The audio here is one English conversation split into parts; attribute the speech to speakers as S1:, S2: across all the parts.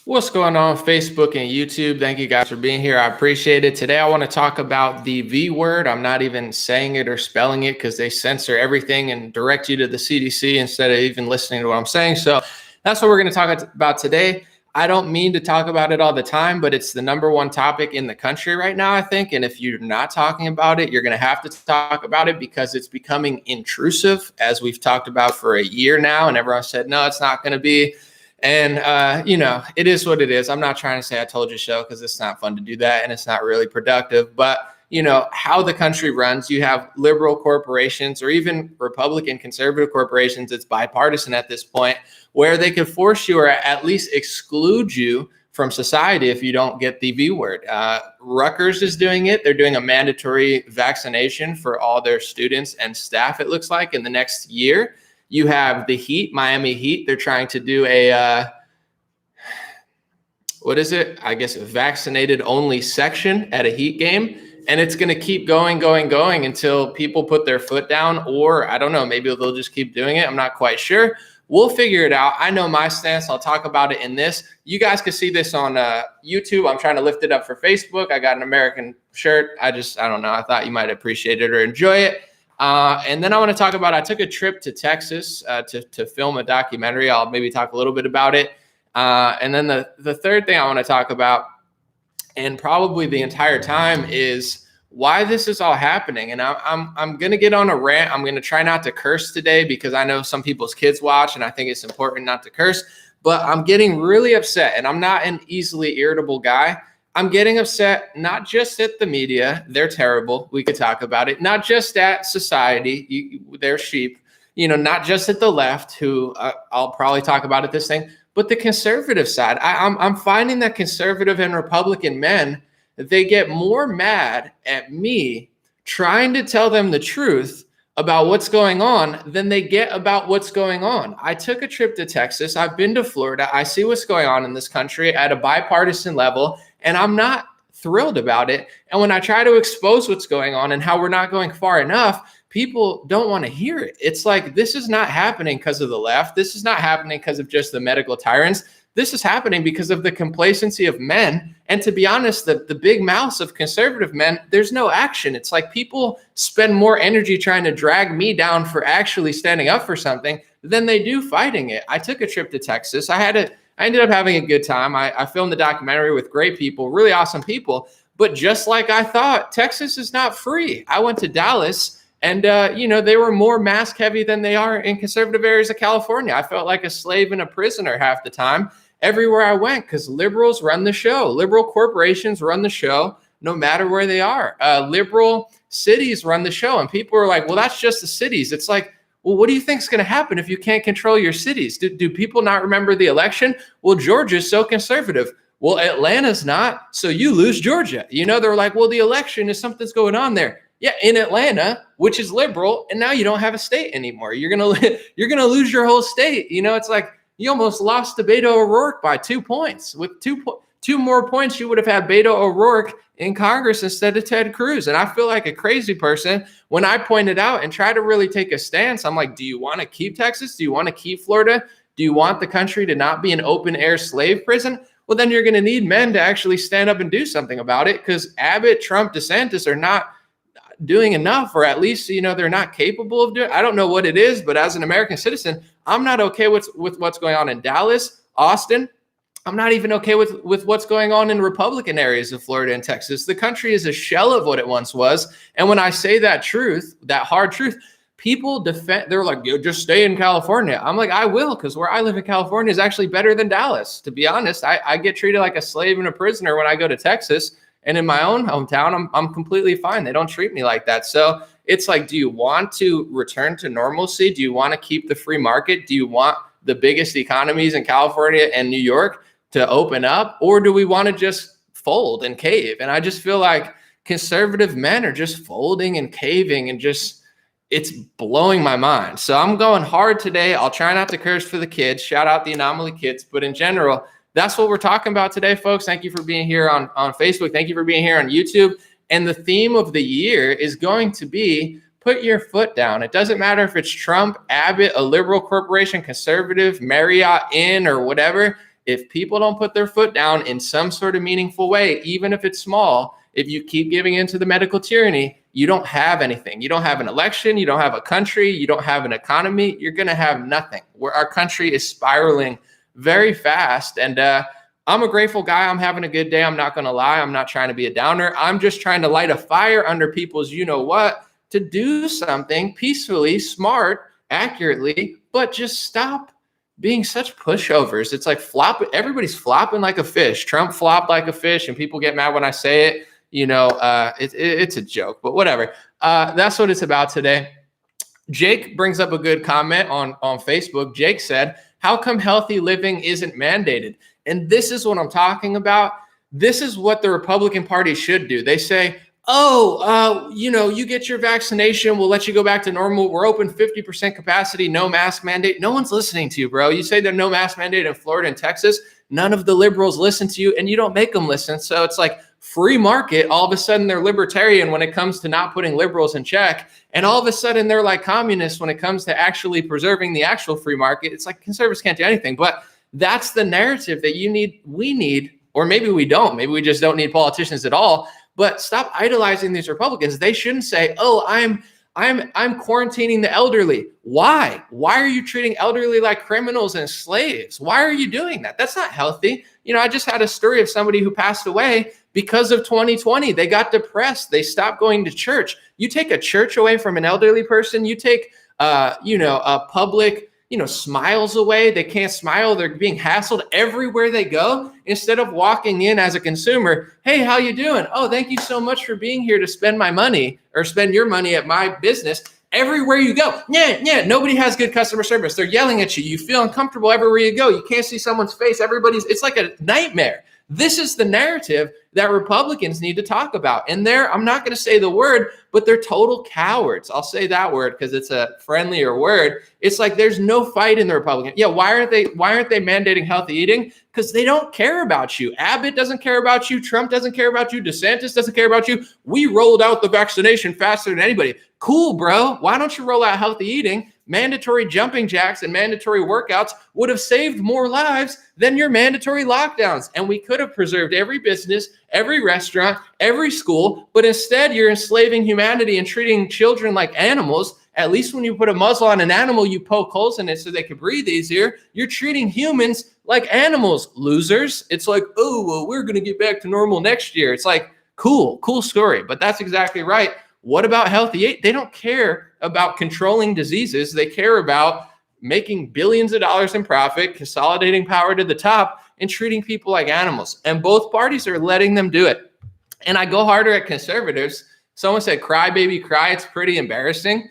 S1: What's going on, Facebook and YouTube? Thank you guys for being here. I appreciate it. Today, I want to talk about the V word. I'm not even saying it or spelling it because they censor everything and direct you to the CDC instead of even listening to what I'm saying. So that's what we're going to talk about today. I don't mean to talk about it all the time, but it's the number one topic in the country right now, I think. And if you're not talking about it, you're going to have to talk about it because it's becoming intrusive, as we've talked about for a year now. And everyone said, no, it's not going to be. And, it is what it is. I'm not trying to say I told you so because it's not fun to do that and it's not really productive. But, how the country runs, you have liberal corporations or even Republican conservative corporations. It's bipartisan at this point where they could force you or at least exclude you from society if you don't get the V word. Rutgers is doing it. They're doing a mandatory vaccination for all their students and staff, it looks like, in the next year. You have the Heat, Miami Heat. They're trying to do a, what is it? I guess a vaccinated only section at a Heat game. And it's going to keep going until people put their foot down, or I don't know, maybe they'll just keep doing it. I'm not quite sure. We'll figure it out. I know my stance. I'll talk about it in this. You guys can see this on YouTube. I'm trying to lift it up for Facebook. I got an American shirt. I don't know. I thought you might appreciate it or enjoy it. And then I want to talk about, I took a trip to Texas to film a documentary. I'll maybe talk a little bit about it. And then the third thing I want to talk about, and probably the entire time, is why this is all happening. And I'm going to get on a rant. I'm going to try not to curse today because I know some people's kids watch and I think it's important not to curse. But I'm getting really upset, and I'm not an easily irritable guy. I'm getting upset not just at the media. They're terrible. We could talk about it. Not just at society. They're sheep. Not just at the left, who I'll probably talk about at this thing, but the conservative side. I'm finding that conservative and Republican men, they get more mad at me trying to tell them the truth about what's going on than they get about what's going on. I took a trip to Texas. I've been to Florida. I see what's going on in this country at a bipartisan level, and I'm not thrilled about it. And when I try to expose what's going on and how we're not going far enough, people don't want to hear it. It's like, this is not happening because of the left. This is not happening because of just the medical tyrants. This is happening because of the complacency of men. And to be honest, the big mouths of conservative men, there's no action. It's like people spend more energy trying to drag me down for actually standing up for something than they do fighting it. I took a trip to Texas. I ended up having a good time. I filmed the documentary with great people, really awesome people. But just like I thought, Texas is not free. I went to Dallas. And, they were more mask heavy than they are in conservative areas of California. I felt like a slave and a prisoner half the time everywhere I went because liberals run the show. Liberal corporations run the show no matter where they are. Liberal cities run the show. And people are like, well, that's just the cities. It's like, well, what do you think is going to happen if you can't control your cities? Do people not remember the election? Well, Georgia's so conservative. Well, Atlanta's not. So you lose Georgia. They're like, well, the election is something's going on there. Yeah, in Atlanta, which is liberal, and now you don't have a state anymore. You're gonna lose your whole state. It's like you almost lost to Beto O'Rourke by 2 points. With two more points, you would have had Beto O'Rourke in Congress instead of Ted Cruz. And I feel like a crazy person when I point it out and try to really take a stance. I'm like, do you want to keep Texas? Do you want to keep Florida? Do you want the country to not be an open air slave prison? Well, then you're going to need men to actually stand up and do something about it because Abbott, Trump, DeSantis are not doing enough, or at least, they're not capable of doing it. I don't know what it is, but as an American citizen, I'm not okay with what's going on in Dallas, Austin. I'm not even okay with what's going on in Republican areas of Florida and Texas. The country is a shell of what it once was. And when I say that truth, that hard truth, people defend, they're like, you just stay in California. I'm like, I will, because where I live in California is actually better than Dallas. To be honest, I get treated like a slave and a prisoner when I go to Texas. And in my own hometown, I'm completely fine. They don't treat me like that. So it's like, do you want to return to normalcy? Do you want to keep the free market? Do you want the biggest economies in California and New York to open up? Or do we want to just fold and cave? And I just feel like conservative men are just folding and caving and just, it's blowing my mind. So I'm going hard today. I'll try not to curse for the kids. Shout out the Anomaly kids. But in general, that's what we're talking about today, folks. Thank you for being here on Facebook. Thank you for being here on YouTube. And the theme of the year is going to be put your foot down. It doesn't matter if it's Trump, Abbott, a liberal corporation, conservative, Marriott Inn, or whatever. if people don't put their foot down in some sort of meaningful way, even if it's small, if you keep giving into the medical tyranny, you don't have anything. You don't have an election. You don't have a country. You don't have an economy. You're going to have nothing. Where our country is spiraling very fast. And I'm a grateful guy. I'm having a good day. I'm not going to lie. I'm not trying to be a downer. I'm just trying to light a fire under people's you-know-what to do something peacefully, smart, accurately, but just stop being such pushovers. It's like everybody's flopping like a fish. Trump flopped like a fish, and people get mad when I say it. It's a joke, but whatever. That's what it's about today. Jake brings up a good comment on Facebook. Jake said, how come healthy living isn't mandated? And this is what I'm talking about. This is what the Republican Party should do. They say, you get your vaccination, we'll let you go back to normal. We're open 50% capacity, no mask mandate. No one's listening to you, bro. You say there's no mask mandate in Florida and Texas. None of the liberals listen to you, and you don't make them listen. So it's like free market. All of a sudden they're libertarian when it comes to not putting liberals in check. And all of a sudden they're like communists when it comes to actually preserving the actual free market. It's like conservatives can't do anything. But that's the narrative that we need, or maybe we don't. Maybe we just don't need politicians at all. But stop idolizing these Republicans. They shouldn't say, oh, I'm quarantining the elderly. Why? Why are you treating elderly like criminals and slaves? Why are you doing that? That's not healthy. I just had a story of somebody who passed away because of 2020. They got depressed. They stopped going to church. You take a church away from an elderly person. You take, a public, smiles away. They can't smile. They're being hassled everywhere they go. Instead of walking in as a consumer, hey, how you doing? Oh, thank you so much for being here to spend my money or spend your money at my business. Everywhere you go, nobody has good customer service. They're yelling at you. You feel uncomfortable everywhere you go. You can't see someone's face. It's like a nightmare. This is the narrative that Republicans need to talk about. And I'm not going to say the word, but they're total cowards. I'll say that word because it's a friendlier word. It's like there's no fight in the Republican. Yeah, why aren't they mandating healthy eating? Because they don't care about you. Abbott doesn't care about you. Trump doesn't care about you. DeSantis doesn't care about you. We rolled out the vaccination faster than anybody. Cool, bro. Why don't you roll out healthy eating? Mandatory jumping jacks and mandatory workouts would have saved more lives than your mandatory lockdowns. And we could have preserved every business, every restaurant, every school. But instead, you're enslaving humanity and treating children like animals. At least when you put a muzzle on an animal, you poke holes in it so they can breathe easier. You're treating humans like animals, losers. It's like, oh, well, we're going to get back to normal next year. It's like, cool story. But that's exactly right. What about healthy eating? They don't care about controlling diseases. They care about making billions of dollars in profit, consolidating power to the top, and treating people like animals. And both parties are letting them do it. And I go harder at conservatives. Someone said, cry, baby, cry. It's pretty embarrassing.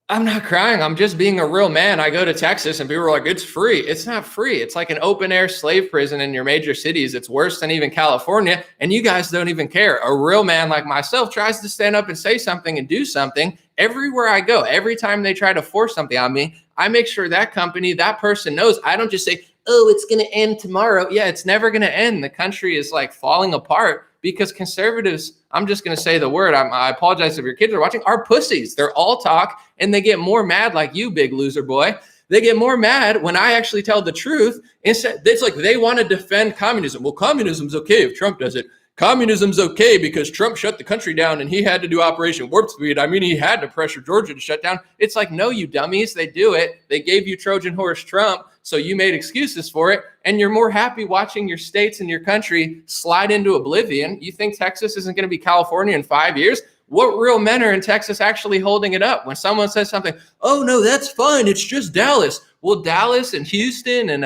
S1: I'm not crying. I'm just being a real man. I go to Texas and people are like, it's free. It's not free. It's like an open air slave prison in your major cities. It's worse than even California. And you guys don't even care. A real man like myself tries to stand up and say something and do something everywhere I go. Every time they try to force something on me, I make sure that company, that person knows. I don't just say, oh, it's going to end tomorrow. Yeah, it's never going to end. The country is like falling apart. Because conservatives, I'm just going to say the word, I apologize if your kids are watching, are pussies. They're all talk, and they get more mad like you, big loser boy. They get more mad when I actually tell the truth. It's like they want to defend communism. Well, communism's okay if Trump does it. Communism's okay because Trump shut the country down and he had to do Operation Warp Speed. I mean, he had to pressure Georgia to shut down. It's like, no, you dummies. They do it. They gave you Trojan horse Trump. So you made excuses for it, and you're more happy watching your states and your country slide into oblivion. You think Texas isn't going to be California in 5 years? What real men are in Texas actually holding it up? When someone says something, oh, no, that's fine. It's just Dallas. Well, Dallas and Houston and,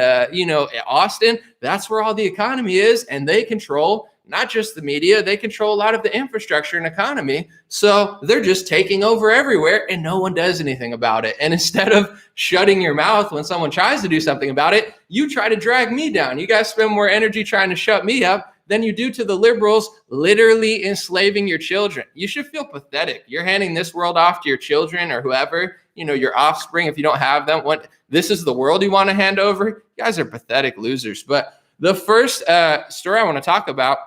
S1: Austin, that's where all the economy is, and they control not just the media, they control a lot of the infrastructure and economy. So they're just taking over everywhere and no one does anything about it. And instead of shutting your mouth when someone tries to do something about it, you try to drag me down. You guys spend more energy trying to shut me up than you do to the liberals literally enslaving your children. You should feel pathetic. You're handing this world off to your children or whoever, your offspring, if you don't have them. What, this is the world you want to hand over? You guys are pathetic losers. But the first story I want to talk about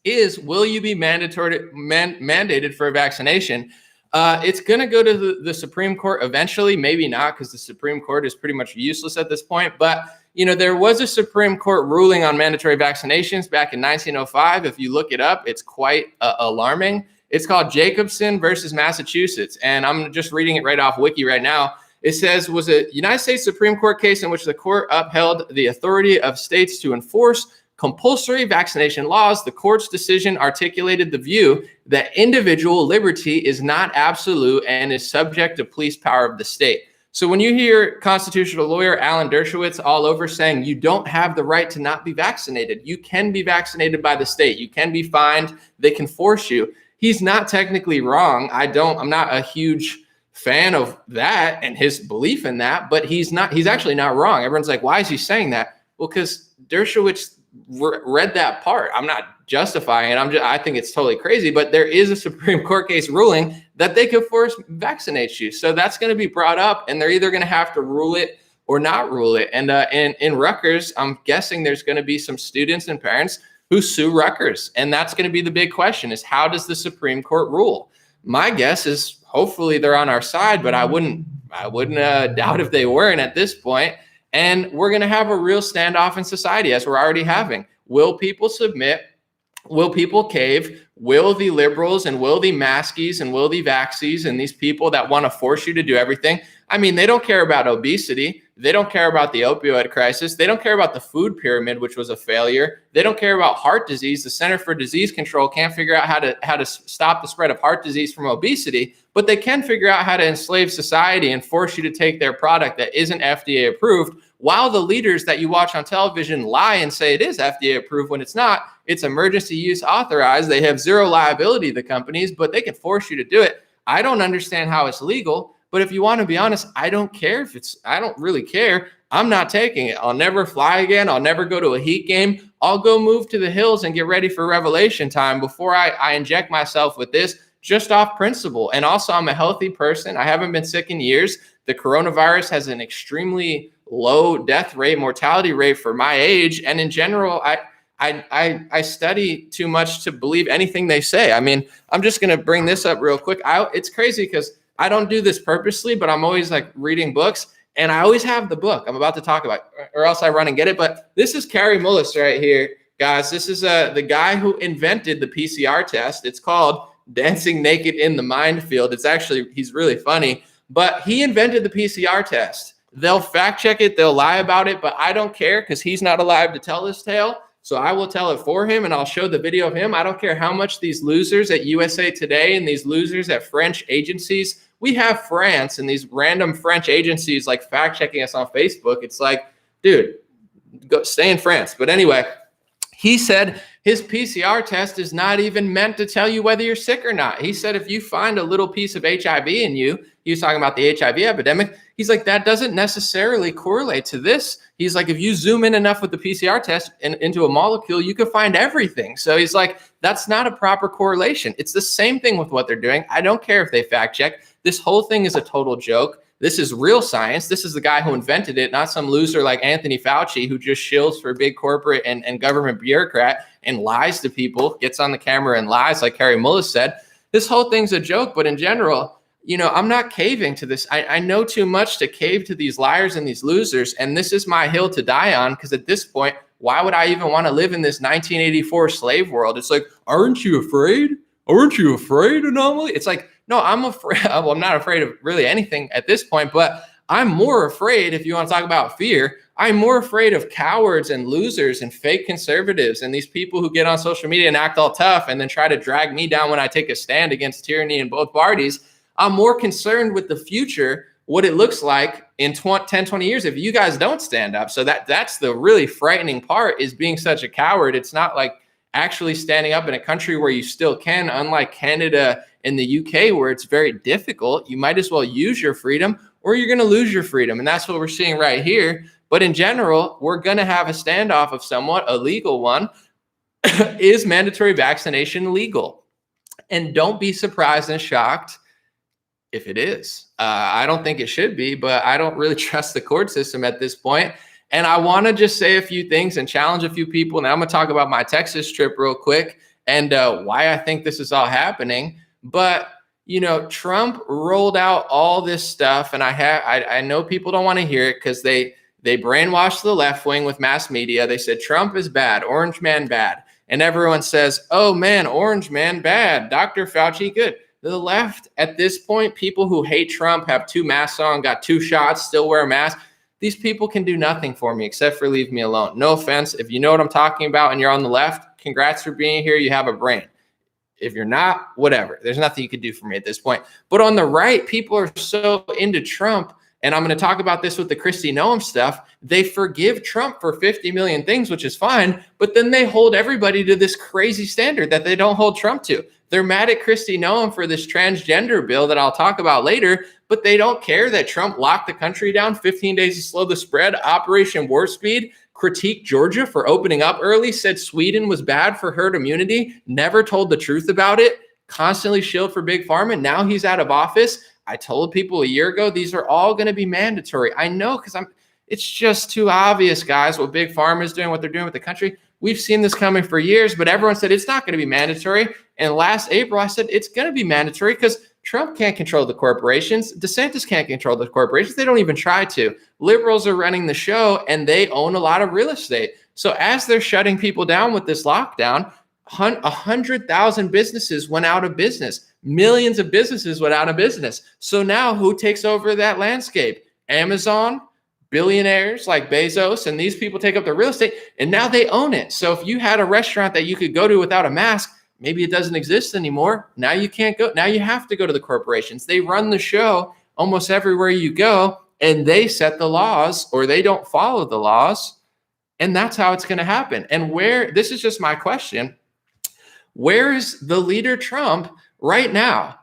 S1: is, will you be mandated for a vaccination? It's going to go to the Supreme Court eventually, maybe not, because the Supreme Court is pretty much useless at this point. But there was a Supreme Court ruling on mandatory vaccinations back in 1905. If you look it up, it's quite alarming. It's called Jacobson versus Massachusetts. And I'm just reading it right off Wiki right now. It says, was a United States Supreme Court case in which the court upheld the authority of states to enforce compulsory vaccination laws. The court's decision articulated the view that individual liberty is not absolute and is subject to police power of the state. So when you hear constitutional lawyer Alan Dershowitz all over saying you don't have the right to not be vaccinated, you can be vaccinated by the state, you can be fined, they can force you. He's not technically wrong. I'm not a huge fan of that and his belief in that, but he's actually not wrong. Everyone's like, why is he saying that? Well, because Dershowitz read that part. I'm not justifying it. I think it's totally crazy, but there is a Supreme Court case ruling that they could force vaccinate you. So that's going to be brought up, and they're either going to have to rule it or not rule it. And in Rutgers, I'm guessing there's going to be some students and parents who sue Rutgers. And that's going to be the big question, is how does the Supreme Court rule? My guess is hopefully they're on our side, but I wouldn't doubt if they weren't at this point. And we're going to have a real standoff in society, as we're already having. Will people submit? Will people cave? Will the liberals and will the maskies and will the vaxies and these people that want to force you to do everything? I mean, they don't care about obesity. They don't care about the opioid crisis. They don't care about the food pyramid, which was a failure. They don't care about heart disease. The Center for Disease Control can't figure out how to stop the spread of heart disease from obesity, but they can figure out how to enslave society and force you to take their product that isn't FDA approved, while the leaders that you watch on television lie and say it is FDA approved when it's not. It's emergency use authorized. They have zero liability, the companies, but they can force you to do it. I don't understand how it's legal. But if you want to be honest, I don't care I don't really care. I'm not taking it. I'll never fly again. I'll never go to a Heat game. I'll go move to the hills and get ready for Revelation time before I inject myself with this, just off principle. And also, I'm a healthy person. I haven't been sick in years. The coronavirus has an extremely low death rate, mortality rate for my age. And in general, I study too much to believe anything they say. I mean, I'm just going to bring this up real quick. It's crazy because I don't do this purposely, but I'm always like reading books, and I always have the book I'm about to talk about, or else I run and get it. But this is Kary Mullis right here, guys. This is the guy who invented the PCR test. It's called Dancing Naked in the Minefield. He's really funny, but he invented the PCR test. They'll fact check it, they'll lie about it, but I don't care because he's not alive to tell this tale. So I will tell it for him, and I'll show the video of him. I don't care how much these losers at USA Today and these losers at French agencies, we have France and these random French agencies like fact checking us on Facebook. It's like, dude, go stay in France. But anyway, he said his PCR test is not even meant to tell you whether you're sick or not. He said if you find a little piece of HIV in you, he was talking about the HIV epidemic. He's like, that doesn't necessarily correlate to this. He's like, if you zoom in enough with the PCR test into a molecule, you can find everything. So he's like, that's not a proper correlation. It's the same thing with what they're doing. I don't care if they fact check. This whole thing is a total joke. This is real science. This is the guy who invented it, not some loser like Anthony Fauci who just shills for big corporate and government bureaucrat and lies to people, gets on the camera and lies like Kary Mullis said. This whole thing's a joke, but in general, I'm not caving to this. I know too much to cave to these liars and these losers, and this is my hill to die on, because at this point, why would I even want to live in this 1984 slave world? It's like, aren't you afraid? Aren't you afraid, Anomaly? It's like, no, I'm afraid. Well, I'm not afraid of really anything at this point, but I'm more afraid, if you want to talk about fear, I'm more afraid of cowards and losers and fake conservatives and these people who get on social media and act all tough and then try to drag me down when I take a stand against tyranny in both parties. I'm more concerned with the future, what it looks like in 10, 20 years if you guys don't stand up. So that's the really frightening part, is being such a coward. It's not like actually standing up in a country where you still can, unlike Canada and the UK, where it's very difficult. You might as well use your freedom or you're going to lose your freedom. And that's what we're seeing right here. But in general, we're going to have a standoff of somewhat a legal one. Is mandatory vaccination legal? And don't be surprised and shocked if it is. I don't think it should be, but I don't really trust the court system at this point. And I want to just say a few things and challenge a few people. Now I'm going to talk about my Texas trip real quick and why I think this is all happening. But, Trump rolled out all this stuff, and I know people don't want to hear it because they They brainwashed the left wing with mass media. They said Trump is bad, orange man bad. And everyone says, oh man, orange man bad, Dr. Fauci good. The left at this point, people who hate Trump, have 2 masks on, got 2 shots, still wear a mask. These people can do nothing for me except for leave me alone. No offense. If you know what I'm talking about and you're on the left, congrats for being here. You have a brain. If you're not, whatever. There's nothing you could do for me at this point. But on the right, people are so into Trump. And I'm going to talk about this with the Kristi Noem stuff. They forgive Trump for 50 million things, which is fine. But then they hold everybody to this crazy standard that they don't hold Trump to. They're mad at Kristi Noem for this transgender bill that I'll talk about later. But they don't care that Trump locked the country down, 15 days to slow the spread, Operation Warp Speed, critiqued Georgia for opening up early, said Sweden was bad for herd immunity, never told the truth about it, constantly shilled for Big Pharma. Now he's out of office. I told people a year ago, these are all going to be mandatory. I know, because it's just too obvious, guys, what Big Pharma is doing, what they're doing with the country. We've seen this coming for years, but everyone said it's not going to be mandatory. And last April, I said it's going to be mandatory because Trump can't control the corporations. DeSantis can't control the corporations. They don't even try to. Liberals are running the show, and they own a lot of real estate. So as they're shutting people down with this lockdown, 100,000 businesses went out of business. Millions of businesses went out of business. So now who takes over that landscape? Amazon, billionaires like Bezos, and these people take up the real estate, and now they own it. So if you had a restaurant that you could go to without a mask, maybe it doesn't exist anymore. Now you can't go. Now you have to go to the corporations. They run the show almost everywhere you go, and they set the laws, or they don't follow the laws. And that's how it's going to happen. And this is just my question. Where is the leader Trump right now?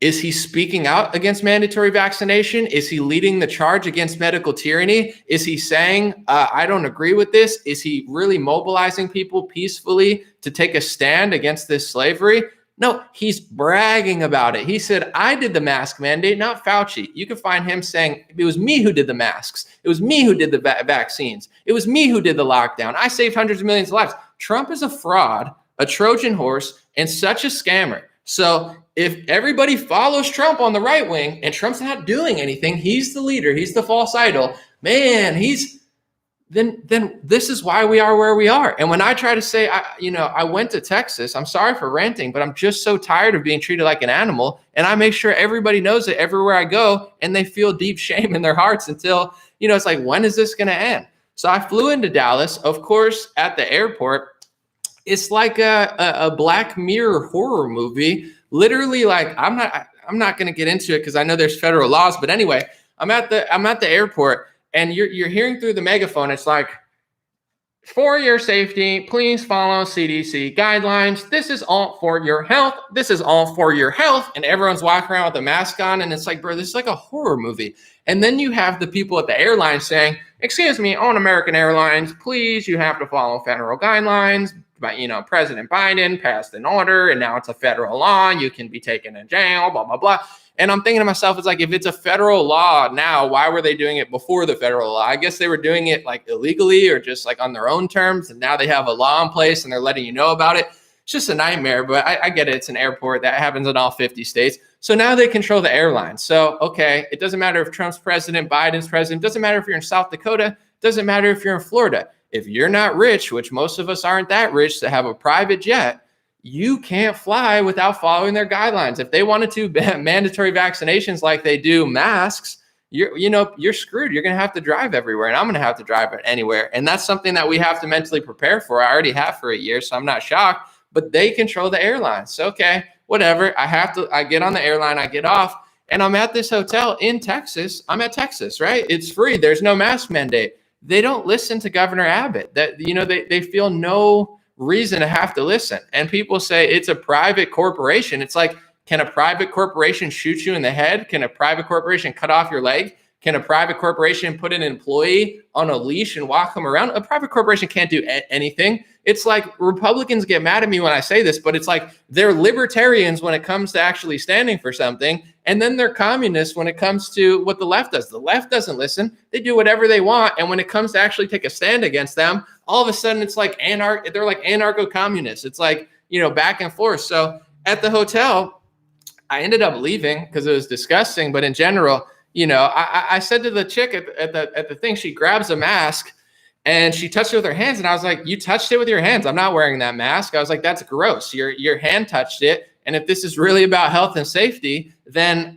S1: Is he speaking out against mandatory vaccination? Is he leading the charge against medical tyranny? Is he saying, I don't agree with this? Is he really mobilizing people peacefully to take a stand against this slavery? No, he's bragging about it. He said, I did the mask mandate, not Fauci. You can find him saying, it was me who did the masks. It was me who did the vaccines. It was me who did the lockdown. I saved hundreds of millions of lives. Trump is a fraud, a Trojan horse, and such a scammer. So if everybody follows Trump on the right wing and Trump's not doing anything, he's the leader, he's the false idol, man, then this is why we are where we are. And when I try to say, I went to Texas, I'm sorry for ranting, but I'm just so tired of being treated like an animal. And I make sure everybody knows it everywhere I go, and they feel deep shame in their hearts until, it's like, when is this going to end? So I flew into Dallas, of course, at the airport. It's like a Black Mirror horror movie. Literally, like, I'm not going to get into it because I know there's federal laws. But anyway, I'm at the airport, and you're hearing through the megaphone. It's like, for your safety, please follow CDC guidelines. This is all for your health. This is all for your health. And everyone's walking around with a mask on, and it's like, bro, this is like a horror movie. And then you have the people at the airline saying, excuse me, on American Airlines, please, you have to follow federal guidelines. But, President Biden passed an order, and now it's a federal law. You can be taken to jail, blah, blah, blah. And I'm thinking to myself, it's like, if it's a federal law now, why were they doing it before the federal law? I guess they were doing it like illegally or just like on their own terms. And now they have a law in place and they're letting you know about it. It's just a nightmare, but I get it. It's an airport. That happens in all 50 states. So now they control the airlines. So, okay, it doesn't matter if Trump's president, Biden's president, doesn't matter if you're in South Dakota, doesn't matter if you're in Florida. If you're not rich, which most of us aren't that rich to have a private jet, you can't fly without following their guidelines. If they wanted to ban mandatory vaccinations like they do masks, you're screwed. You're going to have to drive everywhere, and I'm going to have to drive anywhere. And that's something that we have to mentally prepare for. I already have for a year, so I'm not shocked. But they control the airlines. So, okay, whatever. I get on the airline, I get off, and I'm at this hotel in Texas. I'm at Texas, right? It's free. There's no mask mandate. They don't listen to Governor Abbott. They feel no reason to have to listen. And people say it's a private corporation. It's like, can a private corporation shoot you in the head? Can a private corporation cut off your leg? Can a private corporation put an employee on a leash and walk them around? A private corporation can't do anything. It's like, Republicans get mad at me when I say this, but it's like they're libertarians when it comes to actually standing for something. And then they're communists when it comes to what the left does. The left doesn't listen. They do whatever they want. And when it comes to actually take a stand against them, all of a sudden it's like they're like anarcho-communists. It's like, back and forth. So at the hotel, I ended up leaving because it was disgusting. But in general, I said to the chick at the thing, she grabs a mask and she touched it with her hands. And I was like, you touched it with your hands. I'm not wearing that mask. I was like, that's gross. Your hand touched it. And if this is really about health and safety, then,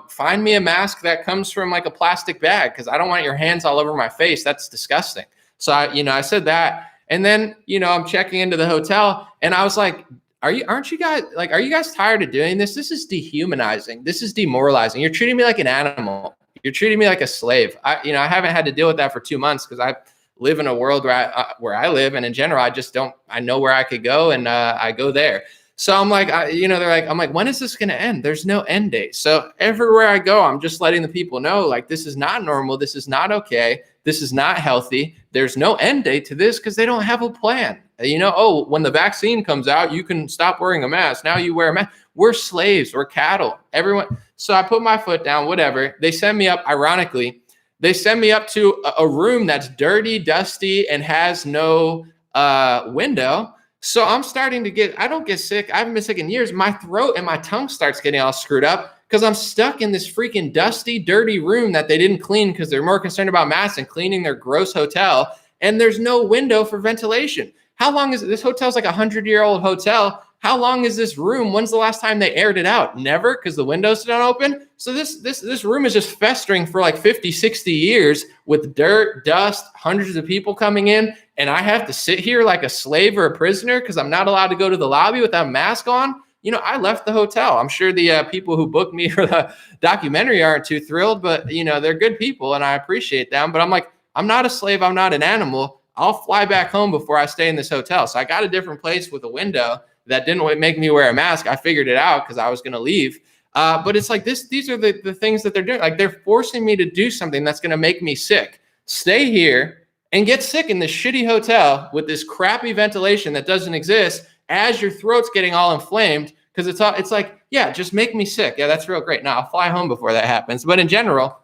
S1: find me a mask that comes from like a plastic bag, because I don't want your hands all over my face. That's disgusting. So I said that. And then, I'm checking into the hotel and I was like, are you guys tired of doing this? This is dehumanizing. This is demoralizing. You're treating me like an animal. You're treating me like a slave. I haven't had to deal with that for 2 months because I live in a world where I live. And in general, I know where I could go and I go there. So I'm like, I'm like, when is this going to end? There's no end date. So everywhere I go, I'm just letting the people know, like, this is not normal. This is not okay. This is not healthy. There's no end date to this because they don't have a plan. When the vaccine comes out, you can stop wearing a mask. Now you wear a mask. We're slaves. We're cattle. Everyone. So I put my foot down, whatever. They send me up, ironically, they send me up to a room that's dirty, dusty, and has no window. So I'm starting to I don't get sick. I haven't been sick in years. My throat and my tongue starts getting all screwed up because I'm stuck in this freaking dusty, dirty room that they didn't clean because they're more concerned about masks and cleaning their gross hotel. And there's no window for ventilation. How long is it? This hotel's like a 100-year-old hotel. How long is this room? When's the last time they aired it out? Never, because the windows don't open. So this room is just festering for like 50, 60 years with dirt, dust, hundreds of people coming in. And I have to sit here like a slave or a prisoner because I'm not allowed to go to the lobby without a mask on. I left the hotel. I'm sure the people who booked me for the documentary aren't too thrilled, but they're good people and I appreciate them. But I'm like, I'm not a slave. I'm not an animal. I'll fly back home before I stay in this hotel. So I got a different place with a window that didn't make me wear a mask. I figured it out because I was going to leave. But it's like these are the things that they're doing. Like, they're forcing me to do something that's going to make me sick. Stay here and get sick in this shitty hotel with this crappy ventilation that doesn't exist as your throat's getting all inflamed. Because it's like, yeah, just make me sick. Yeah, that's real great. Now I'll fly home before that happens. But in general,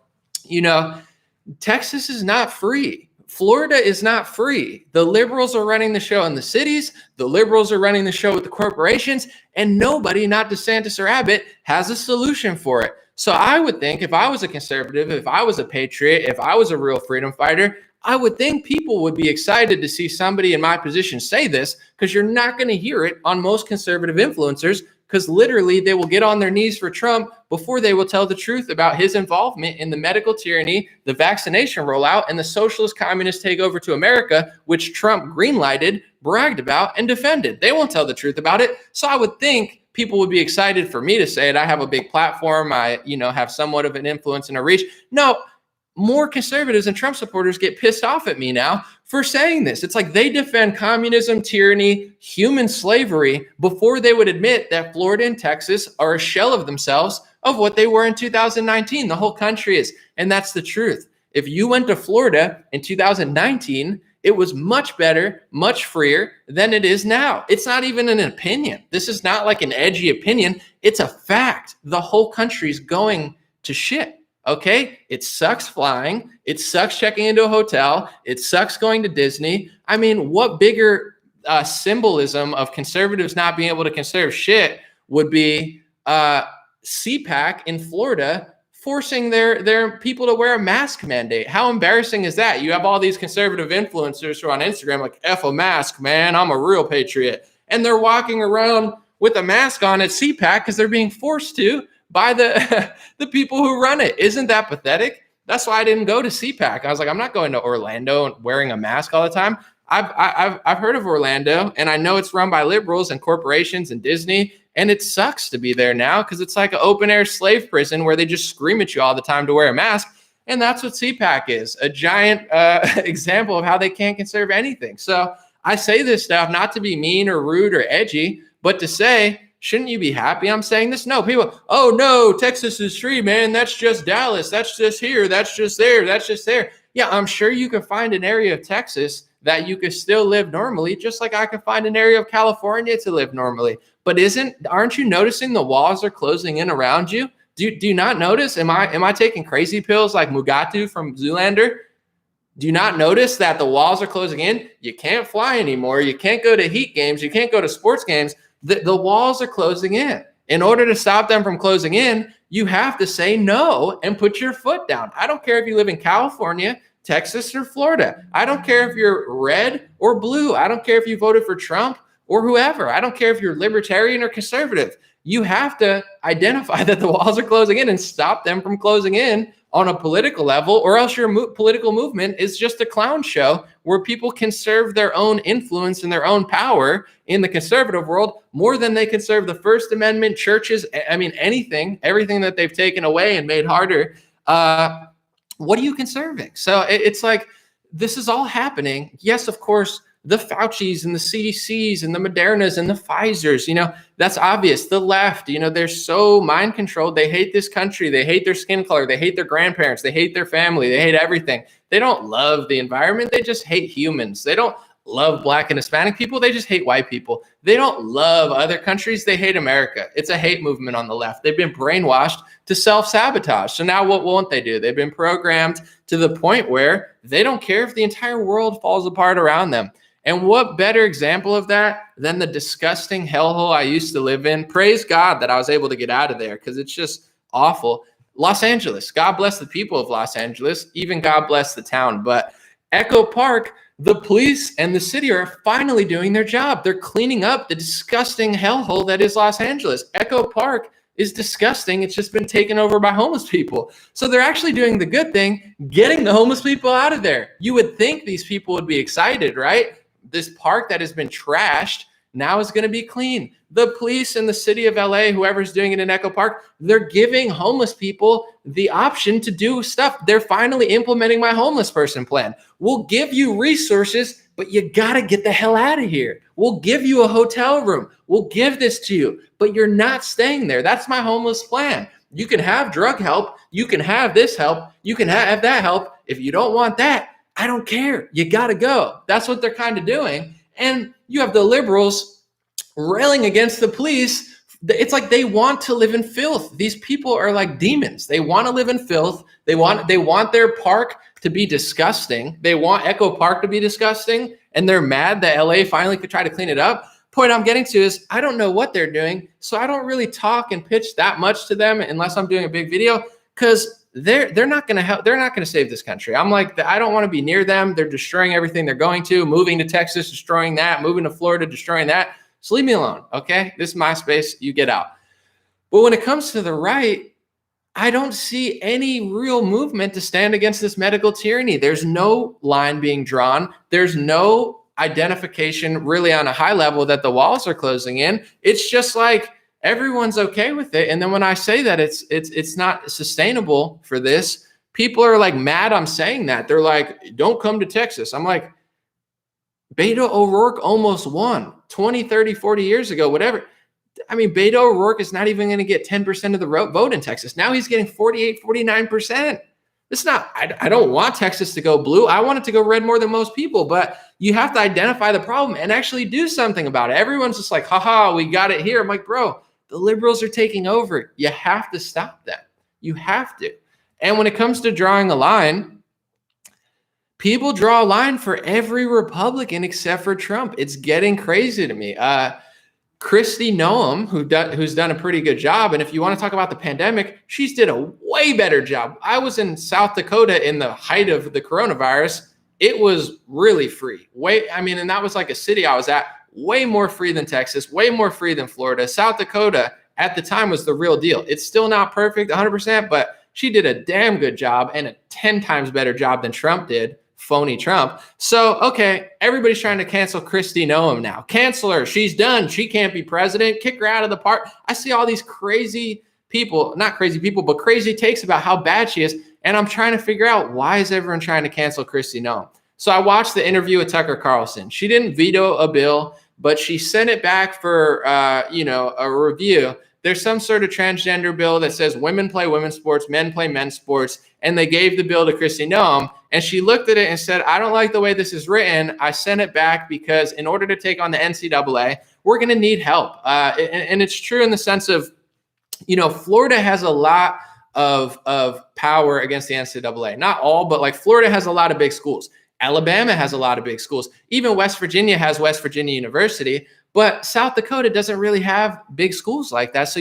S1: Texas is not free. Florida is not free. The liberals are running the show in the cities. The liberals are running the show with the corporations, and nobody, not DeSantis or Abbott, has a solution for it. So I would think if I was a conservative, if I was a patriot, if I was a real freedom fighter, I would think people would be excited to see somebody in my position say this, because you're not going to hear it on most conservative influencers, because literally they will get on their knees for Trump before they will tell the truth about his involvement in the medical tyranny, the vaccination rollout, and the socialist communist takeover to America, which Trump greenlighted, bragged about, and defended. They won't tell the truth about it. So I would think people would be excited for me to say it. I have a big platform. I, have somewhat of an influence and a reach. No, more conservatives and Trump supporters get pissed off at me now for saying this. It's like they defend communism, tyranny, human slavery before they would admit that Florida and Texas are a shell of themselves of what they were in 2019. The whole country is. And that's the truth. If you went to Florida in 2019, it was much better, much freer than it is now. It's not even an opinion. This is not like an edgy opinion. It's a fact. The whole country's going to shit. Okay, it sucks flying. It sucks checking into a hotel. It sucks going to Disney. I mean, what bigger symbolism of conservatives not being able to conserve shit would be CPAC in Florida forcing their people to wear a mask mandate? How embarrassing is that? You have all these conservative influencers who are on Instagram like, F a mask, man, I'm a real patriot. And they're walking around with a mask on at CPAC because they're being forced to by the people who run it. Isn't that pathetic? That's why I didn't go to CPAC. I was like, I'm not going to Orlando and wearing a mask all the time. I've heard of Orlando, and I know it's run by liberals and corporations and Disney, and it sucks to be there now because it's like an open air slave prison where they just scream at you all the time to wear a mask. And that's what CPAC is, a giant example of how they can't conserve anything. So I say this stuff not to be mean or rude or edgy, but to say, shouldn't you be happy I'm saying this? No, people, oh no, Texas is free, man. That's just Dallas. That's just here. That's just there. That's just there. Yeah, I'm sure you can find an area of Texas that you could still live normally, just like I could find an area of California to live normally. But aren't you noticing the walls are closing in around you? Do you not notice? Am I taking crazy pills like Mugatu from Zoolander? Do you not notice that the walls are closing in? You can't fly anymore. You can't go to Heat games. You can't go to sports games. The walls are closing in. In order to stop them from closing in, you have to say no and put your foot down. I don't care if you live in California, Texas, or Florida. I don't care if you're red or blue. I don't care if you voted for Trump or whoever. I don't care if you're libertarian or conservative. You have to identify that the walls are closing in and stop them from closing in on a political level, or else your political movement is just a clown show where people can serve their own influence and their own power in the conservative world more than they can serve the First Amendment, churches. I mean, everything that they've taken away and made harder. What are you conserving? So it's like, this is all happening. Yes, of course, the Faucis and the CDCs and the Modernas and the Pfizers, that's obvious. The left, they're so mind controlled. They hate this country. They hate their skin color. They hate their grandparents. They hate their family. They hate everything. They don't love the environment. They just hate humans. They don't love Black and Hispanic people. They just hate white people. They don't love other countries. They hate America. It's a hate movement on the left. They've been brainwashed to self-sabotage. So now what won't they do? They've been programmed to the point where they don't care if the entire world falls apart around them. And what better example of that than the disgusting hellhole I used to live in? Praise God that I was able to get out of there, because it's just awful. Los Angeles, God bless the people of Los Angeles, even God bless the town. But Echo Park, the police and the city are finally doing their job. They're cleaning up the disgusting hellhole that is Los Angeles. Echo Park is disgusting. It's just been taken over by homeless people. So they're actually doing the good thing, getting the homeless people out of there. You would think these people would be excited, right? This park that has been trashed now is going to be clean. The police in the city of LA, whoever's doing it in Echo Park, they're giving homeless people the option to do stuff. They're finally implementing my homeless person plan. We'll give you resources, but you got to get the hell out of here. We'll give you a hotel room. We'll give this to you, but you're not staying there. That's my homeless plan. You can have drug help. You can have this help. You can have that help. If you don't want that, I don't care. You got to go. That's what they're kind of doing. And you have the liberals railing against the police. It's like they want to live in filth. These people are like demons. They want to live in filth. They want their park to be disgusting. They want Echo Park to be disgusting. And they're mad that LA finally could try to clean it up. Point I'm getting to is I don't know what they're doing. So I don't really talk and pitch that much to them unless I'm doing a big video, because they're not going to help. They're not going to save this country. I'm like, I don't want to be near them. They're destroying everything they're going to, moving to Texas, destroying that, moving to Florida, destroying that. So leave me alone. Okay. This is my space. You get out. But when it comes to the right, I don't see any real movement to stand against this medical tyranny. There's no line being drawn. There's no identification really on a high level that the walls are closing in. It's just like, everyone's okay with it. And then when I say that it's not sustainable for this, people are like mad I'm saying that. They're like, don't come to Texas. I'm like, Beto O'Rourke almost won 20, 30, 40 years ago, whatever. I mean, Beto O'Rourke is not even going to get 10% of the vote in Texas. Now he's getting 48, 49%. It's not, I don't want Texas to go blue. I want it to go red more than most people, but you have to identify the problem and actually do something about it. Everyone's just like, haha, we got it here. I'm like, bro, the liberals are taking over. You have to stop that. You have to. And when it comes to drawing a line, people draw a line for every Republican except for Trump. It's getting crazy to me. Kristi Noem, who's done a pretty good job. And if you want to talk about the pandemic, she's did a way better job. I was in South Dakota in the height of the coronavirus. It was really free. And that was like a city I was at. Way more free than Texas, way more free than Florida. South Dakota at the time was the real deal. It's still not perfect 100%, but she did a damn good job and a 10 times better job than Trump did, phony Trump. So, okay, everybody's trying to cancel Kristi Noem now. Cancel her. She's done. She can't be president. Kick her out of the park. I see all these crazy people, not crazy people, but crazy takes about how bad she is. And I'm trying to figure out, why is everyone trying to cancel Kristi Noem? So I watched the interview with Tucker Carlson. She didn't veto a bill, but she sent it back for, a review. There's some sort of transgender bill that says women play women's sports, men play men's sports. And they gave the bill to Kristi Noem. And she looked at it and said, I don't like the way this is written. I sent it back because in order to take on the NCAA, we're going to need help. And it's true in the sense of, Florida has a lot of power against the NCAA. Not all, but like Florida has a lot of big schools. Alabama has a lot of big schools. Even West Virginia has West Virginia University, but South Dakota doesn't really have big schools like that. So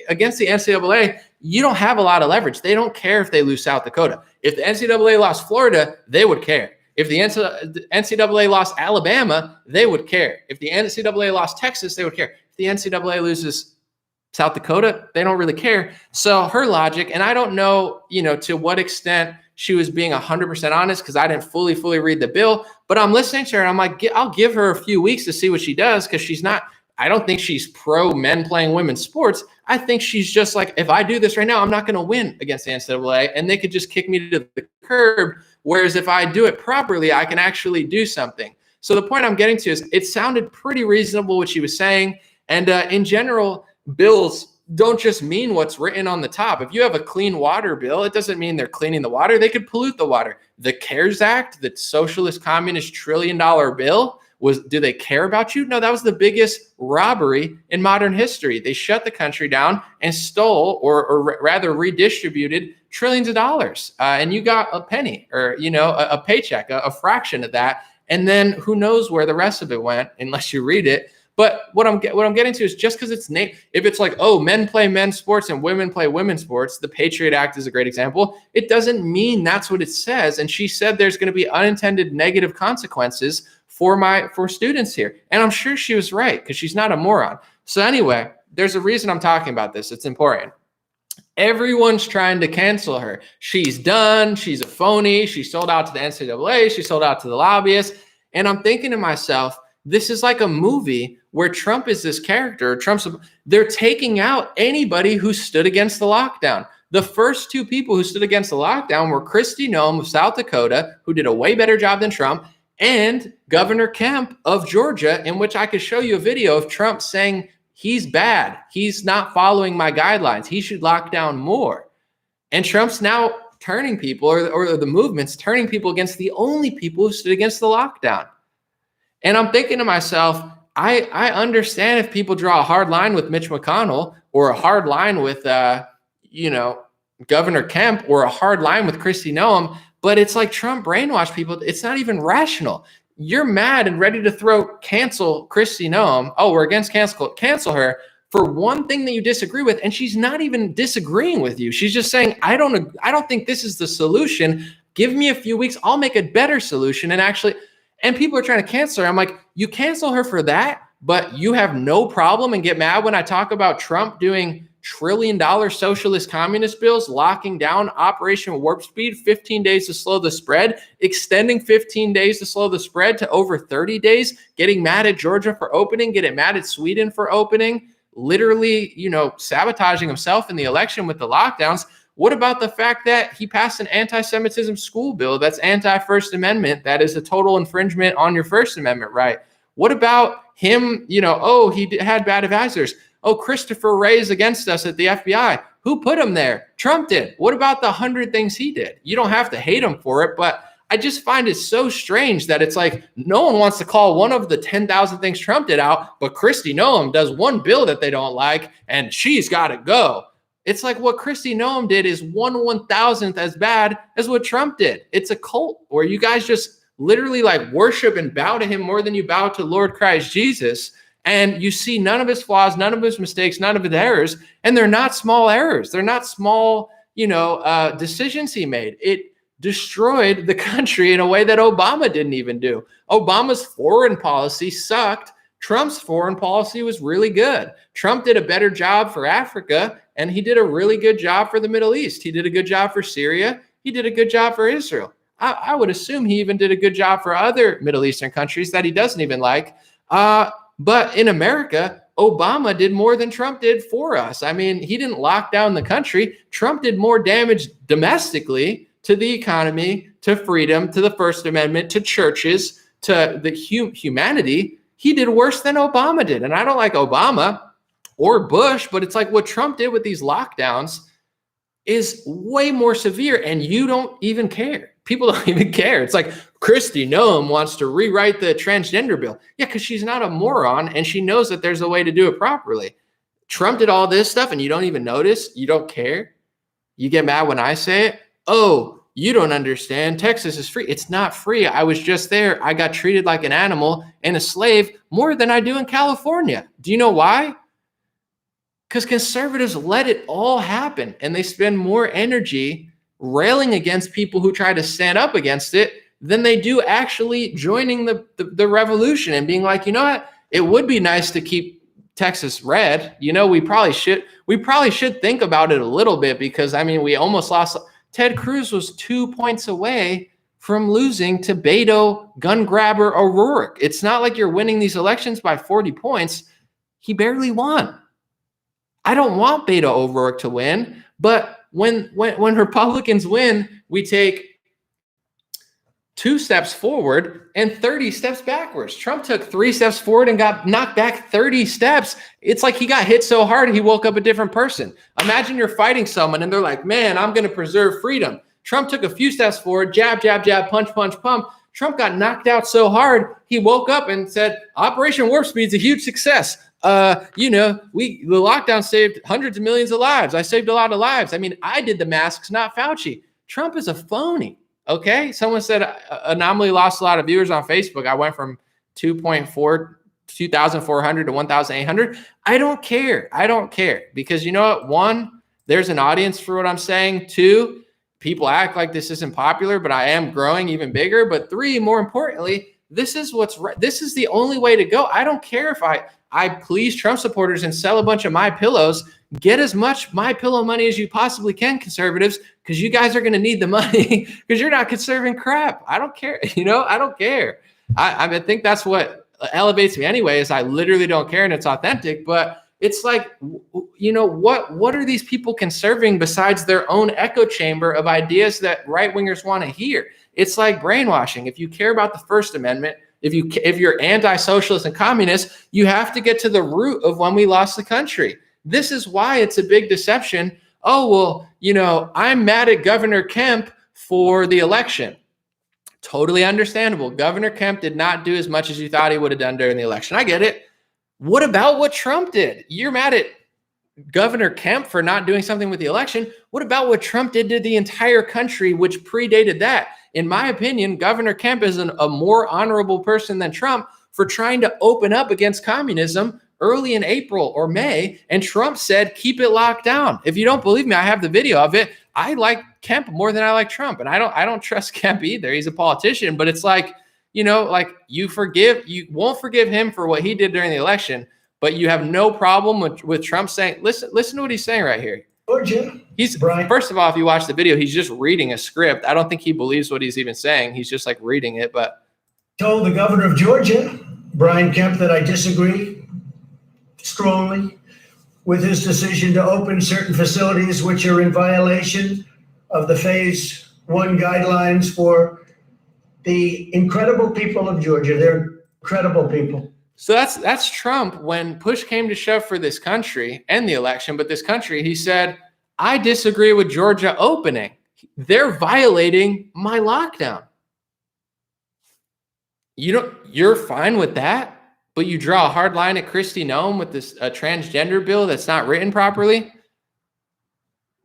S1: against the NCAA, you don't have a lot of leverage. They don't care if they lose South Dakota. If the NCAA lost Florida, they would care. If the NCAA lost Alabama, they would care. If the NCAA lost Texas, they would care. If the NCAA loses South Dakota, they don't really care. So her logic, and I don't know, to what extent she was being 100% honest, because I didn't fully read the bill, but I'm listening to her and I'm like, I'll give her a few weeks to see what she does, because I don't think she's pro men playing women's sports. I think she's just like, if I do this right now, I'm not going to win against the NCAA, and they could just kick me to the curb. Whereas if I do it properly, I can actually do something. So the point I'm getting to is it sounded pretty reasonable what she was saying. And in general, bills don't just mean what's written on the top. If you have a clean water bill, it doesn't mean they're cleaning the water. They could pollute the water. The CARES Act, the socialist communist $1 trillion bill, do they care about you? No, that was the biggest robbery in modern history. They shut the country down and stole, or rather redistributed, trillions of dollars. And you got a penny, or, a paycheck, a fraction of that. And then who knows where the rest of it went, unless you read it. But what I'm getting to is, just because it's if it's like, oh, men play men's sports and women play women's sports, the Patriot Act is a great example. It doesn't mean that's what it says. And she said there's going to be unintended negative consequences for students here. And I'm sure she was right, because she's not a moron. So anyway, there's a reason I'm talking about this. It's important. Everyone's trying to cancel her. She's done. She's a phony. She sold out to the NCAA. She sold out to the lobbyists. And I'm thinking to myself, this is like a movie where Trump is this character. They're taking out anybody who stood against the lockdown. The first two people who stood against the lockdown were Kristi Noem of South Dakota, who did a way better job than Trump, and Governor Kemp of Georgia, in which I could show you a video of Trump saying he's bad. He's not following my guidelines. He should lock down more. And Trump's now turning people, or the movement's turning people against the only people who stood against the lockdown. And I'm thinking to myself, I understand if people draw a hard line with Mitch McConnell, or a hard line with, Governor Kemp, or a hard line with Kristi Noem, but it's like Trump brainwashed people. It's not even rational. You're mad and ready to cancel Kristi Noem. Oh, we're against cancel her for one thing that you disagree with. And she's not even disagreeing with you. She's just saying, I don't think this is the solution. Give me a few weeks. I'll make a better solution. And people are trying to cancel her. I'm like, you cancel her for that, but you have no problem and get mad when I talk about Trump doing $1 trillion socialist communist bills, locking down Operation Warp Speed, 15 days to slow the spread, extending 15 days to slow the spread to over 30 days, getting mad at Georgia for opening, getting mad at Sweden for opening, literally, sabotaging himself in the election with the lockdowns. What about the fact that he passed an anti-Semitism school bill that's anti-First Amendment, that is a total infringement on your First Amendment right? What about him, he had bad advisors. Oh, Christopher Wray's against us at the FBI. Who put him there? Trump did. What about the 100 things he did? You don't have to hate him for it, but I just find it so strange that it's like no one wants to call one of the 10,000 things Trump did out, but Kristi Noem does one bill that they don't like, and she's got to go. It's like what Kristi Noem did is 1/1000th as bad as what Trump did. It's a cult where you guys just literally like worship and bow to him more than you bow to Lord Christ Jesus. And you see none of his flaws, none of his mistakes, none of his errors. And they're not small errors. They're not small, decisions he made. It destroyed the country in a way that Obama didn't even do. Obama's foreign policy sucked. Trump's foreign policy was really good. Trump did a better job for Africa, and he did a really good job for the Middle East. He did a good job for Syria. He did a good job for Israel. I would assume he even did a good job for other Middle Eastern countries that he doesn't even like. But in America, Obama did more than Trump did for us. I mean, he didn't lock down the country. Trump did more damage domestically to the economy, to freedom, to the First Amendment, to churches, to the humanity. He did worse than Obama did. And I don't like Obama or Bush, but it's like what Trump did with these lockdowns is way more severe, and you don't even care. People don't even care. It's like Kristi Noem wants to rewrite the transgender bill. Yeah, because she's not a moron, and she knows that there's a way to do it properly. Trump did all this stuff, and you don't even notice. You don't care. You get mad when I say it. Oh, you don't understand. Texas is free. It's not free. I was just there. I got treated like an animal and a slave more than I do in California. Do you know why? Because conservatives let it all happen, and they spend more energy railing against people who try to stand up against it than they do actually joining the revolution and being like, you know what? It would be nice to keep Texas red. You know, we probably should think about it a little bit, because I mean, we almost lost. Ted Cruz was 2 points away from losing to Beto gun grabber O'Rourke. It's not like you're winning these elections by 40 points. He barely won. I don't want Beto O'Rourke to win, but when Republicans win, we take 2 steps forward and 30 steps backwards. Trump took 3 steps forward and got knocked back 30 steps. It's like he got hit so hard he woke up a different person. Imagine you're fighting someone and they're like, man, I'm going to preserve freedom. Trump took a few steps forward, jab, jab, jab, punch, punch, pump. Trump got knocked out so hard, he woke up and said, Operation Warp Speed's a huge success. The lockdown saved hundreds of millions of lives. I saved a lot of lives. I mean, I did the masks, not Fauci. Trump is a phony. Okay. Someone said Anomaly lost a lot of viewers on Facebook. I went from 2,400 to 1,800. I don't care because you know what? 1, there's an audience for what I'm saying. 2, people act like this isn't popular, but I am growing even bigger. But 3, more importantly, this is the only way to go. I don't care if I please Trump supporters and sell a bunch of My Pillows. Get as much My Pillow money as you possibly can, conservatives, because you guys are going to need the money because you're not conserving crap. I don't care. I don't care. I think that's what elevates me anyway, is I literally don't care, and it's authentic. But it's like, what are these people conserving besides their own echo chamber of ideas that right-wingers want to hear? It's like brainwashing. If you care about the First Amendment, if you're anti-socialist and communist, you have to get to the root of when we lost the country. This is why it's a big deception. Oh, well, I'm mad at Governor Kemp for the election. Totally understandable. Governor Kemp did not do as much as you thought he would have done during the election. I get it. What about what Trump did? You're mad at Governor Kemp for not doing something with the election. What about what Trump did to the entire country, which predated that? In my opinion, Governor Kemp is a more honorable person than Trump for trying to open up against communism early in April or May. And Trump said, keep it locked down. If you don't believe me, I have the video of it. I like Kemp more than I like Trump. And I don't trust Kemp either. He's a politician, but it's like, you won't forgive him for what he did during the election, but you have no problem with Trump saying, listen to what he's saying right here.
S2: Georgia.
S1: First of all, if you watch the video, he's just reading a script. I don't think he believes what he's even saying. He's just like reading it. But
S2: told the governor of Georgia, Brian Kemp, that I disagree strongly with his decision to open certain facilities which are in violation of the Phase 1 guidelines for the incredible people of Georgia. They're incredible people.
S1: So that's Trump when push came to shove for this country and the election, but this country, he said, I disagree with Georgia opening. They're violating my lockdown. You're fine with that, but you draw a hard line at Kristi Noem with this transgender bill that's not written properly.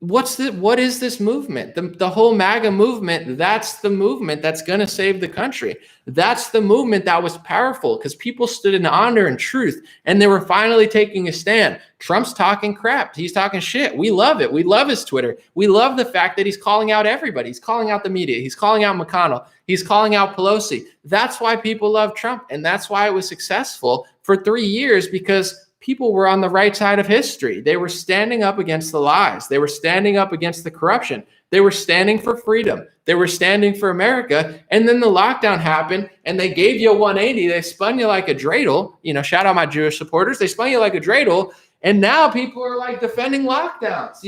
S1: What is this movement? The whole MAGA movement, that's the movement that's going to save the country. That's the movement that was powerful because people stood in honor and truth, and they were finally taking a stand. Trump's talking crap. He's talking shit. We love it. We love his Twitter. We love the fact that he's calling out everybody. He's calling out the media. He's calling out McConnell. He's calling out Pelosi. That's why people love Trump, and that's why it was successful for 3 years, because people were on the right side of history. They were standing up against the lies. They were standing up against the corruption. They were standing for freedom. They were standing for America. And then the lockdown happened and they gave you a 180. They spun you like a dreidel. Shout out my Jewish supporters. They spun you like a dreidel. And now people are like defending lockdowns.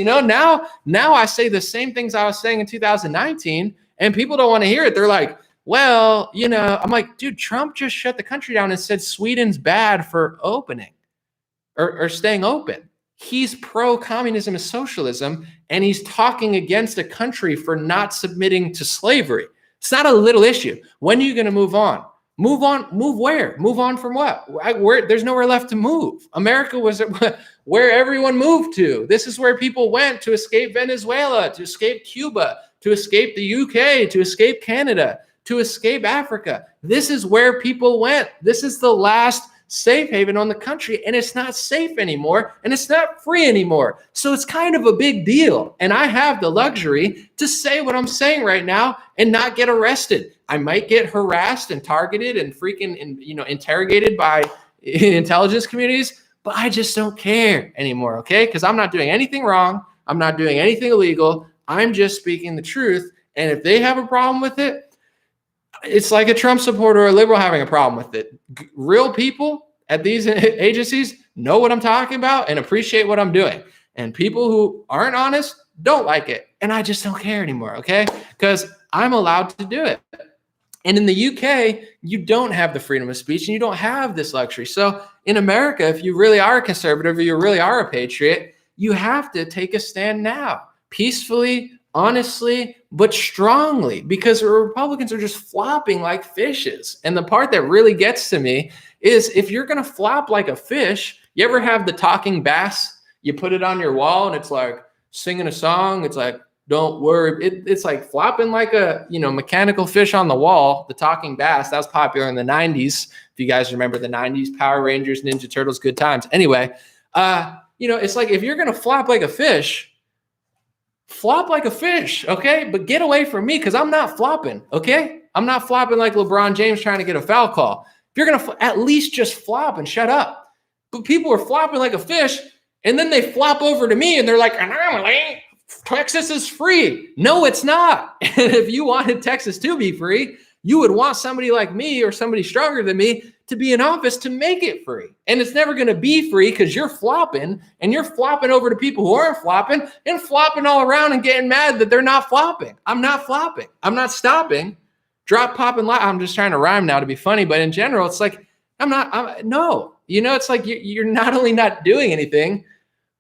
S1: Now I say the same things I was saying in 2019 and people don't want to hear it. They're like, well, I'm like, dude, Trump just shut the country down and said Sweden's bad for opening. Or staying open. He's pro-communism and socialism, and he's talking against a country for not submitting to slavery. It's not a little issue. When are you going to move on? Move on. Move where? Move on from what? There's nowhere left to move. America was where everyone moved to. This is where people went to escape Venezuela, to escape Cuba, to escape the UK, to escape Canada, to escape Africa. This is where people went. This is the last safe haven on the country, and it's not safe anymore, and it's not free anymore. So it's kind of a big deal. And I have the luxury to say what I'm saying right now and not get arrested. I might get harassed and targeted and interrogated by intelligence communities, but I just don't care anymore, okay? Because I'm not doing anything wrong. I'm not doing anything illegal. I'm just speaking the truth. And if they have a problem with it, it's like a Trump supporter or a liberal having a problem with it. Real people at these agencies know what I'm talking about and appreciate what I'm doing. And people who aren't honest don't like it. And I just don't care anymore, okay? Because I'm allowed to do it. And in the UK, you don't have the freedom of speech and you don't have this luxury. So in America, if you really are a conservative or you really are a patriot, you have to take a stand now, peacefully, honestly, but strongly, because Republicans are just flopping like fishes. And the part that really gets to me is if you're going to flop like a fish, you ever have the talking bass? You put it on your wall and it's like singing a song. It's like, don't worry. It's like flopping like a, mechanical fish on the wall, the talking bass. That was popular in the 90s. If you guys remember the 90s, Power Rangers, Ninja Turtles, good times. Anyway, it's like if you're going to flop like a fish, okay? But get away from me because I'm not flopping, okay? I'm not flopping like LeBron James trying to get a foul call. If you're going to at least just flop and shut up. But people are flopping like a fish, and then they flop over to me, and they're like, anomaly, Texas is free. No, it's not. And if you wanted Texas to be free, you would want somebody like me or somebody stronger than me to be in office to make it free. And it's never going to be free because you're flopping, and you're flopping over to people who aren't flopping and flopping all around and getting mad that they're not flopping. I'm not flopping. I'm not stopping. Drop, pop, and I'm just trying to rhyme now to be funny. But in general, it's like, no. It's like you're not only not doing anything,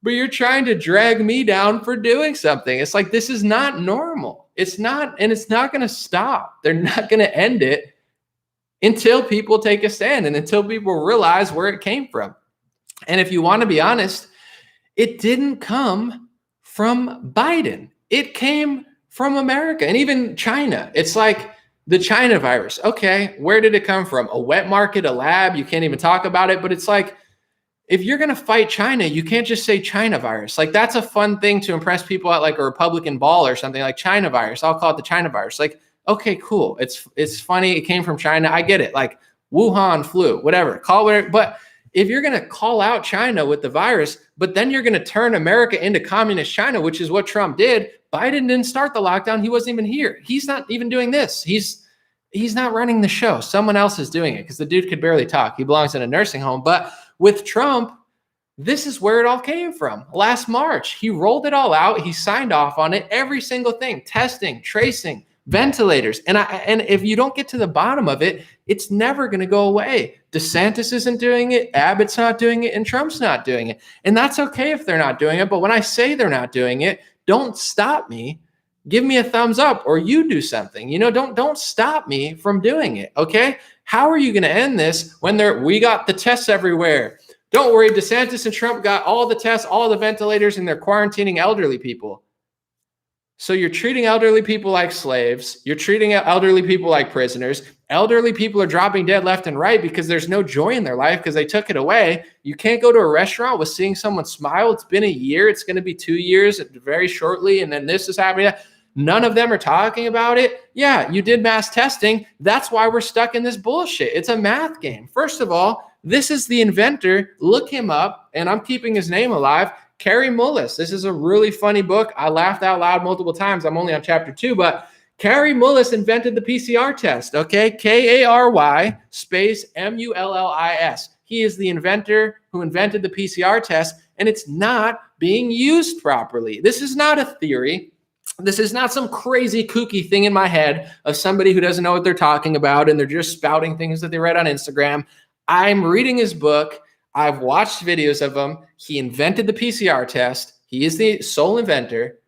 S1: but you're trying to drag me down for doing something. It's like, this is not normal. It's not, and it's not going to stop. They're not going to end it until people take a stand and until people realize where it came from. And if you want to be honest, it didn't come from Biden. It came from America and even China. It's like the China virus. Okay, where did it come from? A wet market, a lab? You can't even talk about it, but it's like, if you're going to fight China, you can't just say China virus. Like, that's a fun thing to impress people at like a Republican ball or something, like China virus. I'll call it the China virus. Like, okay, cool. It's funny. It came from China. I get it. Like Wuhan flu, whatever. Call it whatever. But if you're going to call out China with the virus, but then you're going to turn America into communist China, which is what Trump did. Biden didn't start the lockdown. He wasn't even here. He's not even doing this. He's not running the show. Someone else is doing it because the dude could barely talk. He belongs in a nursing home. But with Trump, this is where it all came from. Last March, he rolled it all out. He signed off on it, every single thing, testing, tracing, ventilators. And if you don't get to the bottom of it, it's never going to go away. DeSantis isn't doing it. Abbott's not doing it. And Trump's not doing it. And that's okay if they're not doing it. But when I say they're not doing it, don't stop me. Give me a thumbs up or you do something. Don't stop me from doing it. Okay. How are you going to end this when we got the tests everywhere? Don't worry, DeSantis and Trump got all the tests, all the ventilators, and they're quarantining elderly people. So you're treating elderly people like slaves. You're treating elderly people like prisoners. Elderly people are dropping dead left and right because there's no joy in their life because they took it away. You can't go to a restaurant with seeing someone smile. It's been a year. It's going to be 2 years very shortly. And then this is happening. None of them are talking about it. Yeah, you did mass testing. That's why we're stuck in this bullshit. It's a math game. First of all, this is the inventor. Look him up, and I'm keeping his name alive. Kary Mullis. This is a really funny book. I laughed out loud multiple times. I'm only on chapter 2, but Kary Mullis invented the PCR test, okay? Kary space Mullis. He is the inventor who invented the PCR test, and it's not being used properly. This is not a theory. This is not some crazy kooky thing in my head of somebody who doesn't know what they're talking about, and they're just spouting things that they read on Instagram. I'm reading his book. I've watched videos of him. He invented the PCR test. He is the sole inventor.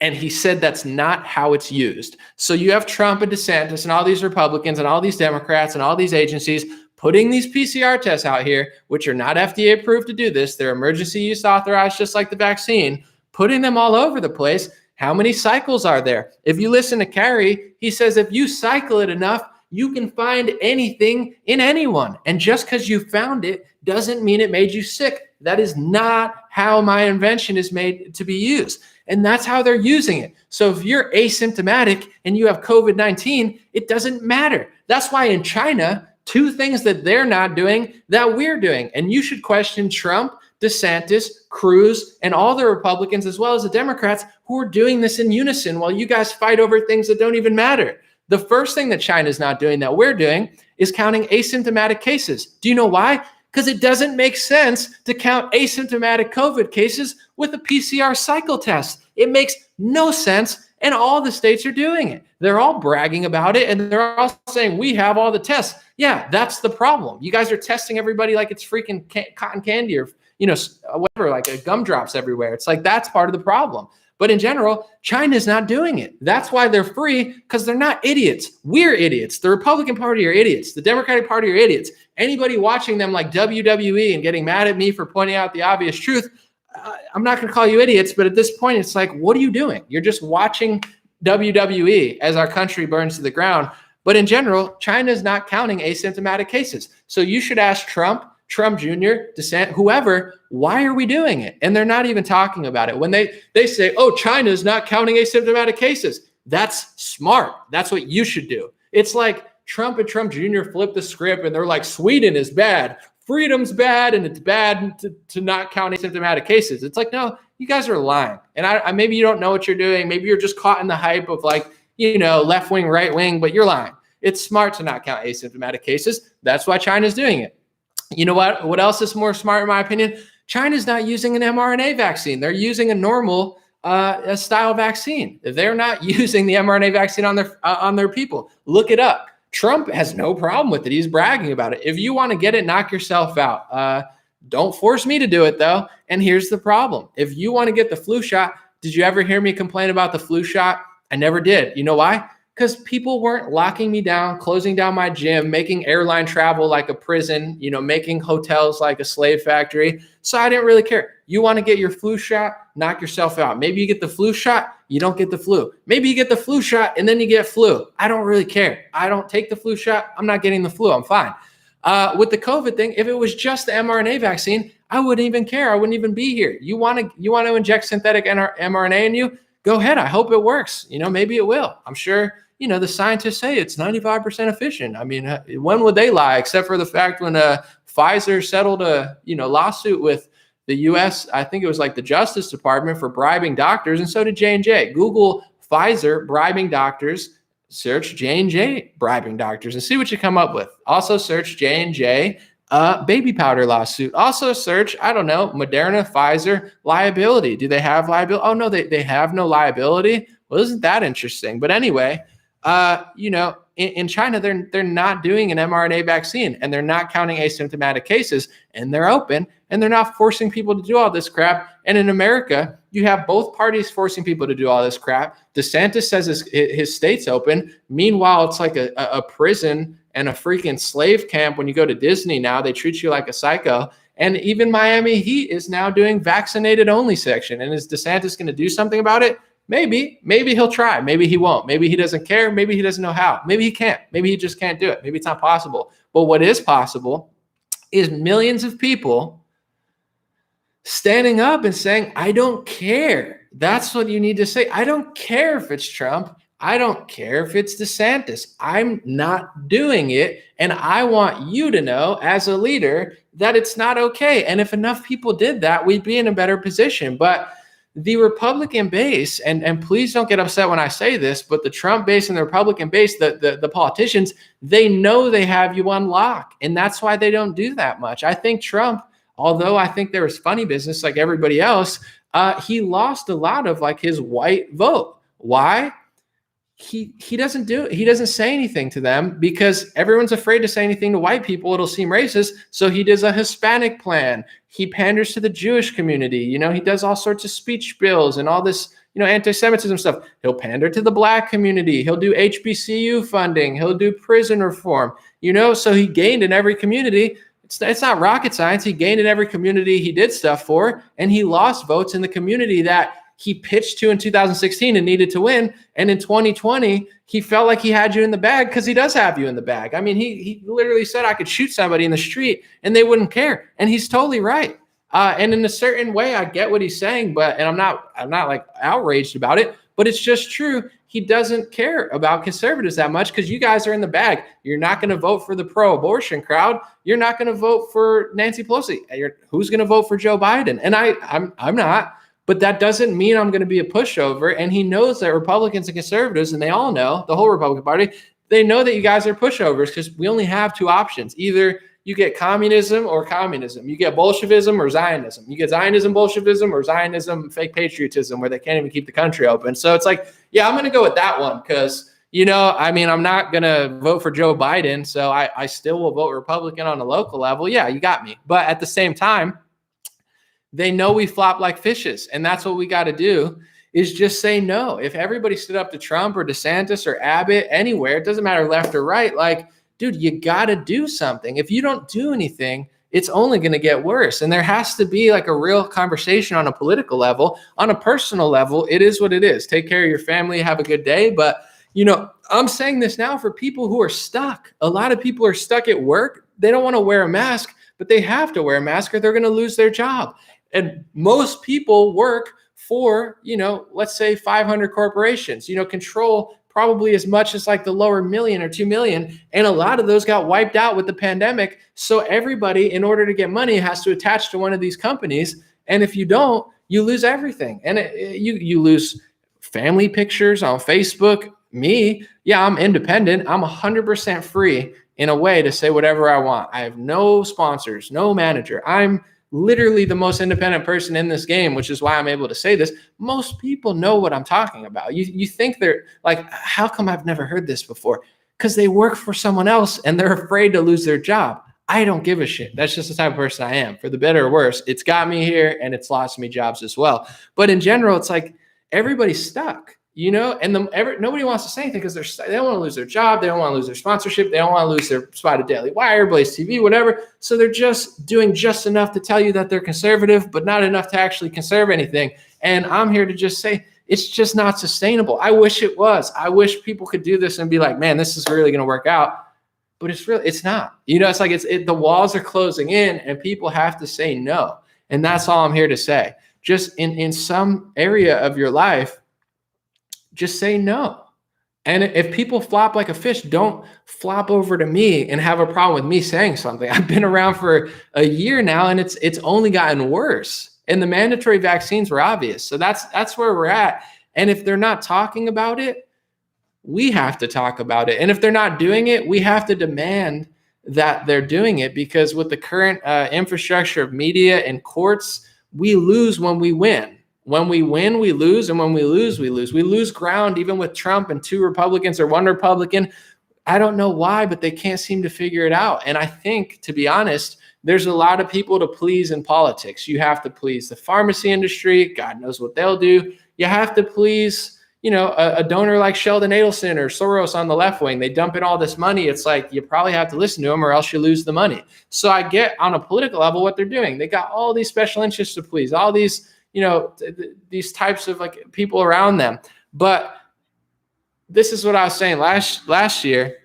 S1: And he said that's not how it's used. So you have Trump and DeSantis and all these Republicans and all these Democrats and all these agencies putting these PCR tests out here, which are not FDA approved to do this. They're emergency use authorized, just like the vaccine, putting them all over the place. How many cycles are there? If you listen to Carrie, he says if you cycle it enough, you can find anything in anyone. And just because you found it doesn't mean it made you sick. That is not how my invention is made to be used. And that's how they're using it. So if you're asymptomatic and you have COVID-19, it doesn't matter. That's why in China, 2 things that they're not doing that we're doing. And you should question Trump, DeSantis, Cruz, and all the Republicans, as well as the Democrats, who are doing this in unison while you guys fight over things that don't even matter. The first thing that China's not doing that we're doing is counting asymptomatic cases. Do you know why? Because it doesn't make sense to count asymptomatic COVID cases with a PCR cycle test. It makes no sense, and all the states are doing it. They're all bragging about it, and they're all saying, we have all the tests. Yeah, that's the problem. You guys are testing everybody like it's freaking cotton candy or, whatever, like gumdrops everywhere. It's like that's part of the problem. But in general, China's not doing it. That's why they're free, because they're not idiots. We're idiots. The Republican Party are idiots. The Democratic Party are idiots. Anybody watching them like WWE and getting mad at me for pointing out the obvious truth, I'm not going to call you idiots, but at this point, it's like, what are you doing? You're just watching WWE as our country burns to the ground. But in general, China's not counting asymptomatic cases. So you should ask Trump Jr., DeSantis, whoever, why are we doing it? And they're not even talking about it. When they say, oh, China's not counting asymptomatic cases, that's smart. That's what you should do. It's like Trump and Trump Jr. flip the script and they're like, Sweden is bad, freedom's bad, and it's bad to not count asymptomatic cases. It's like, no, you guys are lying. And I maybe you don't know what you're doing. Maybe you're just caught in the hype of like, left wing, right wing, but you're lying. It's smart to not count asymptomatic cases. That's why China's doing it. You know what? What else is more smart, in my opinion? China's not using an mRNA vaccine. They're using a normal style vaccine. They're not using the mRNA vaccine on their people. Look it up. Trump has no problem with it. He's bragging about it. If you want to get it, knock yourself out. Don't force me to do it, though. And here's the problem. If you want to get the flu shot, did you ever hear me complain about the flu shot? I never did. You know why? Because people weren't locking me down, closing down my gym, making airline travel like a prison, making hotels like a slave factory. So I didn't really care. You want to get your flu shot, knock yourself out. Maybe you get the flu shot, you don't get the flu. Maybe you get the flu shot and then you get flu. I don't really care. I don't take the flu shot. I'm not getting the flu. I'm fine. With the COVID thing, if it was just the mRNA vaccine, I wouldn't even care. I wouldn't even be here. You want to inject synthetic mRNA in you? Go ahead. I hope it works. Maybe it will. I'm sure. The scientists say it's 95% efficient. I mean, when would they lie? Except for the fact when Pfizer settled a lawsuit with the U.S. I think it was like the Justice Department for bribing doctors, and so did J&J. Google Pfizer bribing doctors, search J&J bribing doctors, and see what you come up with. Also search J&J baby powder lawsuit. Also search, I don't know, Moderna, Pfizer liability. Do they have liability? Oh no, they have no liability. Well, isn't that interesting? But anyway. In China, they're not doing an mRNA vaccine, and they're not counting asymptomatic cases, and they're open, and they're not forcing people to do all this crap. And in America, you have both parties forcing people to do all this crap. DeSantis says his state's open. Meanwhile, it's like a prison and a freaking slave camp. When you go to Disney now, they treat you like a psycho. And even Miami Heat is now doing vaccinated only section. And is DeSantis going to do something about it? Maybe he'll try. Maybe he won't. Maybe he doesn't care. Maybe he doesn't know how. Maybe he can't. Maybe he just can't do it. Maybe it's not possible. But what is possible is millions of people standing up and saying, I don't care. That's what you need to say. I don't care if it's Trump. I don't care if it's DeSantis. I'm not doing it. And I want you to know as a leader that it's not okay. And if enough people did that, we'd be in a better position. But the Republican base, and please don't get upset when I say this, but the Trump base and the Republican base, the politicians, they know they have you on lock. And that's why they don't do that much. I think Trump, although I think there was funny business like everybody else, he lost a lot of like his white vote. Why? He doesn't say anything to them because everyone's afraid to say anything to white people. It'll seem racist. So he does a Hispanic plan. He panders to the Jewish community. He does all sorts of speech bills and all this, anti-Semitism stuff. He'll pander to the black community. He'll do HBCU funding. He'll do prison reform, so he gained in every community. It's not rocket science. He gained in every community he did stuff for, and he lost votes in the community that he pitched to in 2016 and needed to win. And in 2020, he felt like he had you in the bag because he does have you in the bag. I mean, he literally said I could shoot somebody in the street and they wouldn't care. And he's totally right. And in a certain way, I get what he's saying, and I'm not like outraged about it, but it's just true. He doesn't care about conservatives that much because you guys are in the bag. You're not going to vote for the pro-abortion crowd. You're not going to vote for Nancy Pelosi. Who's going to vote for Joe Biden? And I'm not, but that doesn't mean I'm going to be a pushover. And he knows that Republicans and conservatives, and they all know, the whole Republican Party, they know that you guys are pushovers because we only have two options. Either you get communism or communism. You get Bolshevism or Zionism. You get Zionism, Bolshevism, or Zionism, fake patriotism, where they can't even keep the country open. So it's like, yeah, I'm going to go with that one because, I'm not going to vote for Joe Biden. So I still will vote Republican on a local level. Yeah, you got me. But at the same time, they know we flop like fishes. And that's what we got to do is just say no. If everybody stood up to Trump or DeSantis or Abbott anywhere, it doesn't matter left or right, like, dude, you got to do something. If you don't do anything, it's only going to get worse. And there has to be like a real conversation on a political level. On a personal level, it is what it is. Take care of your family, have a good day. But, I'm saying this now for people who are stuck. A lot of people are stuck at work. They don't want to wear a mask, but they have to wear a mask or they're going to lose their job. And most people work for, let's say 500 corporations, control probably as much as like the lower million or 2 million. And a lot of those got wiped out with the pandemic. So everybody, in order to get money, has to attach to one of these companies. And if you don't, you lose everything. And you lose family pictures on Facebook. Me, yeah, I'm independent. I'm 100% free in a way to say whatever I want. I have no sponsors, no manager. I'm literally the most independent person in this game, which is why I'm able to say this. Most people know what I'm talking about. You think they're like, how come I've never heard this before? Because they work for someone else and they're afraid to lose their job. I don't give a shit. That's just the type of person I am. For the better or worse, it's got me here and it's lost me jobs as well. But in general, it's like everybody's stuck. And nobody wants to say anything because they don't want to lose their job. They don't want to lose their sponsorship. They don't want to lose their spot at Daily Wire, Blaze TV, whatever. So they're just doing just enough to tell you that they're conservative, but not enough to actually conserve anything. And I'm here to just say it's just not sustainable. I wish it was. I wish people could do this and be like, man, this is really going to work out. But it's not. It's like the walls are closing in and people have to say no. And that's all I'm here to say. Just in some area of your life, just say no. And if people flop like a fish, don't flop over to me and have a problem with me saying something. I've been around for a year now and it's only gotten worse. And the mandatory vaccines were obvious. So that's where we're at. And if they're not talking about it, we have to talk about it. And if they're not doing it, we have to demand that they're doing it, because with the current infrastructure of media and courts, we lose when we win. When we win, we lose. And when we lose, we lose. We lose ground even with Trump and 2 Republicans or 1 Republican. I don't know why, but they can't seem to figure it out. And I think, to be honest, there's a lot of people to please in politics. You have to please the pharmacy industry. God knows what they'll do. You have to please, a donor like Sheldon Adelson or Soros on the left wing. They dump in all this money. It's like, you probably have to listen to them or else you lose the money. So I get on a political level what they're doing. They got all these special interests to please, all these these types of like people around them. But this is what I was saying last year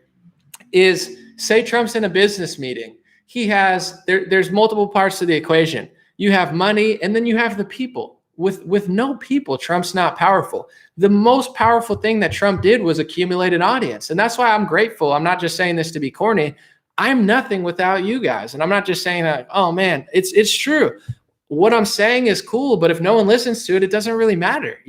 S1: is, say Trump's in a business meeting. He has, there's multiple parts to the equation. You have money and then you have the people. With no people, Trump's not powerful. The most powerful thing that Trump did was accumulate an audience. And that's why I'm grateful. I'm not just saying this to be corny. I'm nothing without you guys. And I'm not just saying that, oh man, it's true. What I'm saying is cool, but if no one listens to it, it doesn't really matter.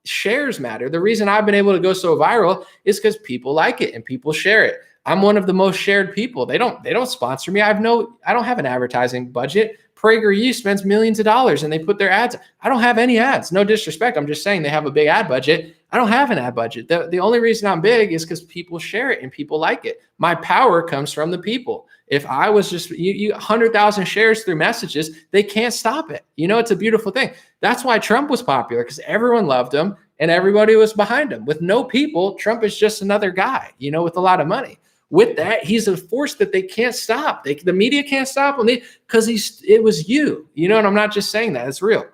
S1: Shares matter. The reason I've been able to go so viral is because people like it and people share it. I'm one of the most shared people. They don't sponsor me. I don't have an advertising budget. PragerU spends millions of dollars and they put their ads. I don't have any ads. No disrespect. I'm just saying they have a big ad budget. I don't have an ad budget. The only reason I'm big is because people share it and people like it. My power comes from the people. If I was just 100,000 shares through messages, they can't stop it. It's a beautiful thing. That's why Trump was popular, because everyone loved him and everybody was behind him. With no people, Trump is just another guy, with a lot of money. With that, he's a force that they can't stop. The media can't stop him because it was you, and I'm not just saying that, it's real.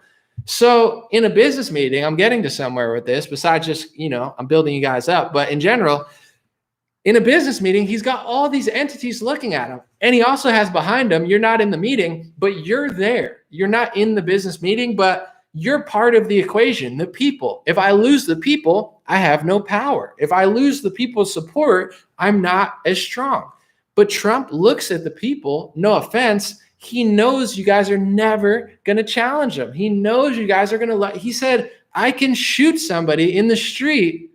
S1: So in a business meeting, I'm getting to somewhere with this besides just, I'm building you guys up. But in general, in a business meeting, he's got all these entities looking at him. And he also has behind him, you're not in the meeting, but you're there. You're not in the business meeting, but you're part of the equation, the people. If I lose the people, I have no power. If I lose the people's support, I'm not as strong. But Trump looks at the people, no offense, he knows you guys are never going to challenge him. He knows you guys are going to he said, I can shoot somebody in the street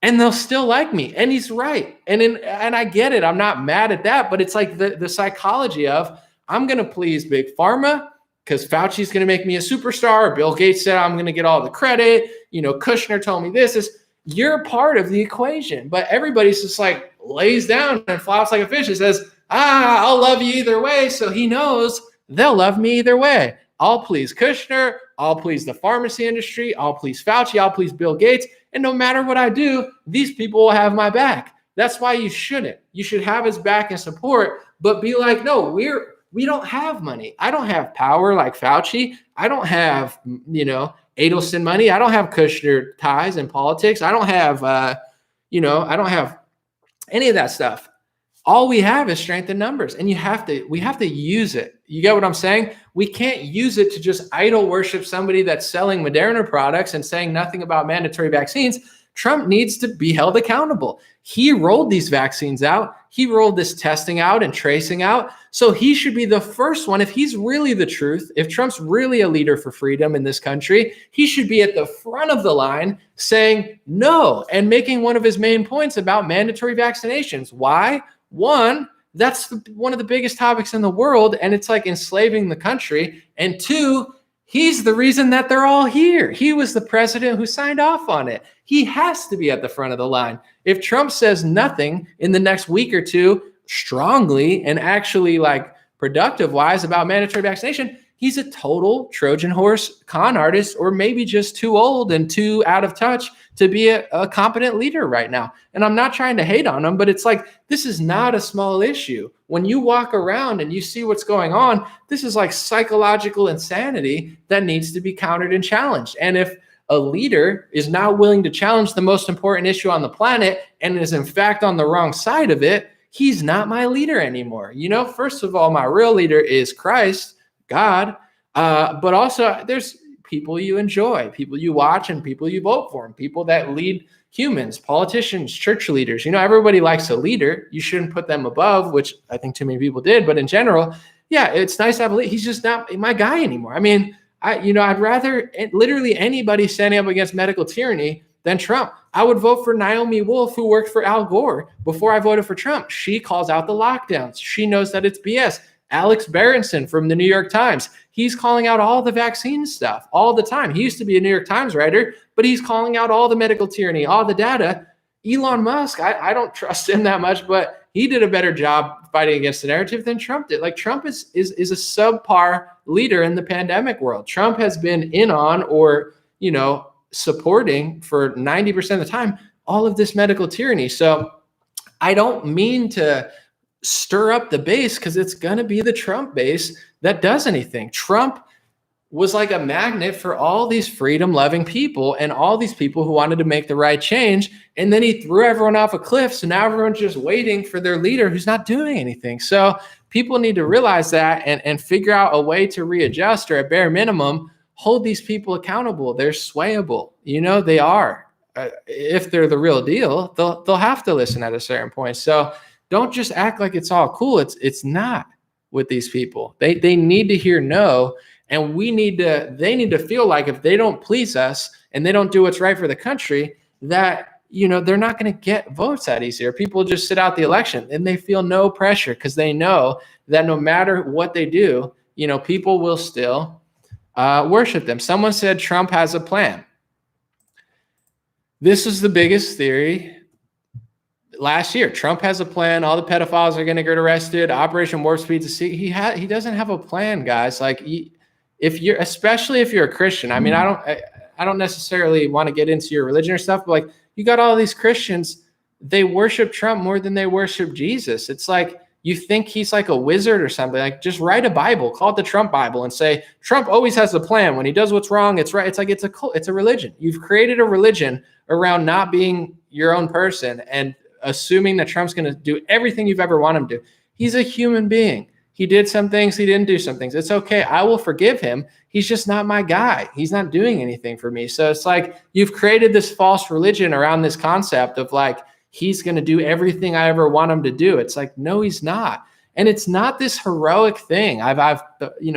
S1: and they'll still like me. And he's right. And I get it. I'm not mad at that, but it's like the psychology of I'm going to please big pharma because Fauci's going to make me a superstar. Bill Gates said I'm going to get all the credit. Kushner told me this. You're part of the equation, but everybody's just like lays down and flops like a fish. It says, I'll love you either way. So he knows they'll love me either way. I'll please Kushner. I'll please the pharmacy industry. I'll please Fauci. I'll please Bill Gates. And no matter what I do, these people will have my back. That's why you shouldn't. You should have his back and support, but be like, no, we don't have money. I don't have power like Fauci. I don't have, Adelson money. I don't have Kushner ties in politics. I don't have, I don't have any of that stuff. All we have is strength in numbers, and we have to use it. You get what I'm saying? We can't use it to just idol worship somebody that's selling Moderna products and saying nothing about mandatory vaccines. Trump needs to be held accountable. He rolled these vaccines out. He rolled this testing out and tracing out. So he should be the first one. If he's really the truth, if Trump's really a leader for freedom in this country, he should be at the front of the line saying no and making one of his main points about mandatory vaccinations. Why? One, that's one of the biggest topics in the world, and it's like enslaving the country. And two, he's the reason that they're all here. He was the president who signed off on it. He has to be at the front of the line. If Trump says nothing in the next week or two strongly and actually like productive wise about mandatory vaccination, he's a total Trojan horse con artist, or maybe just too old and too out of touch to be a competent leader right now. And I'm not trying to hate on him, but it's like, this is not a small issue. When you walk around and you see what's going on, this is like psychological insanity that needs to be countered and challenged. And if a leader is not willing to challenge the most important issue on the planet and is in fact on the wrong side of it, he's not my leader anymore. First of all, my real leader is Christ, God, but also there's people you enjoy, people you watch, and people you vote for, and people that lead humans, politicians, church leaders. Everybody likes a leader. You shouldn't put them above, which I think too many people did. But in general, yeah, it's nice to have a leader. He's just not my guy anymore. I mean, I'd rather literally anybody standing up against medical tyranny than Trump. I would vote for Naomi Wolf, who worked for Al Gore, before I voted for Trump. She calls out the lockdowns. She knows that it's BS. Alex Berenson from the New York Times, he's calling out all the vaccine stuff all the time. He used to be a New York Times writer, but he's calling out all the medical tyranny, all the data. Elon Musk, I don't trust him that much, but he did a better job fighting against the narrative than Trump did. Like, Trump is a subpar leader in the pandemic world. Trump has been in on or, supporting for 90% of the time all of this medical tyranny. So I don't mean to stir up the base, because it's going to be the Trump base that does anything. Trump was like a magnet for all these freedom-loving people and all these people who wanted to make the right change. And then he threw everyone off a cliff. So now everyone's just waiting for their leader who's not doing anything. So people need to realize that and figure out a way to readjust, or at bare minimum, hold these people accountable. They're swayable. They are. If they're the real deal, they'll have to listen at a certain point. So don't just act like it's all cool. It's not with these people. They need to hear no, and they need to feel like if they don't please us and they don't do what's right for the country, that they're not going to get votes that easier. People just sit out the election and they feel no pressure because they know that no matter what they do, people will still worship them. Someone said Trump has a plan. This is the biggest theory last year. Trump has a plan. All the pedophiles are going to get arrested. Operation Warp Speed to see. He doesn't have a plan, guys. Like, especially if you're a Christian. I mean, I don't necessarily want to get into your religion or stuff, but like, you got all these Christians, they worship Trump more than they worship Jesus. It's like, you think he's like a wizard or something. Like, just write a Bible, call it the Trump Bible, and say Trump always has a plan. When he does what's wrong, it's right. It's like it's a cult, it's a religion. You've created a religion around not being your own person and assuming that Trump's going to do everything you've ever wanted him to. He's a human being. He did some things, he didn't do some things. It's okay. I will forgive him. He's just not my guy. He's not doing anything for me. So it's like you've created this false religion around this concept of like, he's going to do everything I ever want him to do. It's like, no, he's not. And it's not this heroic thing. I've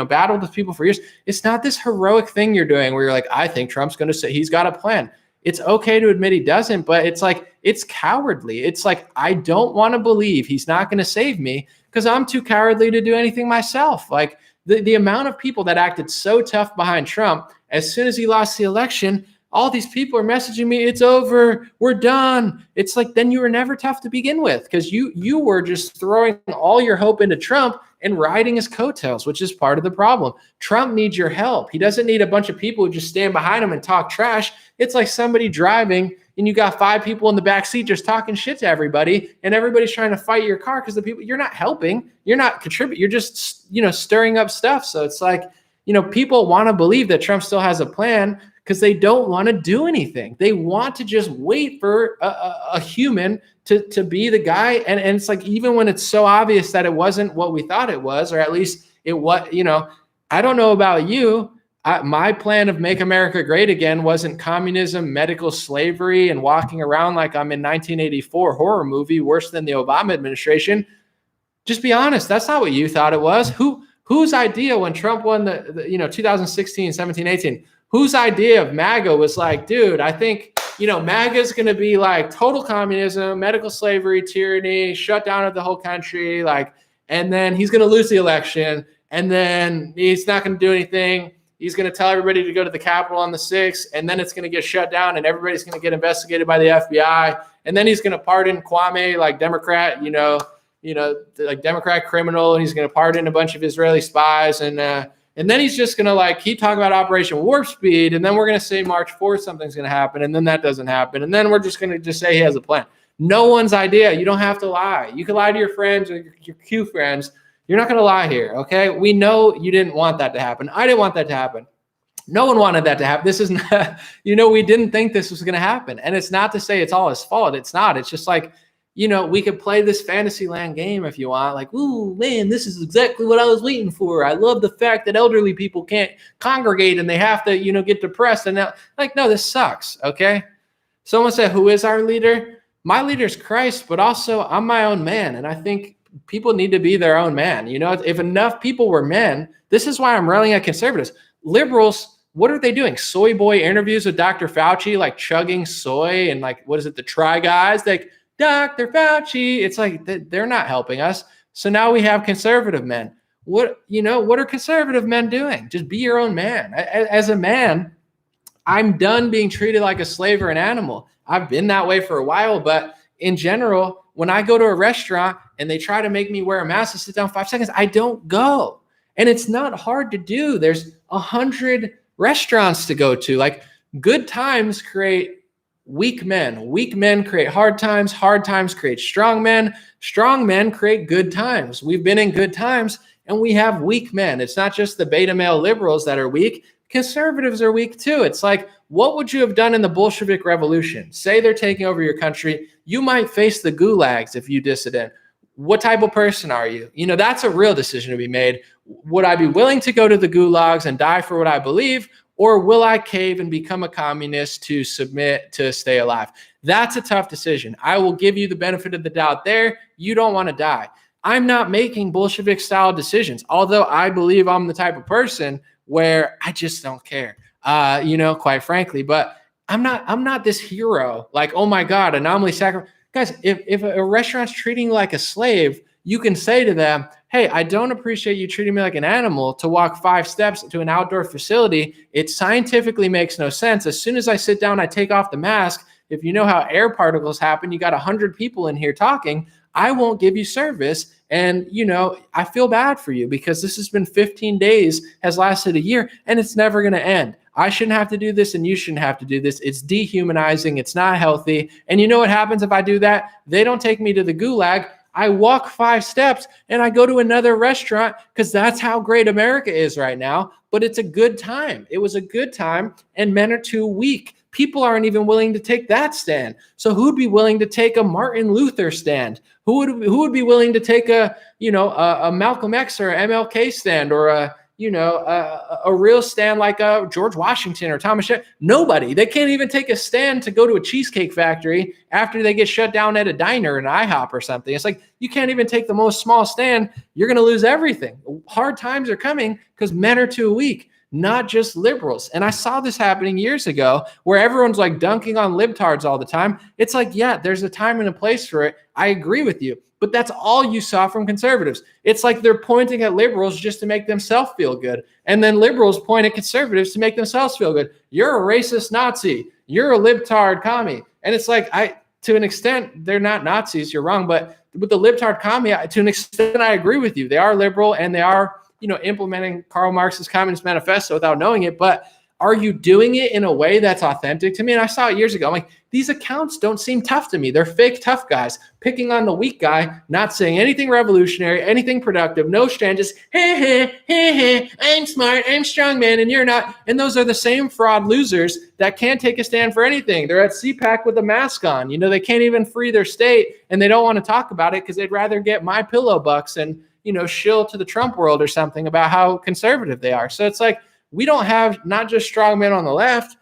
S1: battled with people for years. It's not this heroic thing you're doing where you're like, I think Trump's going to say he's got a plan. It's okay to admit he doesn't, but it's like, it's cowardly. It's like, I don't want to believe he's not going to save me because I'm too cowardly to do anything myself. Like the amount of people that acted so tough behind Trump, as soon as he lost the election, all these people are messaging me, it's over, we're done. It's like, then you were never tough to begin with because you were just throwing all your hope into Trump and riding his coattails, which is part of the problem. Trump needs your help. He doesn't need a bunch of people who just stand behind him and talk trash. It's like somebody driving and you got 5 people in the back seat just talking shit to everybody, and everybody's trying to fight your car because the people, you're not helping, you're not contributing, you're just, stirring up stuff. So it's like, people want to believe that Trump still has a plan because they don't want to do anything. They want to just wait for a human to be the guy. And it's like, even when it's so obvious that it wasn't what we thought it was, or at least it was, I don't know about you. My plan of Make America Great Again wasn't communism, medical slavery, and walking around like I'm in 1984 horror movie, worse than the Obama administration. Just be honest. That's not what you thought it was. Whose idea when Trump won the 2016, 17, 18, whose idea of MAGA was like, dude, I think, MAGA is going to be like total communism, medical slavery, tyranny, shut down of the whole country. Like, and then he's going to lose the election, and then he's not going to do anything. He's going to tell everybody to go to the Capitol on the 6th, and then it's going to get shut down, and everybody's going to get investigated by the FBI. And then he's going to pardon Kwame, like Democrat, like Democrat criminal, and he's going to pardon a bunch of Israeli spies. And then he's just going to like keep talking about Operation Warp Speed. And then we're going to say March 4th, something's going to happen. And then that doesn't happen. And then we're just going to just say he has a plan. No one's idea. You don't have to lie. You can lie to your friends or your Q friends. You're not going to lie here, okay? We know you didn't want that to happen. I didn't want that to happen. No one wanted that to happen. This is not, we didn't think this was going to happen. And it's not to say it's all his fault. It's not. It's just like, we could play this Fantasyland game if you want. Like, ooh, man, this is exactly what I was waiting for. I love the fact that elderly people can't congregate and they have to, get depressed. And now, like, no, this sucks, okay? Someone said, who is our leader? My leader is Christ, but also I'm my own man. And I think people need to be their own man. If enough people were men, this is why I'm railing at conservatives. Liberals, what are they doing? Soy boy interviews with Dr. Fauci, like chugging soy and like, what is it? The Try Guys, like Dr. Fauci. It's like, they're not helping us. So now we have conservative men. What are conservative men doing? Just be your own man. As a man, I'm done being treated like a slave or an animal. I've been that way for a while, but in general, when I go to a restaurant and they try to make me wear a mask to sit down 5 seconds, I don't go. And it's not hard to do. There's 100 restaurants to go to. Like, good times create weak men. Weak men create hard times. Hard times create strong men. Strong men create good times. We've been in good times and we have weak men. It's not just the beta male liberals that are weak. Conservatives are weak too. It's like, what would you have done in the Bolshevik Revolution? Say they're taking over your country. You might face the gulags if you dissident. What type of person are you? That's a real decision to be made. Would I be willing to go to the gulags and die for what I believe? Or will I cave and become a communist to submit to stay alive? That's a tough decision. I will give you the benefit of the doubt there. You don't want to die. I'm not making Bolshevik style decisions, although I believe I'm the type of person where I just don't care, quite frankly. But I'm not this hero. Like, oh my God, anomaly sacrifice. Guys, if a restaurant's treating you like a slave, you can say to them, hey, I don't appreciate you treating me like an animal to walk 5 steps to an outdoor facility. It scientifically makes no sense. As soon as I sit down, I take off the mask. If you know how air particles happen, you got 100 people in here talking. I won't give you service. And, I feel bad for you because this has been 15 days, has lasted a year, and it's never going to end. I shouldn't have to do this and you shouldn't have to do this. It's dehumanizing. It's not healthy. And you know what happens if I do that? They don't take me to the gulag. I walk 5 steps and I go to another restaurant because that's how great America is right now. But it's a good time. It was a good time, and men are too weak. People aren't even willing to take that stand. So who'd be willing to take a Martin Luther stand? Who would be willing to take a Malcolm X or MLK stand, or a real stand like George Washington or Thomas Jefferson? Nobody. They can't even take a stand to go to a cheesecake factory after they get shut down at a diner, an IHOP or something. It's like, you can't even take the most small stand. You're going to lose everything. Hard times are coming because men are too weak, not just liberals. And I saw this happening years ago where everyone's like dunking on libtards all the time. It's like, yeah, there's a time and a place for it. I agree with you. But that's all you saw from conservatives. It's like they're pointing at liberals just to make themselves feel good. And then liberals point at conservatives to make themselves feel good. You're a racist Nazi. You're a libtard commie. And it's like, to an extent, they're not Nazis. You're wrong. But with the libtard commie, to an extent, I agree with you. They are liberal and they are, implementing Karl Marx's Communist Manifesto without knowing it. But are you doing it in a way that's authentic to me? And I saw it years ago. I'm like, these accounts don't seem tough to me. They're fake tough guys picking on the weak guy, not saying anything revolutionary, anything productive, no strand, just, hey, I'm smart, I'm strong, man, and you're not. And those are the same fraud losers that can't take a stand for anything. They're at CPAC with a mask on. They can't even free their state, and they don't want to talk about it because they'd rather get my pillow bucks and, shill to the Trump world or something about how conservative they are. So it's like, we don't have not just strong men on the left,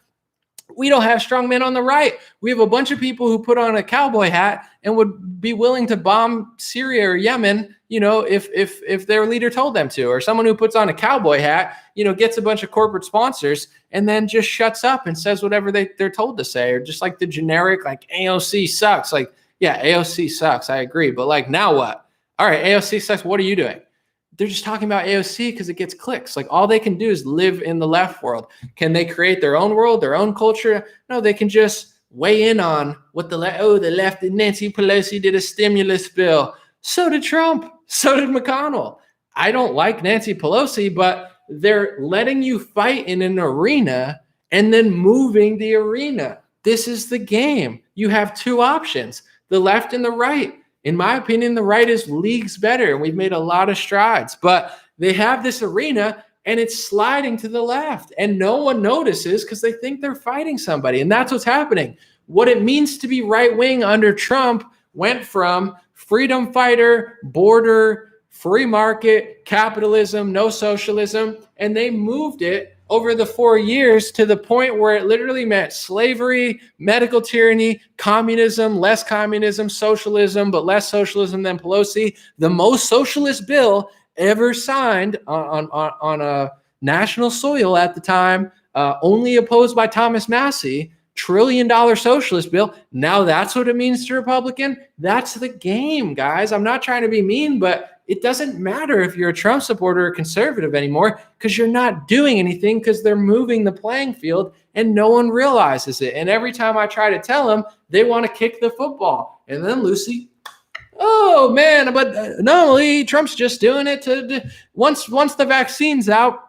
S1: we don't have strong men on the right. We have a bunch of people who put on a cowboy hat and would be willing to bomb Syria or Yemen, if their leader told them to, or someone who puts on a cowboy hat, gets a bunch of corporate sponsors and then just shuts up and says whatever they're told to say, or just like the generic, like AOC sucks. Like, yeah, AOC sucks. I agree. But like, now what? All right, AOC sucks. What are you doing? They're just talking about AOC because it gets clicks. Like, all they can do is live in the left world. Can they create their own world, their own culture? No, they can just weigh in on what the left, Nancy Pelosi did a stimulus bill. So did Trump. So did McConnell. I don't like Nancy Pelosi, but they're letting you fight in an arena and then moving the arena. This is the game. You have 2 options, the left and the right. In my opinion, the right is leagues better, and we've made a lot of strides. But they have this arena, and it's sliding to the left, and no one notices because they think they're fighting somebody, and that's what's happening. What it means to be right-wing under Trump went from freedom fighter, border, free market, capitalism, no socialism, and they moved it over the 4 years to the point where it literally meant slavery, medical tyranny, communism, less communism, socialism, but less socialism than Pelosi. The most socialist bill ever signed on a national soil at the time, only opposed by Thomas Massey, $1 trillion socialist bill. Now that's what it means to Republican. That's the game, guys. I'm not trying to be mean, but it doesn't matter if you're a Trump supporter or conservative anymore, because you're not doing anything, because they're moving the playing field and no one realizes it. And every time I try to tell them, they want to kick the football. And then Lucy, oh man, but normally Trump's just doing it to once the vaccine's out,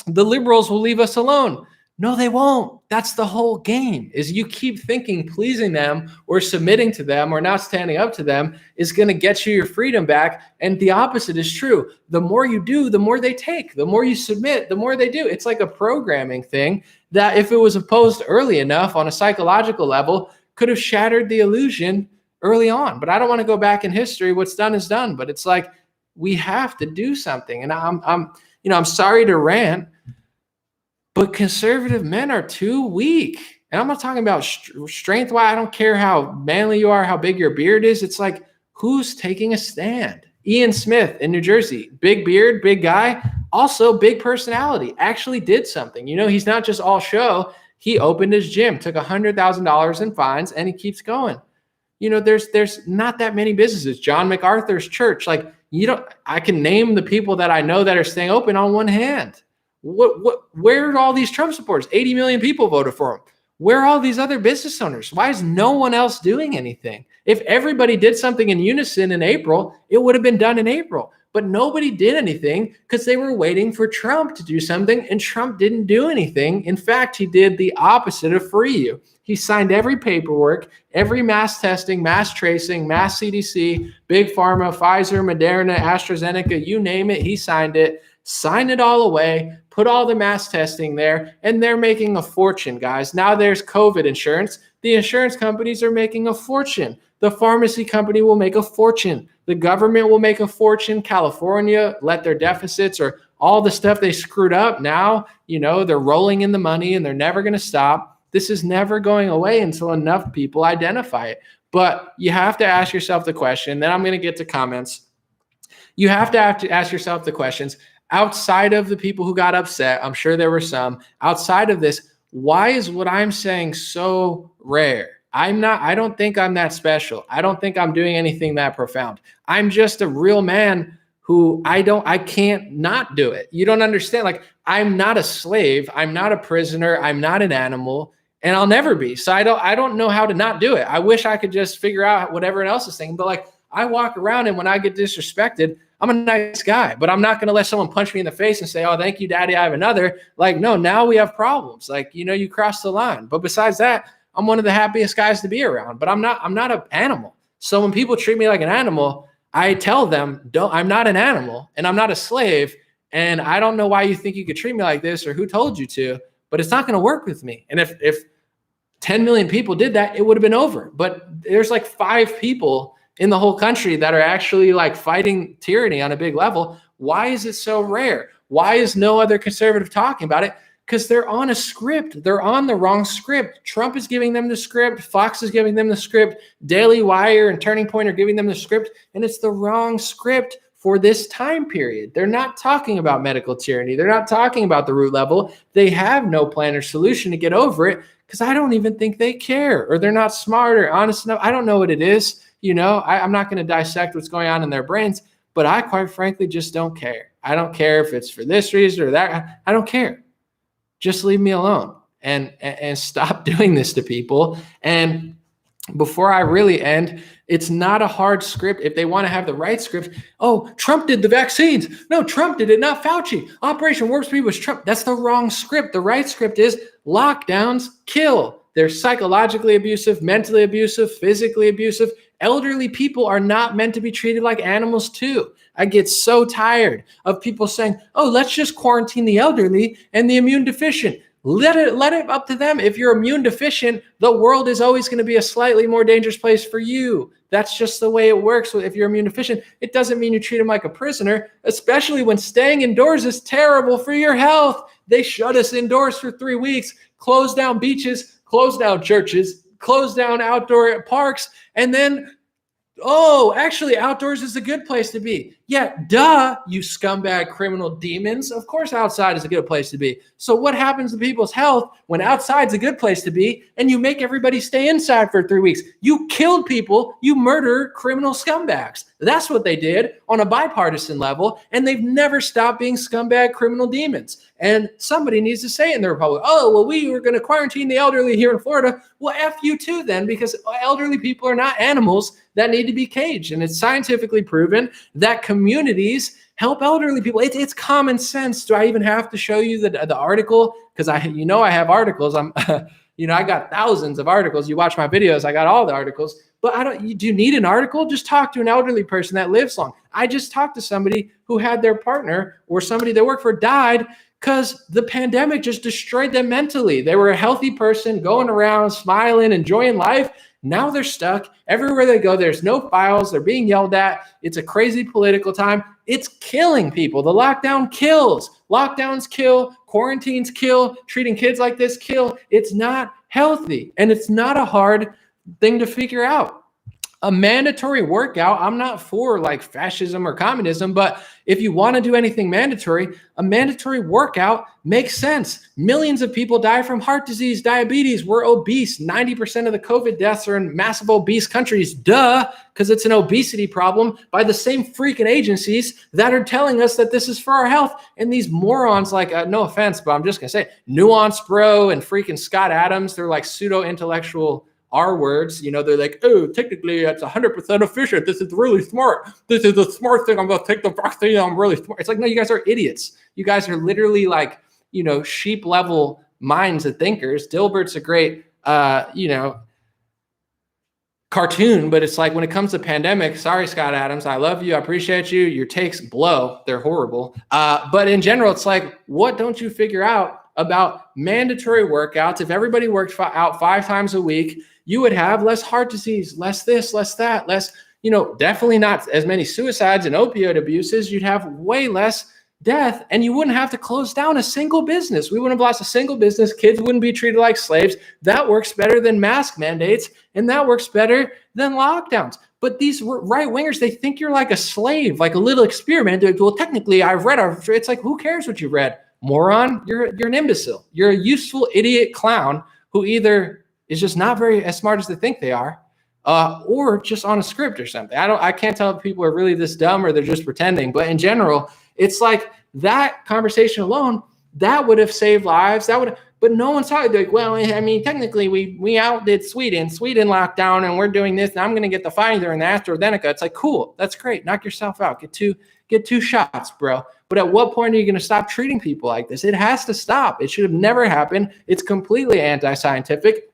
S1: the liberals will leave us alone. No, they won't. That's the whole game, is you keep thinking pleasing them or submitting to them or not standing up to them is going to get you your freedom back. And the opposite is true. The more you do, the more they take. The more you submit, the more they do. It's like a programming thing that, if it was opposed early enough on a psychological level, could have shattered the illusion early on. But I don't want to go back in history. What's done is done. But it's like, we have to do something. And I'm sorry to rant, but conservative men are too weak. And I'm not talking about strength. Why? I don't care how manly you are, how big your beard is. It's like, who's taking a stand? Ian Smith in New Jersey, big beard, big guy, also big personality, actually did something. He's not just all show. He opened his gym, took $100,000 in fines, and he keeps going. There's not that many businesses. John MacArthur's church, I can name the people that I know that are staying open on one hand. Where are all these Trump supporters? 80 million people voted for him. Where are all these other business owners? Why is no one else doing anything? If everybody did something in unison in April, it would have been done in April. but nobody did anything because they were waiting for Trump to do something, and Trump didn't do anything. In fact, he did the opposite of free you. He signed every paperwork, every mass testing, mass tracing, mass CDC, Big Pharma, Pfizer, Moderna, AstraZeneca, you name it, he signed it. Sign it all away, put all the mass testing there, and they're making a fortune, guys. Now there's COVID insurance. The insurance companies are making a fortune. The pharmacy company will make a fortune. The government will make a fortune. California let their deficits or all the stuff they screwed up. Now, they're rolling in the money and they're never going to stop. This is never going away until enough people identify it. But you have to ask yourself the question, then I'm going to get to comments. You have to ask yourself the questions. Outside of the people who got upset, I'm sure there were some. Outside of this, why is what I'm saying so rare? I don't think I'm that special. I don't think I'm doing anything that profound. I'm just a real man who I can't not do it. You don't understand. Like, I'm not a slave. I'm not a prisoner. I'm not an animal, and I'll never be. So I don't know how to not do it. I wish I could just figure out what everyone else is thinking, but like, I walk around and when I get disrespected, I'm a nice guy, but I'm not going to let someone punch me in the face and say, oh, thank you, daddy, I have another. Like, no, now we have problems. Like, you crossed the line. But besides that, I'm one of the happiest guys to be around, but I'm not an animal. So when people treat me like an animal, I tell them, I'm not an animal and I'm not a slave. And I don't know why you think you could treat me like this or who told you to, but it's not going to work with me. And if 10 million people did that, it would have been over. But there's like 5 people in the whole country that are actually like fighting tyranny on a big level. Why is it so rare? Why is no other conservative talking about it? Because they're on a script. They're on the wrong script. Trump is giving them the script. Fox is giving them the script. Daily Wire and Turning Point are giving them the script. And it's the wrong script for this time period. They're not talking about medical tyranny. They're not talking about the root level. They have no plan or solution to get over it because I don't even think they care, or they're not smart or honest enough. I don't know what it is. I'm not going to dissect what's going on in their brains, but I quite frankly just don't care. I don't care if it's for this reason or that. I don't care. Just leave me alone and stop doing this to people. And before I really end, it's not a hard script. If they want to have the right script, oh, Trump did the vaccines. No, Trump did it, not Fauci. Operation Warp Speed was Trump. That's the wrong script. The right script is lockdowns kill. They're psychologically abusive, mentally abusive, physically abusive. Elderly people are not meant to be treated like animals too. I get so tired of people saying, oh, let's just quarantine the elderly and the immune deficient. Let it up to them. If you're immune deficient, the world is always going to be a slightly more dangerous place for you. That's just the way it works. If you're immune deficient, it doesn't mean you treat them like a prisoner, especially when staying indoors is terrible for your health. They shut us indoors for 3 weeks, closed down beaches, closed down churches, closed down outdoor parks, and then, oh, actually, outdoors is a good place to be. Yeah, duh, you scumbag criminal demons. Of course, outside is a good place to be. So what happens to people's health when outside's a good place to be and you make everybody stay inside for 3 weeks? You killed people. You murder criminal scumbags. That's what they did on a bipartisan level, and they've never stopped being scumbag criminal demons. And somebody needs to say it in the Republic, oh, well, we were going to quarantine the elderly here in Florida. Well, F you too then, because elderly people are not animals that need to be caged. And it's scientifically proven that communities help elderly people. It's common sense. Do I even have to show you the article? Because I have articles. I got thousands of articles. You watch my videos, I got all the articles. But do you need an article? Just talk to an elderly person that lives long. I just talked to somebody who had their partner or somebody they work for died because the pandemic just destroyed them mentally. They were a healthy person going around, smiling, enjoying life. Now they're stuck. Everywhere they go, there's no files. They're being yelled at. It's a crazy political time. It's killing people. The lockdown kills. Lockdowns kill. Quarantines kill. Treating kids like this kill. It's not healthy. And it's not a hard thing to figure out. A mandatory workout, I'm not for like fascism or communism, but if you want to do anything mandatory, a mandatory workout makes sense. Millions of people die from heart disease, diabetes. We're obese. 90% of the COVID deaths are in massive obese countries. Duh, because it's an obesity problem by the same freaking agencies that are telling us that this is for our health. And these morons like, no offense, but I'm just going to say, Nuance Bro and freaking Scott Adams, they're like pseudo-intellectual our words, they're like, oh, technically it's 100% efficient. This is really smart. This is a smart thing. I'm going to take the vaccine. I'm really smart. It's like, no, you guys are idiots. You guys are literally like, sheep level minds of thinkers. Dilbert's a great, cartoon, but it's like when it comes to pandemic, sorry, Scott Adams, I love you. I appreciate you. Your takes blow. They're horrible. But in general, it's like, what don't you figure out about mandatory workouts? If everybody worked out 5 times a week, you would have less heart disease, less this, less that, less, definitely not as many suicides and opioid abuses. You'd have way less death, and you wouldn't have to close down a single business. We wouldn't have lost a single business. Kids wouldn't be treated like slaves. That works better than mask mandates, and that works better than lockdowns. But these right wingers, they think you're like a slave, like a little experiment. They're like, well, technically, I've read our. It's like, who cares what you read, moron? You're an imbecile. You're a useful idiot clown who either is just not very as smart as they think they are, or just on a script or something. I can't tell if people are really this dumb or they're just pretending. But in general, it's like that conversation alone, that would have saved lives. But no one's talking. Like, well, I mean, technically, we outdid Sweden. Sweden locked down, and we're doing this. And I'm going to get the Pfizer and the AstraZeneca. It's like, cool, that's great. Knock yourself out. Get two shots, bro. But at what point are you going to stop treating people like this? It has to stop. It should have never happened. It's completely anti-scientific.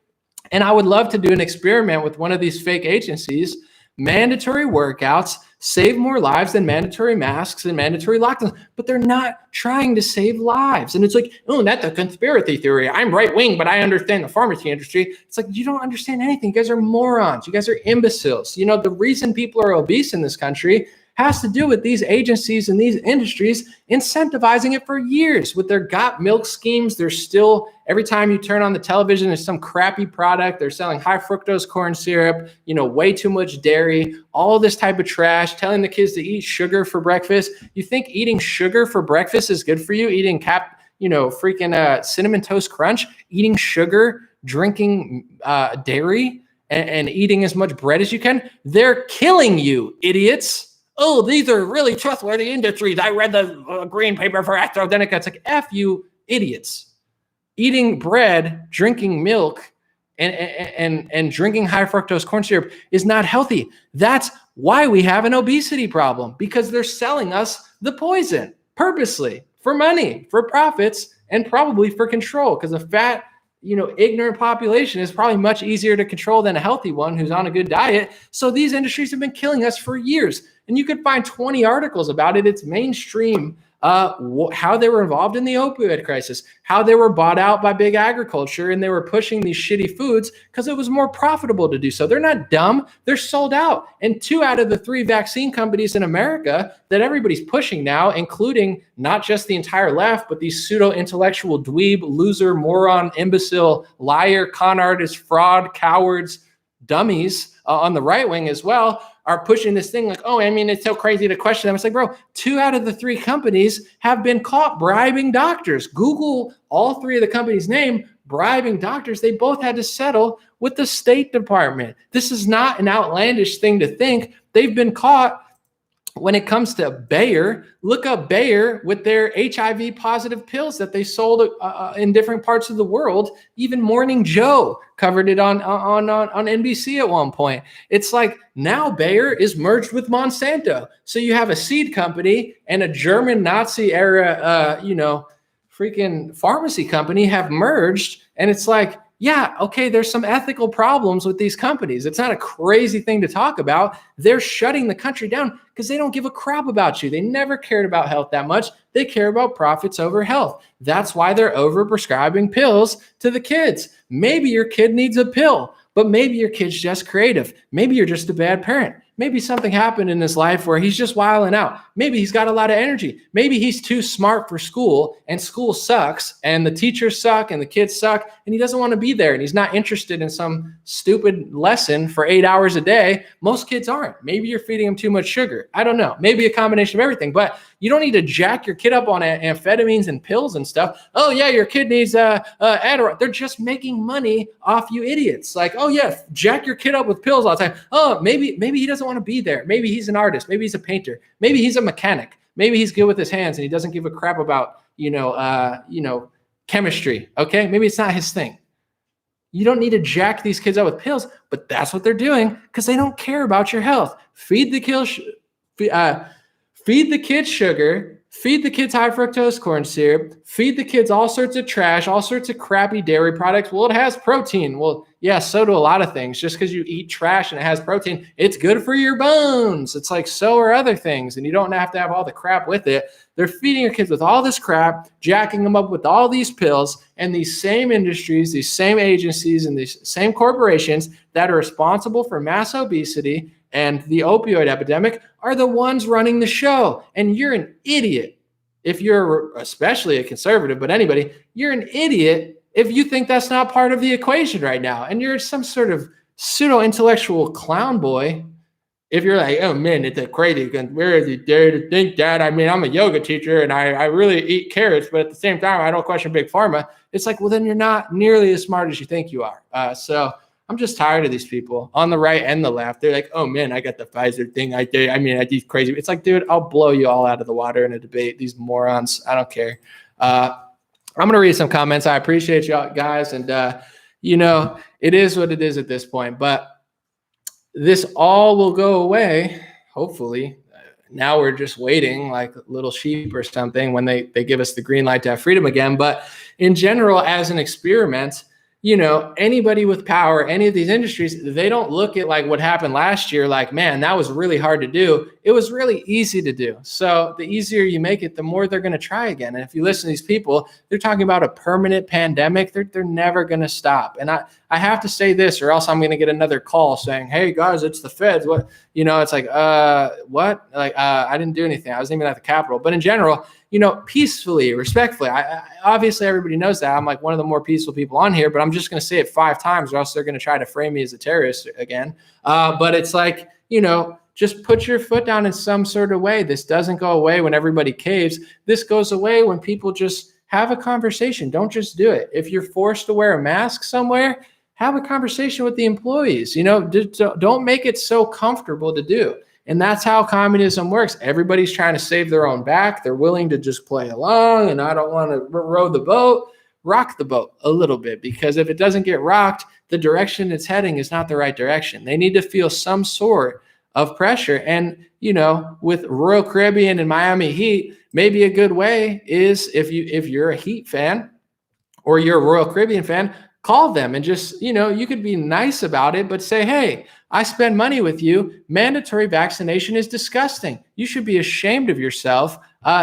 S1: And I would love to do an experiment with one of these fake agencies. Mandatory workouts save more lives than mandatory masks and mandatory lockdowns, but they're not trying to save lives. And it's like, oh, that's a conspiracy theory. I'm right wing, but I understand the pharmacy industry. It's like, you don't understand anything. You guys are morons. You guys are imbeciles. The reason people are obese in this country has to do with these agencies and these industries incentivizing it for years with their got milk schemes. They're still, every time you turn on the television, there's some crappy product. They're selling high fructose corn syrup, way too much dairy, all this type of trash, telling the kids to eat sugar for breakfast. You think eating sugar for breakfast is good for you? Eating freaking Cinnamon Toast Crunch, eating sugar, drinking dairy, and eating as much bread as you can? They're killing you, idiots. Oh, these are really trustworthy industries. I read the green paper for AstraZeneca. It's like, F you idiots. Eating bread, drinking milk, and drinking high fructose corn syrup is not healthy. That's why we have an obesity problem, because they're selling us the poison purposely for money, for profits, and probably for control, because a fat, ignorant population is probably much easier to control than a healthy one who's on a good diet. So these industries have been killing us for years. And you could find 20 articles about it. It's mainstream, how they were involved in the opioid crisis, how they were bought out by big agriculture, and they were pushing these shitty foods because it was more profitable to do so. They're not dumb. They're sold out. And 2 out of the 3 vaccine companies in America that everybody's pushing now, including not just the entire left, but these pseudo-intellectual dweeb, loser, moron, imbecile, liar, con artist, fraud, cowards, dummies on the right wing as well, are pushing this thing like, oh, I mean, it's so crazy to question them. It's like, bro, 2 out of the 3 companies have been caught bribing doctors. Google all 3 of the companies' name, bribing doctors. They both had to settle with the State Department. This is not an outlandish thing to think. They've been caught. When it comes to Bayer, look up Bayer with their HIV positive pills that they sold in different parts of the world. Even Morning Joe covered it on NBC at one point. It's like now Bayer is merged with Monsanto. So you have a seed company and a German Nazi era, freaking pharmacy company have merged. And it's like, yeah, okay, there's some ethical problems with these companies. It's not a crazy thing to talk about. They're shutting the country down because they don't give a crap about you. They never cared about health that much. They care about profits over health. That's why they're over-prescribing pills to the kids. Maybe your kid needs a pill, but maybe your kid's just creative. Maybe you're just a bad parent. Maybe something happened in his life where he's just wilding out. Maybe he's got a lot of energy. Maybe he's too smart for school and school sucks and the teachers suck and the kids suck and he doesn't want to be there and he's not interested in some stupid lesson for 8 hours a day. Most kids aren't. Maybe you're feeding them too much sugar. I don't know. Maybe a combination of everything, but you don't need to jack your kid up on amphetamines and pills and stuff. Oh yeah, your kid needs Adderall. They're just making money off you idiots. Like, oh yeah, jack your kid up with pills all the time. Oh, maybe he doesn't want to be there. Maybe he's an artist. Maybe he's a painter. Maybe he's a mechanic. Maybe he's good with his hands and he doesn't give a crap about chemistry. Okay, maybe it's not his thing. You don't need to jack these kids up with pills, but that's what they're doing because they don't care about your health. Feed the kids sugar, feed the kids high fructose corn syrup, feed the kids all sorts of trash, all sorts of crappy dairy products. Well, it has protein. Well, yeah, so do a lot of things. Just because you eat trash and it has protein, it's good for your bones. It's like so are other things, and you don't have to have all the crap with it. They're feeding your kids with all this crap, jacking them up with all these pills, and these same industries, these same agencies, and these same corporations that are responsible for mass obesity and the opioid epidemic are the ones running the show. And you're an idiot if you're especially a conservative, but anybody, you're an idiot if you think that's not part of the equation right now. And you're some sort of pseudo-intellectual clown boy. If you're like, oh man, it's a crazy, where is he dare to think that? I mean, I'm a yoga teacher and I really eat carrots, but at the same time, I don't question big pharma. It's like, well, then you're not nearly as smart as you think you are. So I'm just tired of these people on the right and the left. They're like, oh man, I got the Pfizer thing. I do crazy. It's like, dude, I'll blow you all out of the water in a debate. These morons. I don't care. I'm going to read some comments. I appreciate y'all guys. And, it is what it is at this point, but this all will go away. Hopefully. Now we're just waiting like little sheep or something when they give us the green light to have freedom again. But in general, as an experiment, anybody with power, any of these industries, they don't look at like what happened last year, like, man, that was really hard to do. It was really easy to do. So the easier you make it, the more they're going to try again. And if you listen to these people, they're talking about a permanent pandemic. They're never going to stop. And I have to say this, or else I'm going to get another call saying, hey guys, it's the feds. What, it's like, what? Like, I didn't do anything. I wasn't even at the Capitol. But in general, peacefully, respectfully. I obviously everybody knows that I'm like one of the more peaceful people on here, but I'm just going to say it 5 times or else they're going to try to frame me as a terrorist again. But it's like, just put your foot down in some sort of way. This doesn't go away when everybody caves. This goes away when people just have a conversation. Don't just do it. If you're forced to wear a mask somewhere, have a conversation with the employees. Don't make it so comfortable to do. And that's how communism works. Everybody's trying to save their own back. They're willing to just play along, and I don't want to row the boat. Rock the boat a little bit, because if it doesn't get rocked, the direction it's heading is not the right direction. They need to feel some sort of pressure. And, with Royal Caribbean and Miami Heat, maybe a good way is if you're a Heat fan or you're a Royal Caribbean fan, call them and just, you could be nice about it, but say, hey, I spend money with you. Mandatory vaccination is disgusting. You should be ashamed of yourself.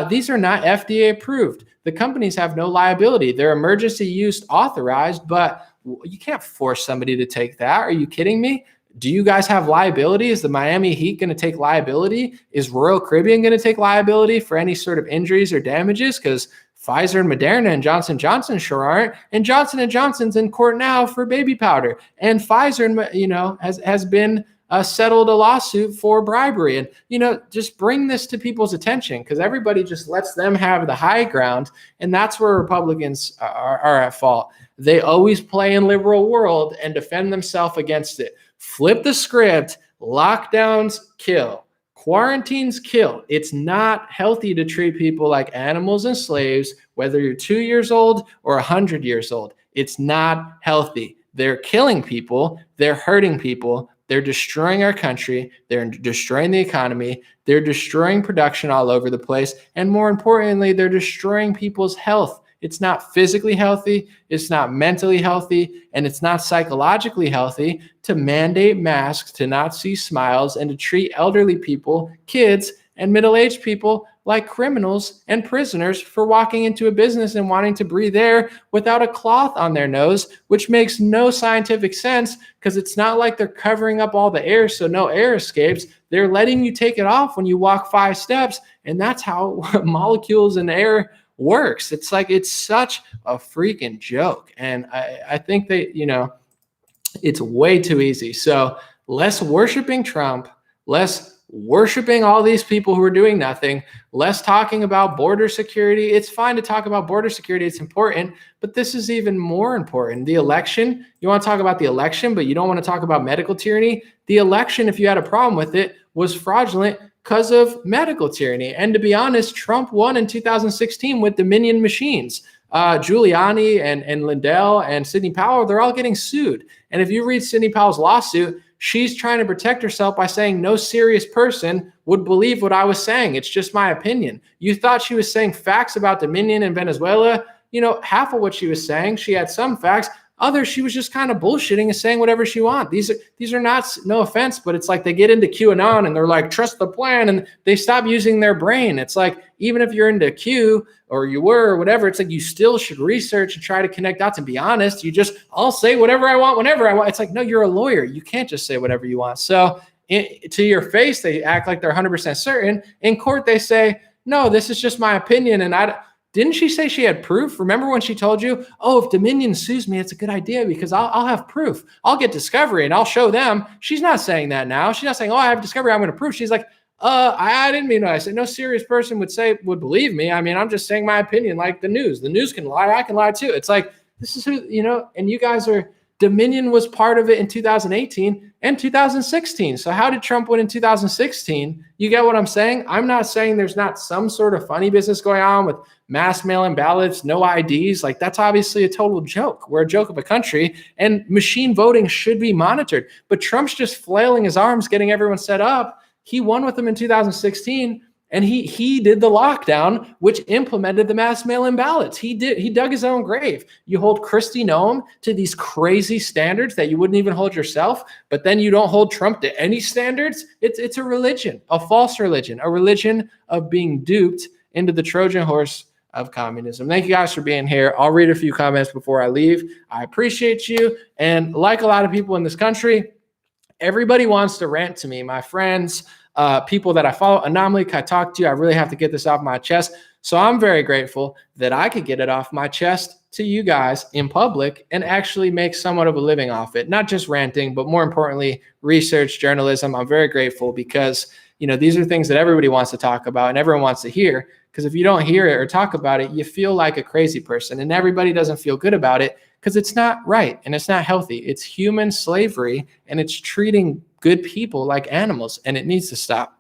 S1: These are not FDA approved. The companies have no liability. They're emergency use authorized, but you can't force somebody to take that. Are you kidding me? Do you guys have liability? Is the Miami Heat going to take liability? Is Royal Caribbean going to take liability for any sort of injuries or damages? Because Pfizer and Moderna and Johnson & Johnson sure aren't. And Johnson & Johnson's in court now for baby powder. And Pfizer, has been settled a lawsuit for bribery. And, just bring this to people's attention, because everybody just lets them have the high ground. And that's where Republicans are at fault. They always play in liberal world and defend themselves against it. Flip the script. Lockdowns kill. Quarantines kill. It's not healthy to treat people like animals and slaves, whether you're 2 years old or 100 years old. It's not healthy. They're killing people. They're hurting people. They're destroying our country. They're destroying the economy. They're destroying production all over the place. And more importantly, they're destroying people's health. It's not physically healthy. It's not mentally healthy. And it's not psychologically healthy to mandate masks, to not see smiles, and to treat elderly people, kids, and middle-aged people like criminals and prisoners for walking into a business and wanting to breathe air without a cloth on their nose, which makes no scientific sense, because it's not like they're covering up all the air so no air escapes. They're letting you take it off when you walk 5 steps, and that's how molecules in air works. It's like, it's such a freaking joke. And I think that, it's way too easy. So less worshiping Trump, less worshiping all these people who are doing nothing, less talking about border security. It's fine to talk about border security. It's important, but this is even more important. The election, you want to talk about the election, but you don't want to talk about medical tyranny. The election, if you had a problem with it, was fraudulent because of medical tyranny. And to be honest, Trump won in 2016 with Dominion machines. Giuliani and Lindell and Sidney Powell, they're all getting sued. And if you read Sidney Powell's lawsuit, she's trying to protect herself by saying no serious person would believe what I was saying. It's just my opinion. You thought she was saying facts about Dominion and Venezuela. Half of what she was saying, she had some facts. Others, she was just kind of bullshitting and saying whatever she wants. These are not, no offense, but it's like they get into QAnon and they're like, trust the plan, and they stop using their brain. It's like, even if you're into Q or you were or whatever, it's like you still should research and try to connect dots and be honest. I'll say whatever I want whenever I want. It's like, no, you're a lawyer. You can't just say whatever you want. So to your face, they act like they're 100% certain. In court, they say, no, this is just my opinion. And didn't she say she had proof? Remember when she told you, oh, if Dominion sues me, it's a good idea because I'll have proof. I'll get discovery and I'll show them. She's not saying that now. She's not saying, oh, I have discovery, I'm going to prove. She's like, I didn't mean what I said. No serious person would believe me. I mean, I'm just saying my opinion, like the news. The news can lie. I can lie too. It's like, this is who, and you guys Dominion was part of it in 2018 and 2016. So how did Trump win in 2016? You get what I'm saying? I'm not saying there's not some sort of funny business going on with mass mail-in ballots, no IDs. Like, that's obviously a total joke. We're a joke of a country, and machine voting should be monitored. But Trump's just flailing his arms, getting everyone set up. He won with them in 2016. And he did the lockdown, which implemented the mass mail-in ballots. He dug his own grave. You hold Kristi Noem to these crazy standards that you wouldn't even hold yourself, but then you don't hold Trump to any standards. It's a religion, a false religion, a religion of being duped into the Trojan horse of communism. Thank you guys for being here. I'll read a few comments before I leave. I appreciate you. And like a lot of people in this country, everybody wants to rant to me, my friends, people that I follow. Anomaly, I talk to you. I really have to get this off my chest. So I'm very grateful that I could get it off my chest to you guys in public and actually make somewhat of a living off it. Not just ranting, but more importantly, research, journalism. I'm very grateful because, these are things that everybody wants to talk about and everyone wants to hear. Because if you don't hear it or talk about it, you feel like a crazy person, and everybody doesn't feel good about it because it's not right and it's not healthy. It's human slavery, and it's treating good people like animals, and it needs to stop.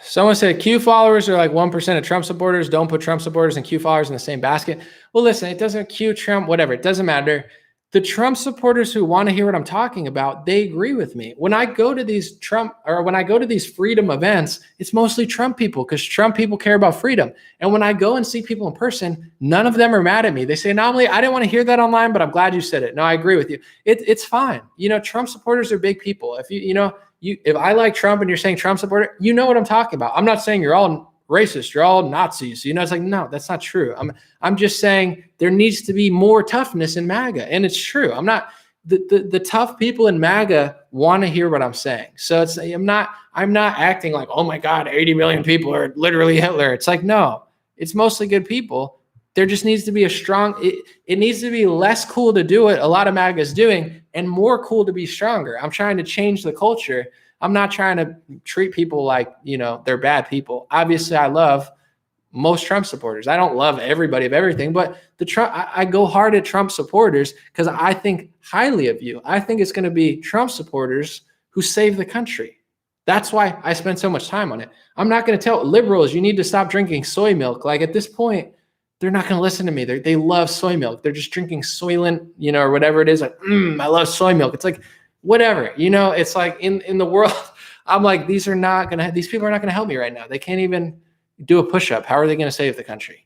S1: Someone said Q followers are like 1% of Trump supporters. Don't put Trump supporters and Q followers in the same basket. Well, listen, it doesn't Q Trump, whatever. It doesn't matter. The Trump supporters who want to hear what I'm talking about, they agree with me. When I go to these freedom events, it's mostly Trump people because Trump people care about freedom. And when I go and see people in person, none of them are mad at me. They say, Anomaly, I didn't want to hear that online, but I'm glad you said it. No, I agree with you. It's fine. Trump supporters are big people. If I like Trump and you're saying Trump supporter, you know what I'm talking about. I'm not saying you're all racist, you're all Nazis. It's like, no, that's not true. I'm just saying there needs to be more toughness in MAGA. And it's true. I'm not the tough people in MAGA want to hear what I'm saying. So I'm not acting like, oh my God, 80 million people are literally Hitler. It's like, no, it's mostly good people. There just needs to be it needs to be less cool to do it. A lot of MAGA is doing, and more cool to be stronger. I'm trying to change the culture. I'm not trying to treat people like, they're bad people. Obviously, I love most Trump supporters. I don't love everybody of everything, but I go hard at Trump supporters because I think highly of you. I think it's going to be Trump supporters who save the country. That's why I spend so much time on it. I'm not going to tell liberals you need to stop drinking soy milk. Like, at this point, they're not going to listen to me. They love soy milk. They're just drinking Soylent, or whatever it is. Like, I love soy milk. It's like, whatever, it's like in the world, I'm like, these people are not going to help me right now. They can't even do a push-up. How are they going to save the country?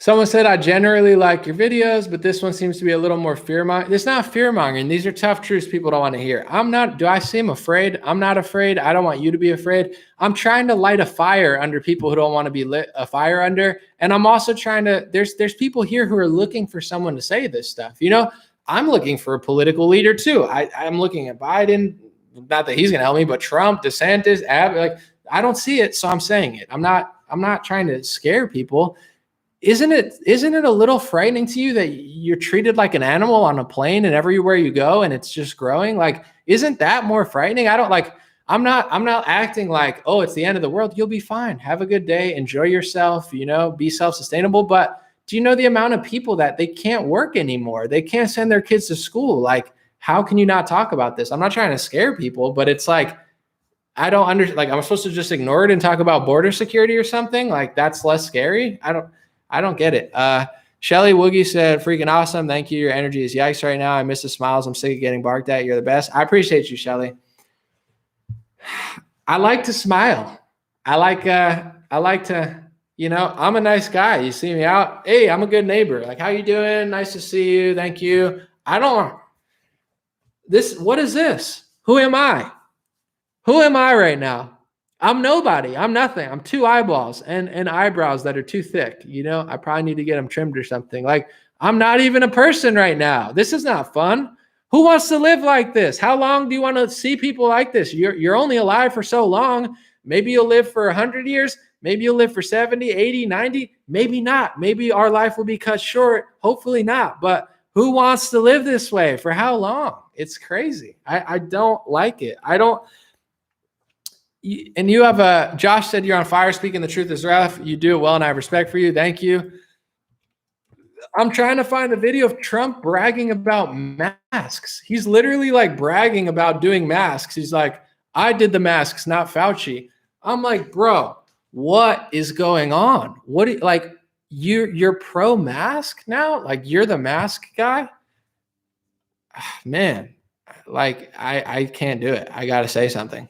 S1: Someone said, I generally like your videos, but this one seems to be a little more fear-mongering. It's not fear-mongering. These are tough truths people don't want to hear. Do I seem afraid? I'm not afraid. I don't want you to be afraid. I'm trying to light a fire under people who don't want to be lit a fire under. And I'm also trying to, there's people here who are looking for someone to say this stuff. I'm looking for a political leader too. I'm looking at Biden, not that he's going to help me, but Trump, DeSantis, Abbott, I don't see it. So I'm saying it. I'm not trying to scare people. isn't it a little frightening to you that you're treated like an animal on a plane and everywhere you go and it's just growing? Like, isn't that more frightening? I'm not acting like, oh, it's the end of the world. You'll be fine. Have a good day. Enjoy yourself, be self-sustainable. But do you know the amount of people that they can't work anymore? They can't send their kids to school. Like, how can you not talk about this? I'm not trying to scare people, but it's like, I don't understand. Like, I'm supposed to just ignore it and talk about border security or something? Like, that's less scary. I don't get it. Shelly Woogie said, freaking awesome. Thank you. Your energy is yikes right now. I miss the smiles. I'm sick of getting barked at. You're the best. I appreciate you, Shelly. I like to smile. I like to, I'm a nice guy. You see me out. Hey, I'm a good neighbor. Like, how you doing? Nice to see you. Thank you. What is this? Who am I? Who am I right now? I'm nobody. I'm nothing. I'm 2 eyeballs and eyebrows that are too thick. I probably need to get them trimmed or something. Like, I'm not even a person right now. This is not fun. Who wants to live like this? How long do you want to see people like this? You're only alive for so long. Maybe you'll live for 100 years. Maybe you'll live for 70, 80, 90. Maybe not. Maybe our life will be cut short. Hopefully not. But who wants to live this way? For how long? It's crazy. I don't like it. And you have Josh said you're on fire. Speaking the truth is rough. You do it well, and I have respect for you. Thank you. I'm trying to find a video of Trump bragging about masks. He's literally like bragging about doing masks. He's like, I did the masks, not Fauci. I'm like, bro, what is going on? You're pro mask now? Like, you're the mask guy? Man, like, I can't do it. I got to say something.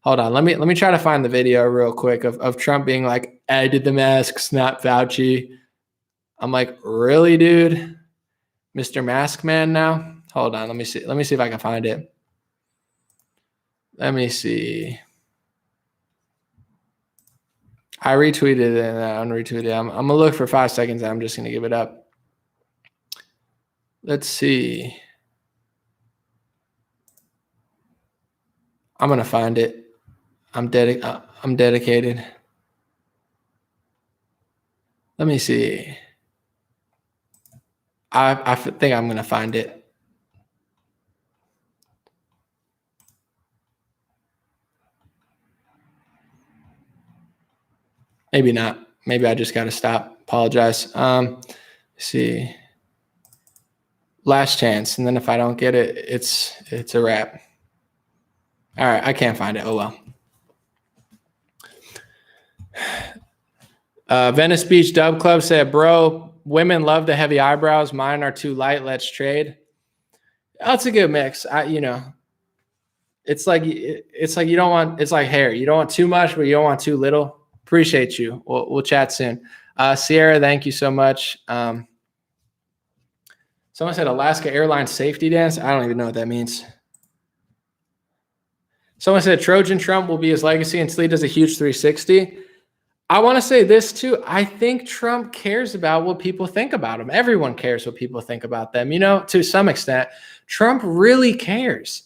S1: Hold on. Let me try to find the video real quick of Trump being like, I did the masks, not Fauci. I'm like, really, dude? Mr. Mask Man now? Hold on. Let me see if I can find it. Let me see. I retweeted it and I unretweeted it. I'm going to look for 5 seconds and I'm just going to give it up. Let's see. I'm going to find it. I'm dedicated. Let me see. I think I'm going to find it. Maybe not. Maybe I just got to stop. Apologize. Let's see. Last chance. And then if I don't get it, it's a wrap. All right. I can't find it. Oh, well. Venice Beach Dub Club said, bro, women love the heavy eyebrows. Mine are too light. Let's trade. That's a good mix. It's like you don't want, it's like hair. You don't want too much, but you don't want too little. Appreciate you. We'll chat soon. Sierra, thank you so much. Someone said Alaska Airlines safety dance. I don't even know what that means. Someone said Trojan Trump will be his legacy until he does a huge 360. I want to say this too. I think Trump cares about what people think about him. Everyone cares what people think about them. To some extent, Trump really cares.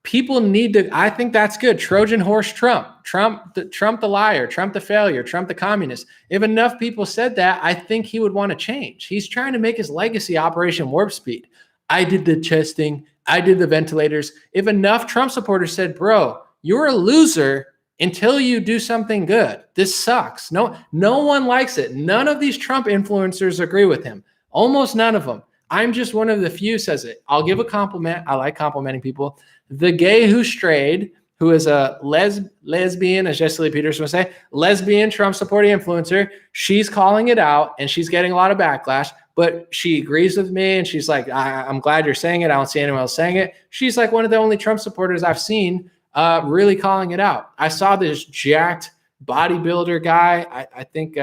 S1: People need to, I think that's good. Trojan horse Trump the liar, Trump the failure, Trump the communist. If enough people said that, I think he would want to change. He's trying to make his legacy Operation Warp Speed. I did the testing. I did the ventilators. If enough Trump supporters said, bro, you're a loser until you do something good. This sucks. No one likes it. None of these Trump influencers agree with him. Almost none of them. I'm just one of the few says it. I'll give a compliment. I like complimenting people. The Gay Who Strayed, who is a lesbian, as Jesse Lee Peterson would say, lesbian Trump supporting influencer. She's calling it out and she's getting a lot of backlash, but she agrees with me. And she's like, I'm glad you're saying it. I don't see anyone else saying it. She's like one of the only Trump supporters I've seen really calling it out. I saw this jacked bodybuilder guy. I think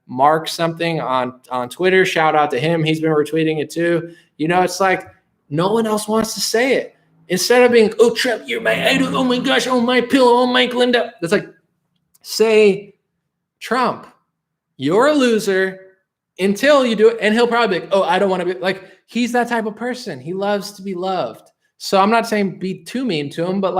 S1: Mark something on Twitter. Shout out to him. He's been retweeting it too. It's like no one else wants to say it. Instead of being, oh, Trump, you're my idol. Oh my gosh. Oh my pillow. Oh my Glinda. It's like, say, Trump, you're a loser until you do it. And he'll probably be like, oh, I don't want to be like, he's that type of person. He loves to be loved. So I'm not saying be too mean to him, but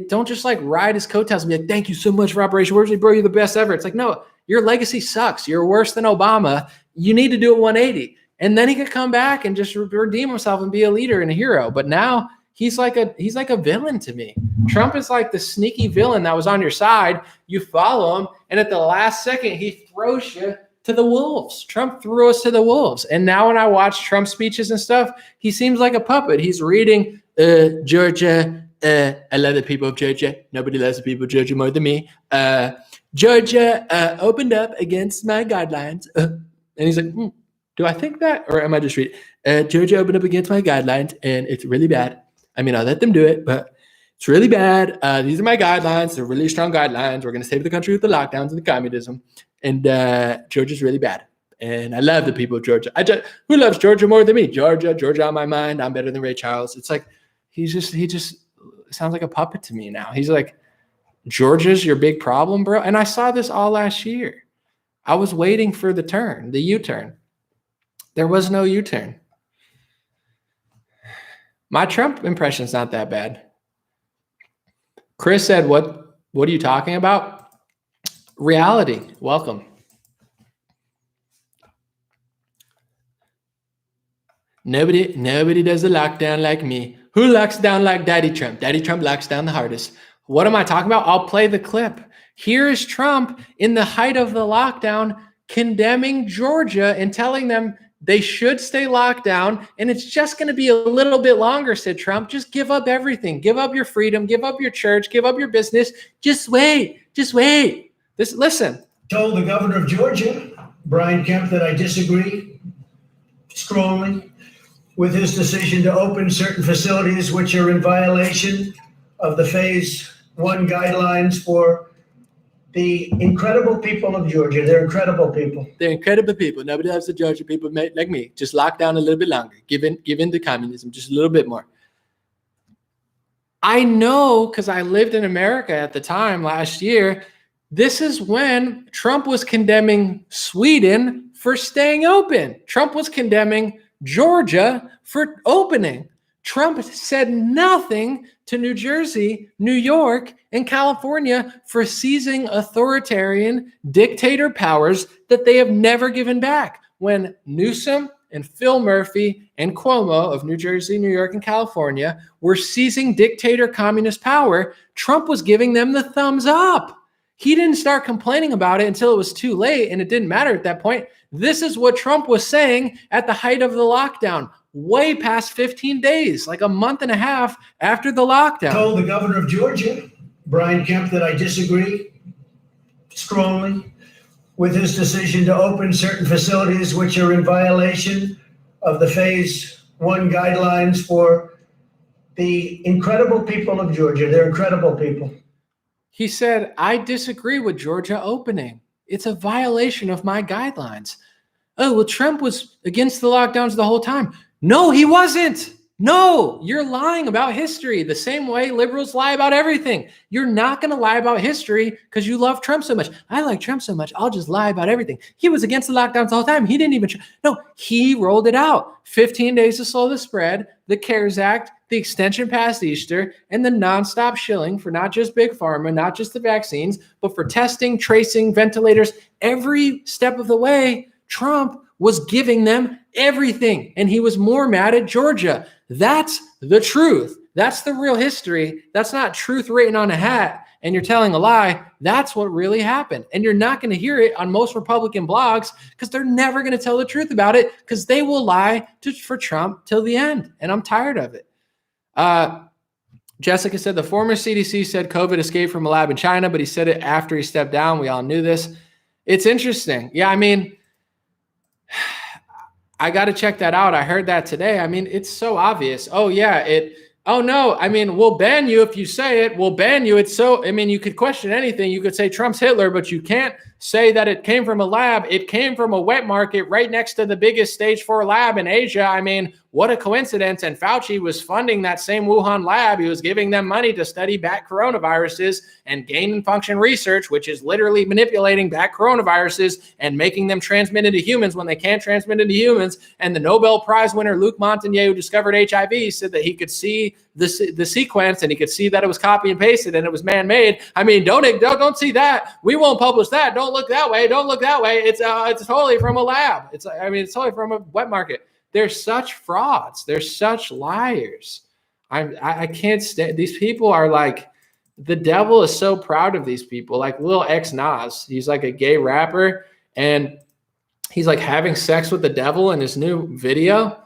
S1: don't just ride his coattails and be like, thank you so much for Operation Warp Speed, bro. You're the best ever. It's like, no, Your legacy sucks. You're worse than Obama. You need to do a 180. And then he could come back and just redeem himself and be a leader and a hero. But now he's like a villain to me. Trump is like the sneaky villain that was on your side. You follow him, and at the last second, he throws you to the wolves. Trump threw us to the wolves. And now when I watch Trump speeches and stuff, he seems like a puppet. He's reading Georgia. I love the people of Georgia. Nobody loves the people of Georgia more than me. Georgia opened up against my guidelines. And he's like, do I think that? Or am I just reading? Georgia opened up against my guidelines, and it's really bad. I mean, I'll let them do it, but it's really bad. These are my guidelines. They're really strong guidelines. We're going to save the country with the lockdowns and the communism. And Georgia's really bad. And I love the people of Georgia. Who loves Georgia more than me? Georgia on my mind. I'm better than Ray Charles. It's like he just sounds like a puppet to me now. He's like, Georgia's your big problem, bro. And I saw this all last year. I was waiting for the U-turn. There was no U-turn. My Trump impression's not that bad. Chris said, what are you talking about? Reality. Welcome. Nobody does the lockdown like me. Who locks down like Daddy Trump? Daddy Trump locks down the hardest. What am I talking about? I'll play the clip. Here is Trump in the height of the lockdown condemning Georgia and telling them they should stay locked down, and it's just going to be a little bit longer, said Trump. Just give up everything. Give up your freedom. Give up your church. Give up your business. Just wait. Listen.
S2: Told the governor of Georgia, Brian Kemp, that I disagree strongly with his decision to open certain facilities which are in violation of the Phase 1 guidelines for the incredible people of Georgia. They're incredible people.
S1: They're incredible people. Nobody loves the Georgia people like me. Just lock down a little bit longer. Give in to communism just a little bit more. I know, because I lived in America at the time last year, this is when Trump was condemning Sweden for staying open. Trump was condemning Georgia for opening. Trump said nothing to New Jersey, New York, and California for seizing authoritarian dictator powers that they have never given back. When Newsom and Phil Murphy and Cuomo of New Jersey, New York, and California were seizing dictator communist power, Trump was giving them the thumbs up. He didn't start complaining about it until it was too late, and it didn't matter at that point. This is what Trump was saying at the height of the lockdown, way past 15 days, like a month and a half after the lockdown.
S2: Told the governor of Georgia, Brian Kemp, that I disagree strongly with his decision to open certain facilities which are in violation of the Phase 1 guidelines for the incredible people of Georgia. They're incredible people.
S1: He said, I disagree with Georgia opening. It's a violation of my guidelines. Oh, well, Trump was against the lockdowns the whole time. No, he wasn't. No, you're lying about history the same way liberals lie about everything. You're not going to lie about history because you love Trump so much. I like Trump so much. I'll just lie about everything. He was against the lockdowns the whole time. He didn't even. No, he rolled it out. 15 days to slow the spread, the CARES Act, the extension past Easter, and the nonstop shilling for not just big pharma, not just the vaccines, but for testing, tracing, ventilators. Every step of the way, Trump was giving them everything. And he was more mad at Georgia. That's the truth. That's the real history. That's not truth written on a hat and you're telling a lie. That's what really happened. And you're not going to hear it on most Republican blogs because they're never going to tell the truth about it because they will lie for Trump till the end. And I'm tired of it. Jessica said the former CDC said COVID escaped from a lab in China, but he said it after he stepped down. We all knew this. It's interesting. Yeah, I mean, I got to check that out. I heard that today. I mean, it's so obvious. Oh, yeah. Oh, no. I mean, we'll ban you if you say it. We'll ban you. It's so, I mean, you could question anything. You could say Trump's Hitler, but you can't say that it came from a lab. It came from a wet market right next to the biggest stage 4 lab in Asia. I mean, what a coincidence. And Fauci was funding that same Wuhan lab. He was giving them money to study bat coronaviruses and gain and function research, which is literally manipulating bat coronaviruses and making them transmit into humans when they can't transmit into humans. And the Nobel Prize winner, Luc Montagnier, who discovered HIV, said that he could see the sequence and he could see that it was copy and pasted and it was man-made. I mean, don't see that. We won't publish that. Don't look that way. Don't look that way. It's totally from a lab. It's totally from a wet market. They're such frauds. They're such liars. I can't stand these people. Are like, the devil is so proud of these people. Like Lil X Nas, he's like a gay rapper, and he's like having sex with the devil in his new video.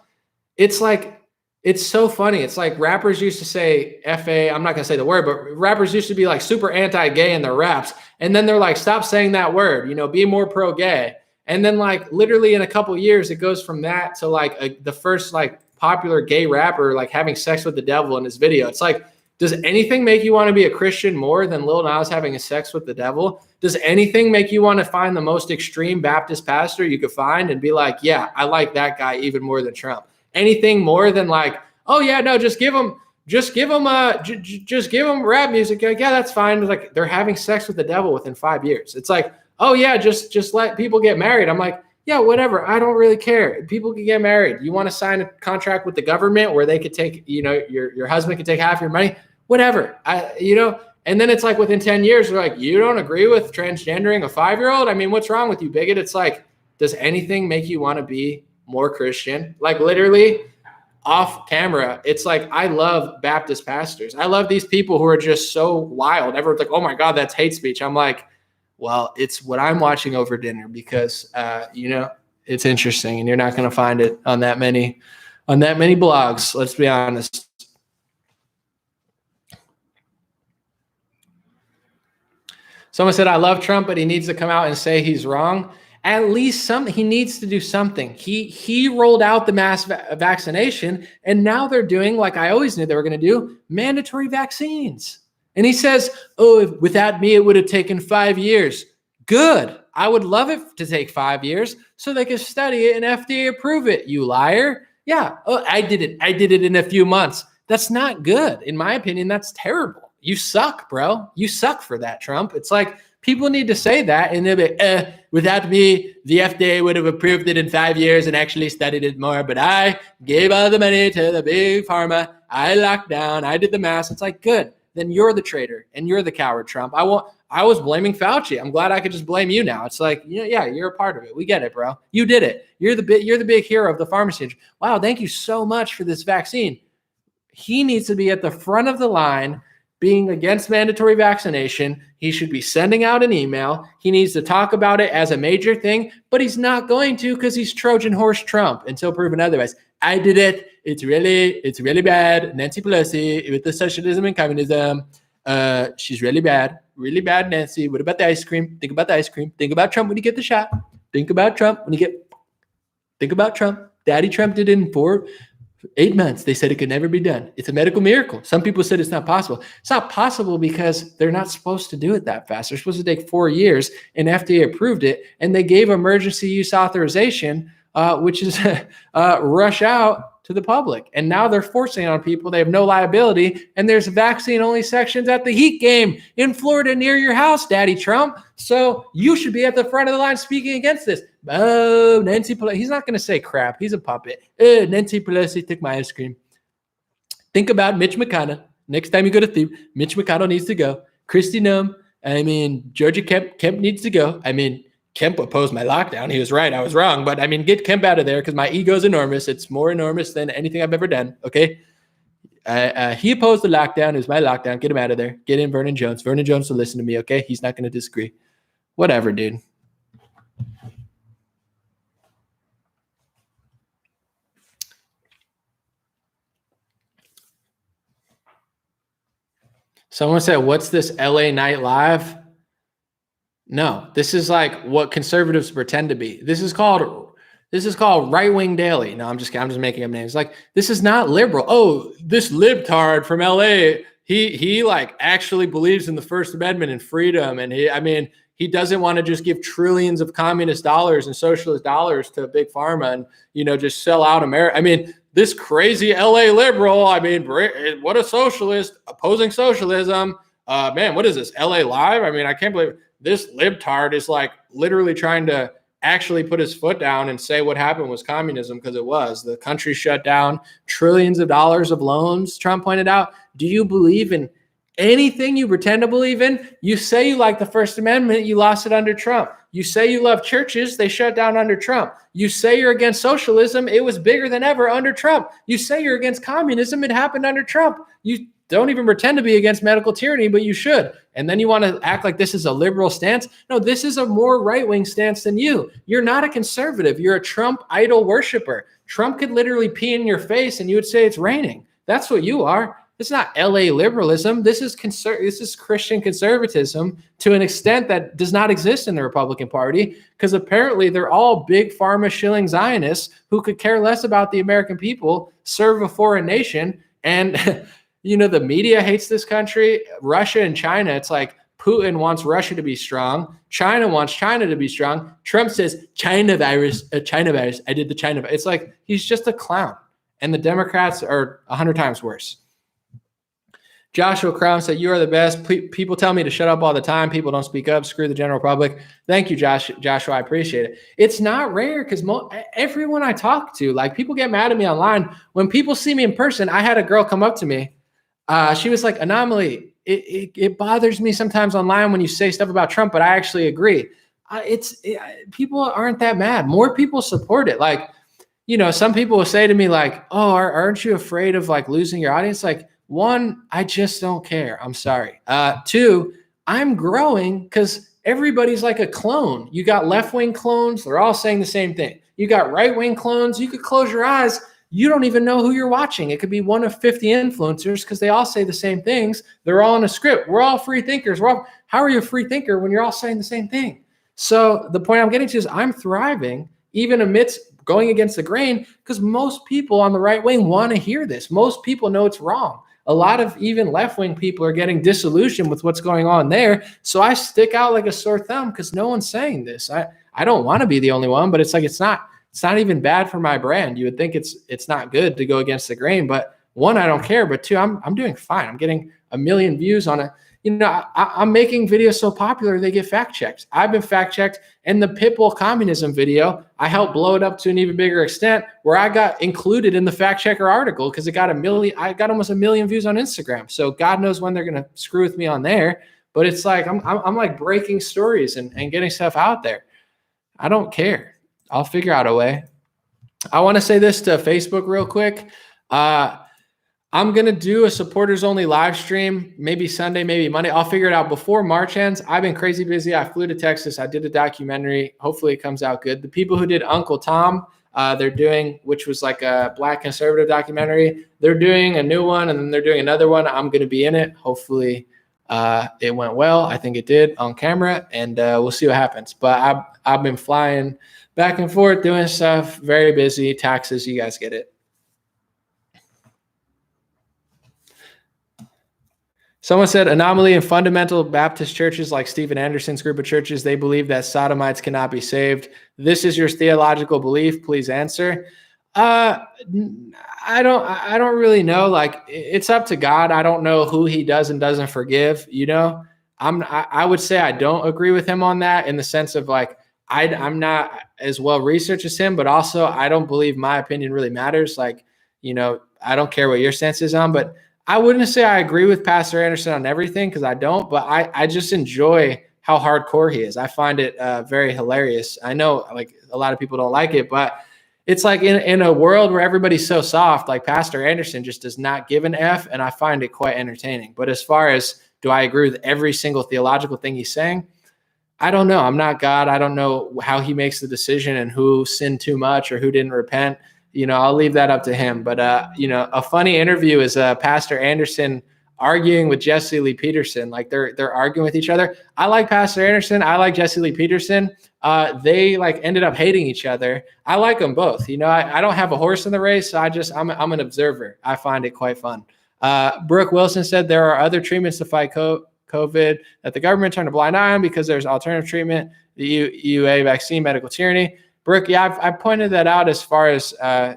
S1: It's like, it's so funny. It's like rappers used to say F-A, I'm not going to say the word, but rappers used to be like super anti-gay in their raps. And then they're like, stop saying that word, be more pro-gay. And then like literally in a couple of years, it goes from that to like the first like popular gay rapper, like having sex with the devil in his video. It's like, does anything make you want to be a Christian more than Lil Nas having a sex with the devil? Does anything make you want to find the most extreme Baptist pastor you could find and be like, yeah, I like that guy even more than Trump? Anything more than like, oh yeah, no, just give him rap music. Like, yeah, that's fine. Like they're having sex with the devil within 5 years. It's like, oh yeah, just let people get married. I'm like, yeah, whatever. I don't really care. People can get married. You want to sign a contract with the government where they could take, your husband could take half your money. Whatever, and then it's like within 10 years, they're like, you don't agree with transgendering a 5-year-old? I mean, what's wrong with you, bigot? It's like, does anything make you want to be more Christian? Like literally off camera, it's like, I love Baptist pastors. I love these people who are just so wild. Everyone's like, oh my God, that's hate speech. I'm like, well, it's what I'm watching over dinner because, it's interesting and you're not going to find it on that many blogs. Let's be honest. Someone said, I love Trump, but he needs to come out and say he's wrong. At least he needs to do something. He rolled out the mass vaccination, and now they're doing, like I always knew they were going to do, mandatory vaccines. And he says, oh, without me, it would have taken 5 years. Good. I would love it to take 5 years so they could study it and FDA approve it, you liar. Yeah, I did it. I did it in a few months. That's not good. In my opinion, that's terrible. You suck, bro. You suck for that, Trump. It's like people need to say that, and they'll be, without me, the FDA would have approved it in 5 years and actually studied it more. But I gave all the money to the big pharma. I locked down. I did the mask. It's like, good. Then you're the traitor and you're the coward, Trump. I was blaming Fauci. I'm glad I could just blame you now. It's like, yeah, you're a part of it. We get it, bro. You did it. You're the big hero of the pharmacy industry. Wow, thank you so much for this vaccine. He needs to be at the front of the line, being against mandatory vaccination. He should be sending out an email. He needs to talk about it as a major thing, but he's not going to because he's Trojan horse Trump until proven otherwise. I did it. It's really bad. Nancy Pelosi with the socialism and communism. She's really bad. Really bad, Nancy. What about the ice cream? Think about the ice cream. Think about Trump when you get the shot. Think about Trump when you get. Think about Trump. Daddy Trump did it in 8 months. They said it could never be done. It's a medical miracle. Some people said it's not possible. It's not possible because they're not supposed to do it that fast. They're supposed to take 4 years, and FDA approved it, and they gave emergency use authorization, which is rush out to the public. And now they're forcing it on people. They have no liability, and there's vaccine-only sections at the Heat game in Florida near your house, Daddy Trump. So you should be at the front of the line speaking against this. Oh, Nancy Pelosi. He's not going to say crap. He's a puppet. Nancy Pelosi took my ice cream. Think about Mitch McConnell. Next time you go to Thebe, Mitch McConnell needs to go. Kristi, Noem. Georgia Kemp needs to go. Kemp opposed my lockdown. He was right. I was wrong. But get Kemp out of there because my ego is enormous. It's more enormous than anything I've ever done. Okay. He opposed the lockdown. It was my lockdown. Get him out of there. Get in Vernon Jones. Vernon Jones will listen to me. Okay. He's not going to disagree. Whatever, dude. Someone said, what's this LA Night Live? No, this is like what conservatives pretend to be. This is called right-wing daily. No, I'm just making up names. Like, this is not liberal. Oh, this libtard from LA, he like actually believes in the First Amendment and freedom. And he doesn't want to just give trillions of communist dollars and socialist dollars to big pharma and, just sell out America. This crazy LA liberal, what a socialist opposing socialism. Man, what is this? LA Live? I can't believe it. This libtard is like literally trying to actually put his foot down and say what happened was communism, because it was. The country shut down, trillions of dollars of loans, Trump pointed out. Do you believe in Anything you pretend to believe in, you say you like the First Amendment, you lost it under Trump. You say you love churches, they shut down under Trump. You say you're against socialism, it was bigger than ever under Trump. You say you're against communism, it happened under Trump. You don't even pretend to be against medical tyranny, but you should. And then you want to act like this is a liberal stance. No, this is a more right-wing stance than you. You're not a conservative. You're a Trump idol worshiper. Trump could literally pee in your face and you would say it's raining. That's what you are. It's not LA liberalism. This is Christian conservatism to an extent that does not exist in the Republican Party, because apparently they're all big pharma shilling Zionists who could care less about the American people, serve a foreign nation. And, the media hates this country. Russia and China, it's like Putin wants Russia to be strong. China wants China to be strong. Trump says, China virus. I did the China virus. It's like he's just a clown. And the Democrats are 100 times worse. Joshua Crown said, you are the best. People tell me to shut up all the time. People don't speak up. Screw the general public. Thank you, Joshua. I appreciate it. It's not rare because everyone I talk to, like, people get mad at me online. When people see me in person, I had a girl come up to me. She was like, Anomaly, it bothers me sometimes online when you say stuff about Trump, but I actually agree. People aren't that mad. More people support it. Like, some people will say to me like, oh, aren't you afraid of like losing your audience? Like, one, I just don't care. I'm sorry. Two, I'm growing because everybody's like a clone. You got left-wing clones. They're all saying the same thing. You got right-wing clones. You could close your eyes. You don't even know who you're watching. It could be one of 50 influencers because they all say the same things. They're all in a script. We're all free thinkers. How are you a free thinker when you're all saying the same thing? So the point I'm getting to is I'm thriving even amidst going against the grain because most people on the right wing want to hear this. Most people know it's wrong. A lot of even left-wing people are getting disillusioned with what's going on there. So I stick out like a sore thumb because no one's saying this. I don't want to be the only one, but it's like it's not even bad for my brand. You would think it's not good to go against the grain, but one, I don't care, but two, I'm doing fine. I'm getting 1 million views on it. I'm making videos so popular they get fact checked. I've been fact checked, and the Pitbull communism video, I helped blow it up to an even bigger extent where I got included in the fact checker article because I got almost 1 million views on Instagram. So God knows when they're gonna screw with me on there. But it's like I'm like breaking stories and getting stuff out there. I don't care. I'll figure out a way. I want to say this to Facebook real quick. I'm going to do a supporters only live stream, maybe Sunday, maybe Monday. I'll figure it out before March ends. I've been crazy busy. I flew to Texas. I did a documentary. Hopefully it comes out good. The people who did Uncle Tom, they're doing, which was like a Black conservative documentary. They're doing a new one, and then they're doing another one. I'm going to be in it. Hopefully it went well. I think it did on camera, and we'll see what happens. But I've been flying back and forth, doing stuff, very busy, taxes, you guys get it. Someone said, anomaly in fundamental Baptist churches like Stephen Anderson's group of churches, they believe that sodomites cannot be saved. This is your theological belief. Please answer. I don't really know. Like, it's up to God. I don't know who he does and doesn't forgive. I would say I don't agree with him on that in the sense of like, I'm not as well researched as him, but also I don't believe my opinion really matters. Like, I don't care what your stance is on, but I wouldn't say I agree with Pastor Anderson on everything because I don't, but I just enjoy how hardcore he is. I find it very hilarious. I know like a lot of people don't like it, but it's like in a world where everybody's so soft, like Pastor Anderson just does not give an F, and I find it quite entertaining. But as far as do I agree with every single theological thing he's saying, I don't know. I'm not God. I don't know how he makes the decision and who sinned too much or who didn't repent. I'll leave that up to him. But, a funny interview is Pastor Anderson arguing with Jesse Lee Peterson. Like they're arguing with each other. I like Pastor Anderson. I like Jesse Lee Peterson. They like ended up hating each other. I like them both. I don't have a horse in the race. So I'm an observer. I find it quite fun. Brooke Wilson said there are other treatments to fight COVID that the government turned a blind eye on because there's alternative treatment, the EUA vaccine, medical tyranny. Brooke, yeah, I pointed that out as far as,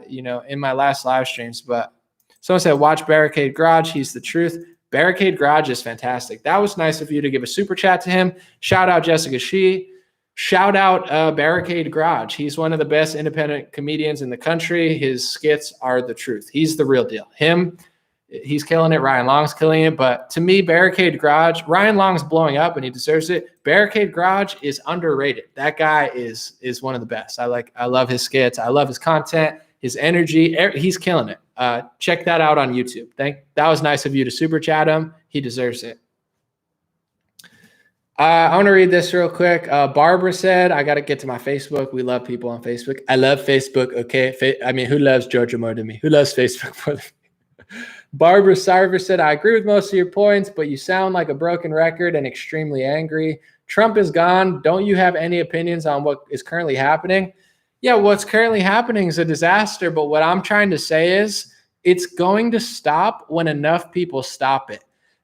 S1: in my last live streams, but someone said, watch Barricade Garage. He's the truth. Barricade Garage is fantastic. That was nice of you to give a super chat to him. Shout out Jessica Shee. Shout out Barricade Garage. He's one of the best independent comedians in the country. His skits are the truth. He's the real deal. Him, He's killing it. Ryan Long's killing it. But to me, Barricade Garage, Ryan Long's blowing up and he deserves it. Barricade Garage is underrated. That guy is one of the best. I love his skits. I love his content, his energy. He's killing it. Check that out on YouTube. That was nice of you to super chat him. He deserves it. I want to read this real quick. Barbara said, I got to get to my Facebook. We love people on Facebook. I love Facebook. Okay. I mean, who loves Georgia more than me? Who loves Facebook more than me? Barbara Sarver said, I agree with most of your points, but you sound like a broken record and extremely angry. Trump is gone. Don't you have any opinions on what is currently happening? Yeah, what's currently happening is a disaster. But what I'm trying to say is it's going to stop when enough people stop it.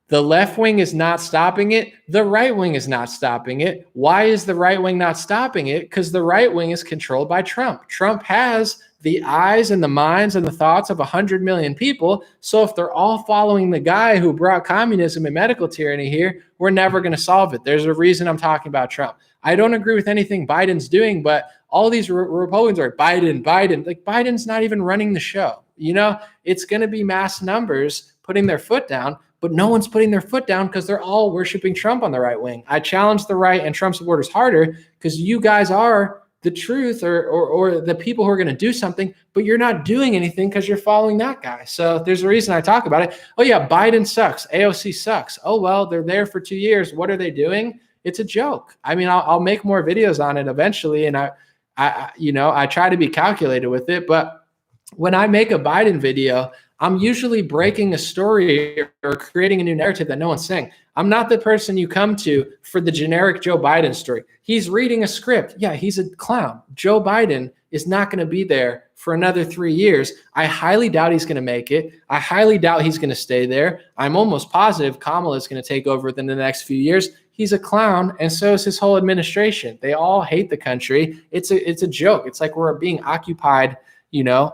S1: The left wing is not stopping it. The right wing is not stopping it. Why is the right wing not stopping it? Because the right wing is controlled by Trump. Trump has the eyes and the minds and the thoughts of 100 million people. So if they're all following the guy who brought communism and medical tyranny here, we're never going to solve it. There's a reason I'm talking about Trump. I don't agree with anything Biden's doing, but all these Republicans are Biden. Like Biden's not even running the show. You know, it's going to be mass numbers putting their foot down. But no one's putting their foot down because they're all worshiping Trump on the right wing. I challenge the right and Trump supporters harder because you guys are the truth or the people who are going to do something, but you're not doing anything because you're following that guy. So there's a reason I talk about it. Oh, yeah, Biden sucks. AOC sucks. Oh, well, they're there for 2 years. What are they doing? It's a joke. I mean, I'll make more videos on it eventually, and I try to be calculated with it. But when I make a Biden video, I'm usually breaking a story or creating a new narrative that no one's saying. I'm not the person you come to for the generic Joe Biden story. He's reading a script. Yeah, he's a clown. Joe Biden is not going to be there for another 3 years. I highly doubt he's going to make it. I highly doubt he's going to stay there. I'm almost positive Kamala is going to take over within the next few years. He's a clown, and so is his whole administration. They all hate the country. It's a joke. It's like we're being occupied,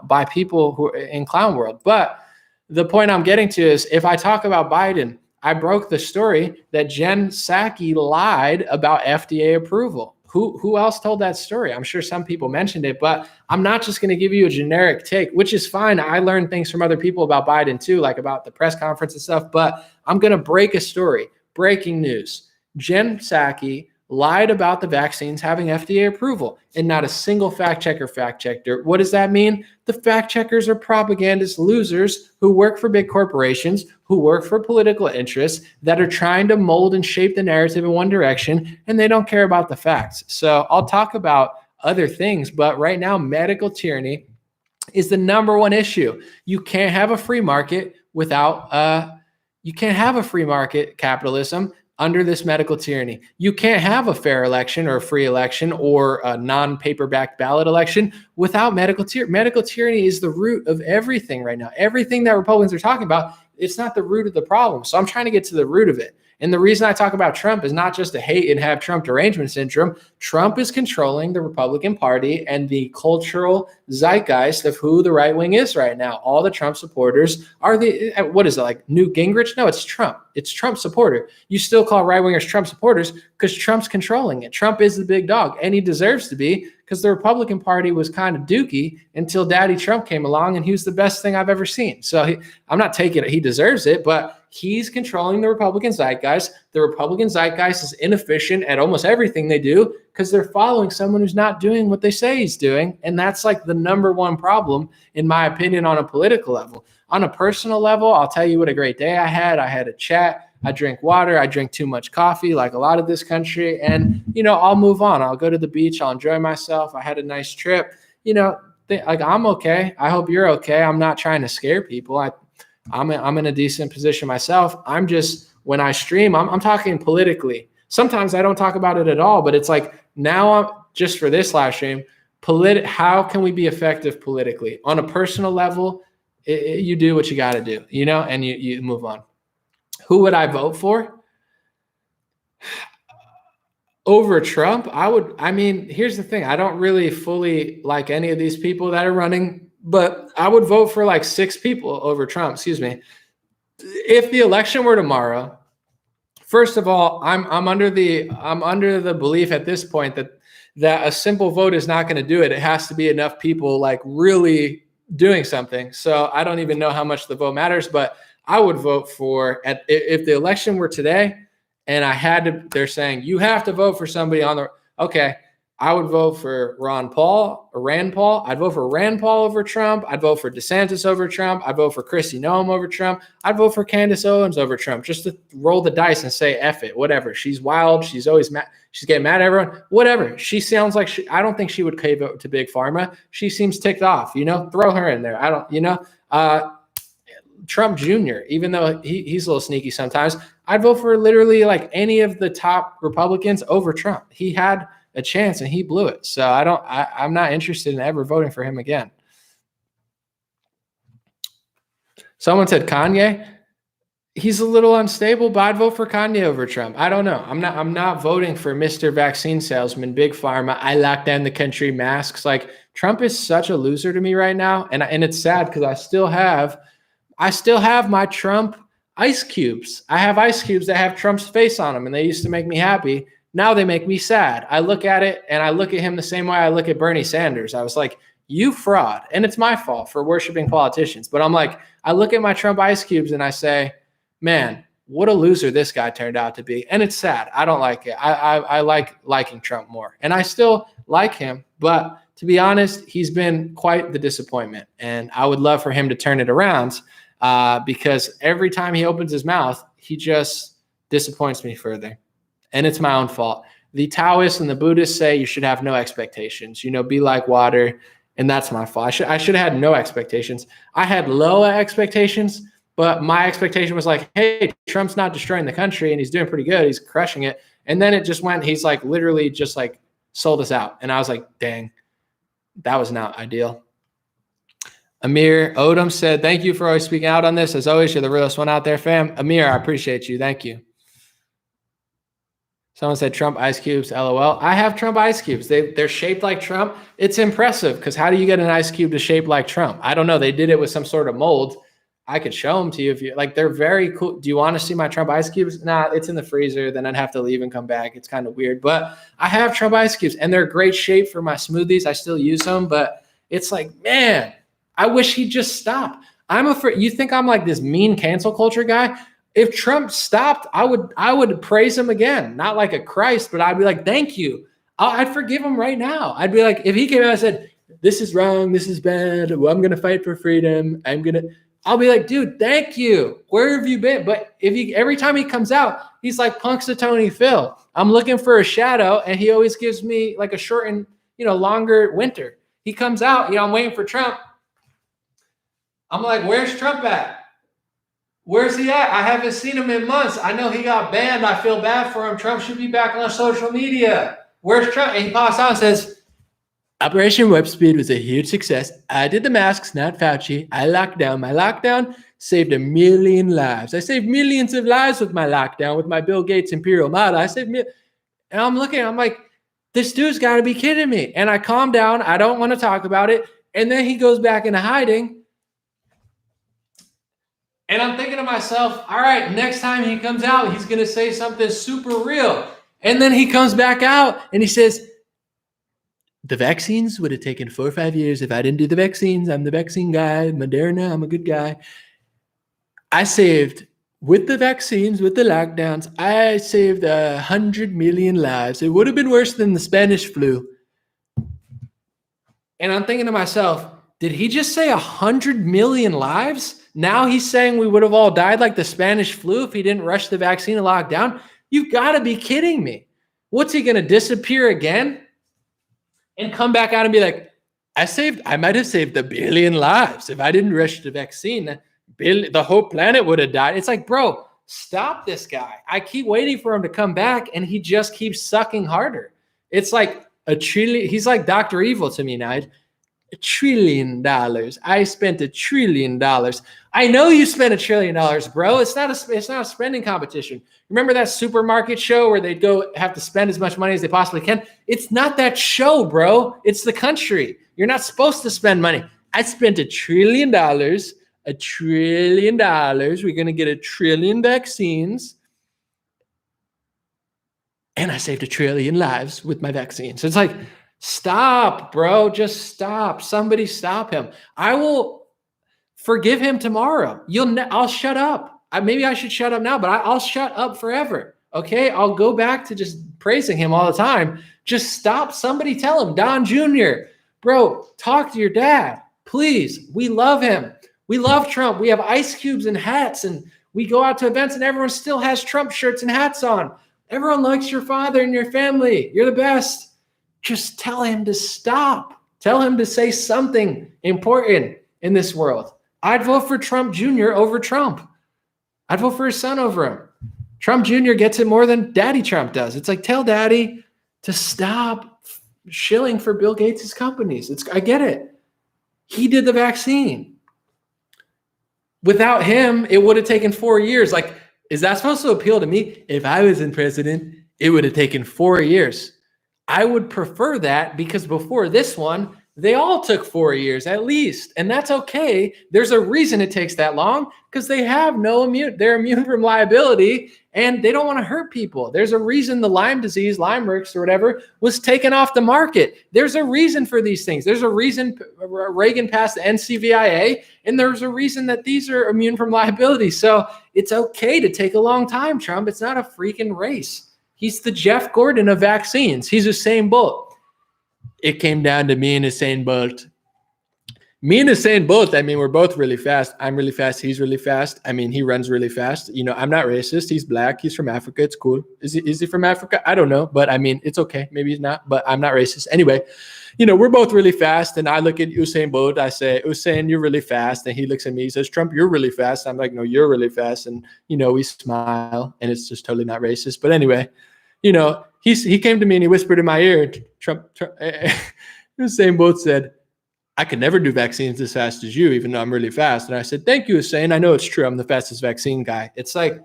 S1: by people who are in clown world. But the point I'm getting to is if I talk about Biden, I broke the story that Jen Psaki lied about FDA approval. Who else told that story? I'm sure some people mentioned it, but I'm not just going to give you a generic take, which is fine. I learned things from other people about Biden too, like about the press conference and stuff, but I'm going to break a story. Breaking news. Jen Psaki lied about the vaccines having FDA approval, and not a single fact checker fact-checked her. What does that mean? The fact checkers are propagandist losers who work for big corporations, who work for political interests that are trying to mold and shape the narrative in one direction, and they don't care about the facts. So I'll talk about other things, but right now, medical tyranny is the number one issue. You can't have a free market capitalism under this medical tyranny. You can't have a fair election or a free election or a non-paperback ballot election without medical tyranny. Medical tyranny is the root of everything right now. Everything that Republicans are talking about, it's not the root of the problem. So I'm trying to get to the root of it. And the reason I talk about Trump is not just to hate and have Trump derangement syndrome. Trump is controlling the Republican Party and the cultural zeitgeist of who the right wing is right now. All the Trump supporters are what is it, like Newt Gingrich? No, it's Trump. It's Trump supporter. You still call right wingers Trump supporters because Trump's controlling it. Trump is the big dog, and he deserves to be, because the Republican Party was kind of dookie until Daddy Trump came along, and he was the best thing I've ever seen. So I'm not taking it. He deserves it, but he's controlling the Republican zeitgeist. The Republican zeitgeist is inefficient at almost everything they do because they're following someone who's not doing what they say he's doing. And that's like the number one problem, in my opinion, on a political level. On a personal level, I'll tell you what a great day I had. I had a chat. I drink water. I drink too much coffee, like a lot of this country. And, I'll move on. I'll go to the beach. I'll enjoy myself. I had a nice trip. I'm okay. I hope you're okay. I'm not trying to scare people. I'm in a decent position myself. I'm just, when I stream, I'm talking politically. Sometimes I don't talk about it at all, but it's like now I'm just for this live stream, how can we be effective politically? On a personal level, you do what you got to do, and you move on. Who would I vote for? Over Trump? Here's the thing. I don't really fully like any of these people that are running, but I would vote for like 6 people over Trump. Excuse me. If the election were tomorrow, first of all, I'm under the belief at this point that a simple vote is not going to do it. It has to be enough people like really doing something. So I don't even know how much the vote matters, but I would vote for, if the election were today and they're saying you have to vote for somebody okay, I would vote for Rand Paul. I'd vote for Rand Paul over Trump. I'd vote for DeSantis over Trump. I'd vote for Kristi Noem over Trump. I'd vote for Candace Owens over Trump, just to roll the dice and say, F it, whatever. She's wild. She's always mad. She's getting mad at everyone. Whatever. She sounds like I don't think she would cave to Big Pharma. She seems ticked off, throw her in there. Trump Jr., even though he's a little sneaky sometimes, I'd vote for literally like any of the top Republicans over Trump. He had a chance and he blew it. So I'm not interested in ever voting for him again. Someone said Kanye. He's a little unstable, but I'd vote for Kanye over Trump. I don't know. I'm not voting for Mr. Vaccine Salesman, Big Pharma. I lock down the country, masks. Like, Trump is such a loser to me right now. And it's sad because I still have my Trump ice cubes. I have ice cubes that have Trump's face on them, and they used to make me happy. Now they make me sad. I look at it and I look at him the same way I look at Bernie Sanders. I was like, you fraud. And it's my fault for worshiping politicians. But I'm like, I look at my Trump ice cubes and I say, man, what a loser this guy turned out to be. And it's sad. I don't like it. I like liking Trump more. And I still like him. But to be honest, he's been quite the disappointment. And I would love for him to turn it around because every time he opens his mouth, he just disappoints me further. And it's my own fault. The Taoists and the Buddhists say you should have no expectations, be like water. And that's my fault. I should have had no expectations. I had low expectations, but my expectation was like, hey, Trump's not destroying the country and he's doing pretty good. He's crushing it. And then it just went, he's like literally just like sold us out. And I was like, dang, that was not ideal. Amir Odom said, thank you for always speaking out on this. As always, you're the realest one out there, fam. Amir, I appreciate you. Thank you. Someone said Trump ice cubes, LOL. I have Trump ice cubes. They're shaped like Trump. It's impressive because how do you get an ice cube to shape like Trump? I don't know. They did it with some sort of mold. I could show them to you if you like. They're very cool. Do you want to see my Trump ice cubes? Nah, it's in the freezer. Then I'd have to leave and come back. It's kind of weird, but I have Trump ice cubes and they're great shape for my smoothies. I still use them, but it's like, man, I wish he'd just stop. I'm afraid. You think I'm like this mean cancel culture guy? If Trump stopped, I would praise him again. Not like a Christ, but I'd be like, thank you. I'd forgive him right now. I'd be like, if he came out and said, this is wrong, this is bad, well, I'm going to fight for freedom, I'll be like, dude, thank you. Where have you been? But every time he comes out, he's like Punxsutawney Phil. I'm looking for a shadow, and he always gives me like a shortened, longer winter. He comes out, I'm waiting for Trump. I'm like, where's Trump at? Where's he at? I haven't seen him in months. I know he got banned. I feel bad for him. Trump should be back on social media. Where's Trump? And he pops out and says, Operation Warp Speed was a huge success. I did the masks, not Fauci. I locked down. My lockdown saved 1 million lives. I saved millions of lives with my lockdown, with my Bill Gates imperial model. And I'm looking, I'm like, this dude's got to be kidding me. And I calm down. I don't want to talk about it. And then he goes back into hiding. And I'm thinking to myself, all right, next time he comes out, he's going to say something super real. And then he comes back out and he says, the vaccines would have taken 4 or 5 years if I didn't do the vaccines. I'm the vaccine guy. Moderna, I'm a good guy. I saved, with the vaccines, with the lockdowns, I saved 100 million lives. It would have been worse than the Spanish flu. And I'm thinking to myself, did he just say 100 million lives? Now he's saying we would have all died like the Spanish flu if he didn't rush the vaccine and lock down? You've got to be kidding me. What's he going to disappear again and come back out and be like, I might have saved 1 billion lives if I didn't rush the vaccine. The whole planet would have died. It's like, bro, stop this guy. I keep waiting for him to come back and he just keeps sucking harder. It's like a trillion. He's like Dr. Evil to me now. $1 trillion. I spent $1 trillion. I know you spent $1 trillion, bro. It's not a spending competition. Remember that supermarket show where they'd go have to spend as much money as they possibly can? It's not that show, bro. It's the country. You're not supposed to spend money. I spent $1 trillion. $1 trillion. We're going to get 1 trillion vaccines. And I saved 1 trillion lives with my vaccine. So it's like, stop, bro. Just stop. Somebody stop him. I will Forgive him tomorrow. I'll shut up. Maybe I should shut up now, but I'll shut up forever. Okay. I'll go back to just praising him all the time. Just stop. Somebody tell him, Don Jr., bro, talk to your dad. Please. We love him. We love Trump. We have ice cubes and hats, and we go out to events and everyone still has Trump shirts and hats on. Everyone likes your father and your family. You're the best. Just tell him to stop. Tell him to say something important in this world. I'd vote for Trump Jr. over Trump. I'd vote for his son over him. Trump Jr. gets it more than Daddy Trump does. It's like, tell Daddy to stop shilling for Bill Gates' companies. I get it. He did the vaccine. Without him, it would have taken 4 years. Like, is that supposed to appeal to me? If I was in president, it would have taken 4 years. I would prefer that because before this one, they all took 4 years at least. And that's okay. There's a reason it takes that long because they have they're immune from liability and they don't want to hurt people. There's a reason the Lyme disease, Lymerix or whatever, was taken off the market. There's a reason for these things. There's a reason Reagan passed the NCVIA, and there's a reason that these are immune from liability. So it's okay to take a long time, Trump. It's not a freaking race. He's the Jeff Gordon of vaccines. He's Usain Bolt. It came down to me and Usain Bolt. Me and Usain Bolt, I mean, we're both really fast. I'm really fast. He's really fast. I mean, he runs really fast. You know, I'm not racist. He's black. He's from Africa. It's cool. Is he from Africa? I don't know. But I mean, it's okay. Maybe he's not, but I'm not racist. Anyway, you know, we're both really fast. And I look at Usain Bolt. I say, Usain, you're really fast. And he looks at me. He says, Trump, you're really fast. I'm like, no, you're really fast. And, you know, we smile. And it's just totally not racist. But anyway, you know, he came to me and he whispered in my ear, Trump Usain Bolt said, I could never do vaccines as fast as you, even though I'm really fast. And I said, thank you, Usain. I know it's true. I'm the fastest vaccine guy. It's like,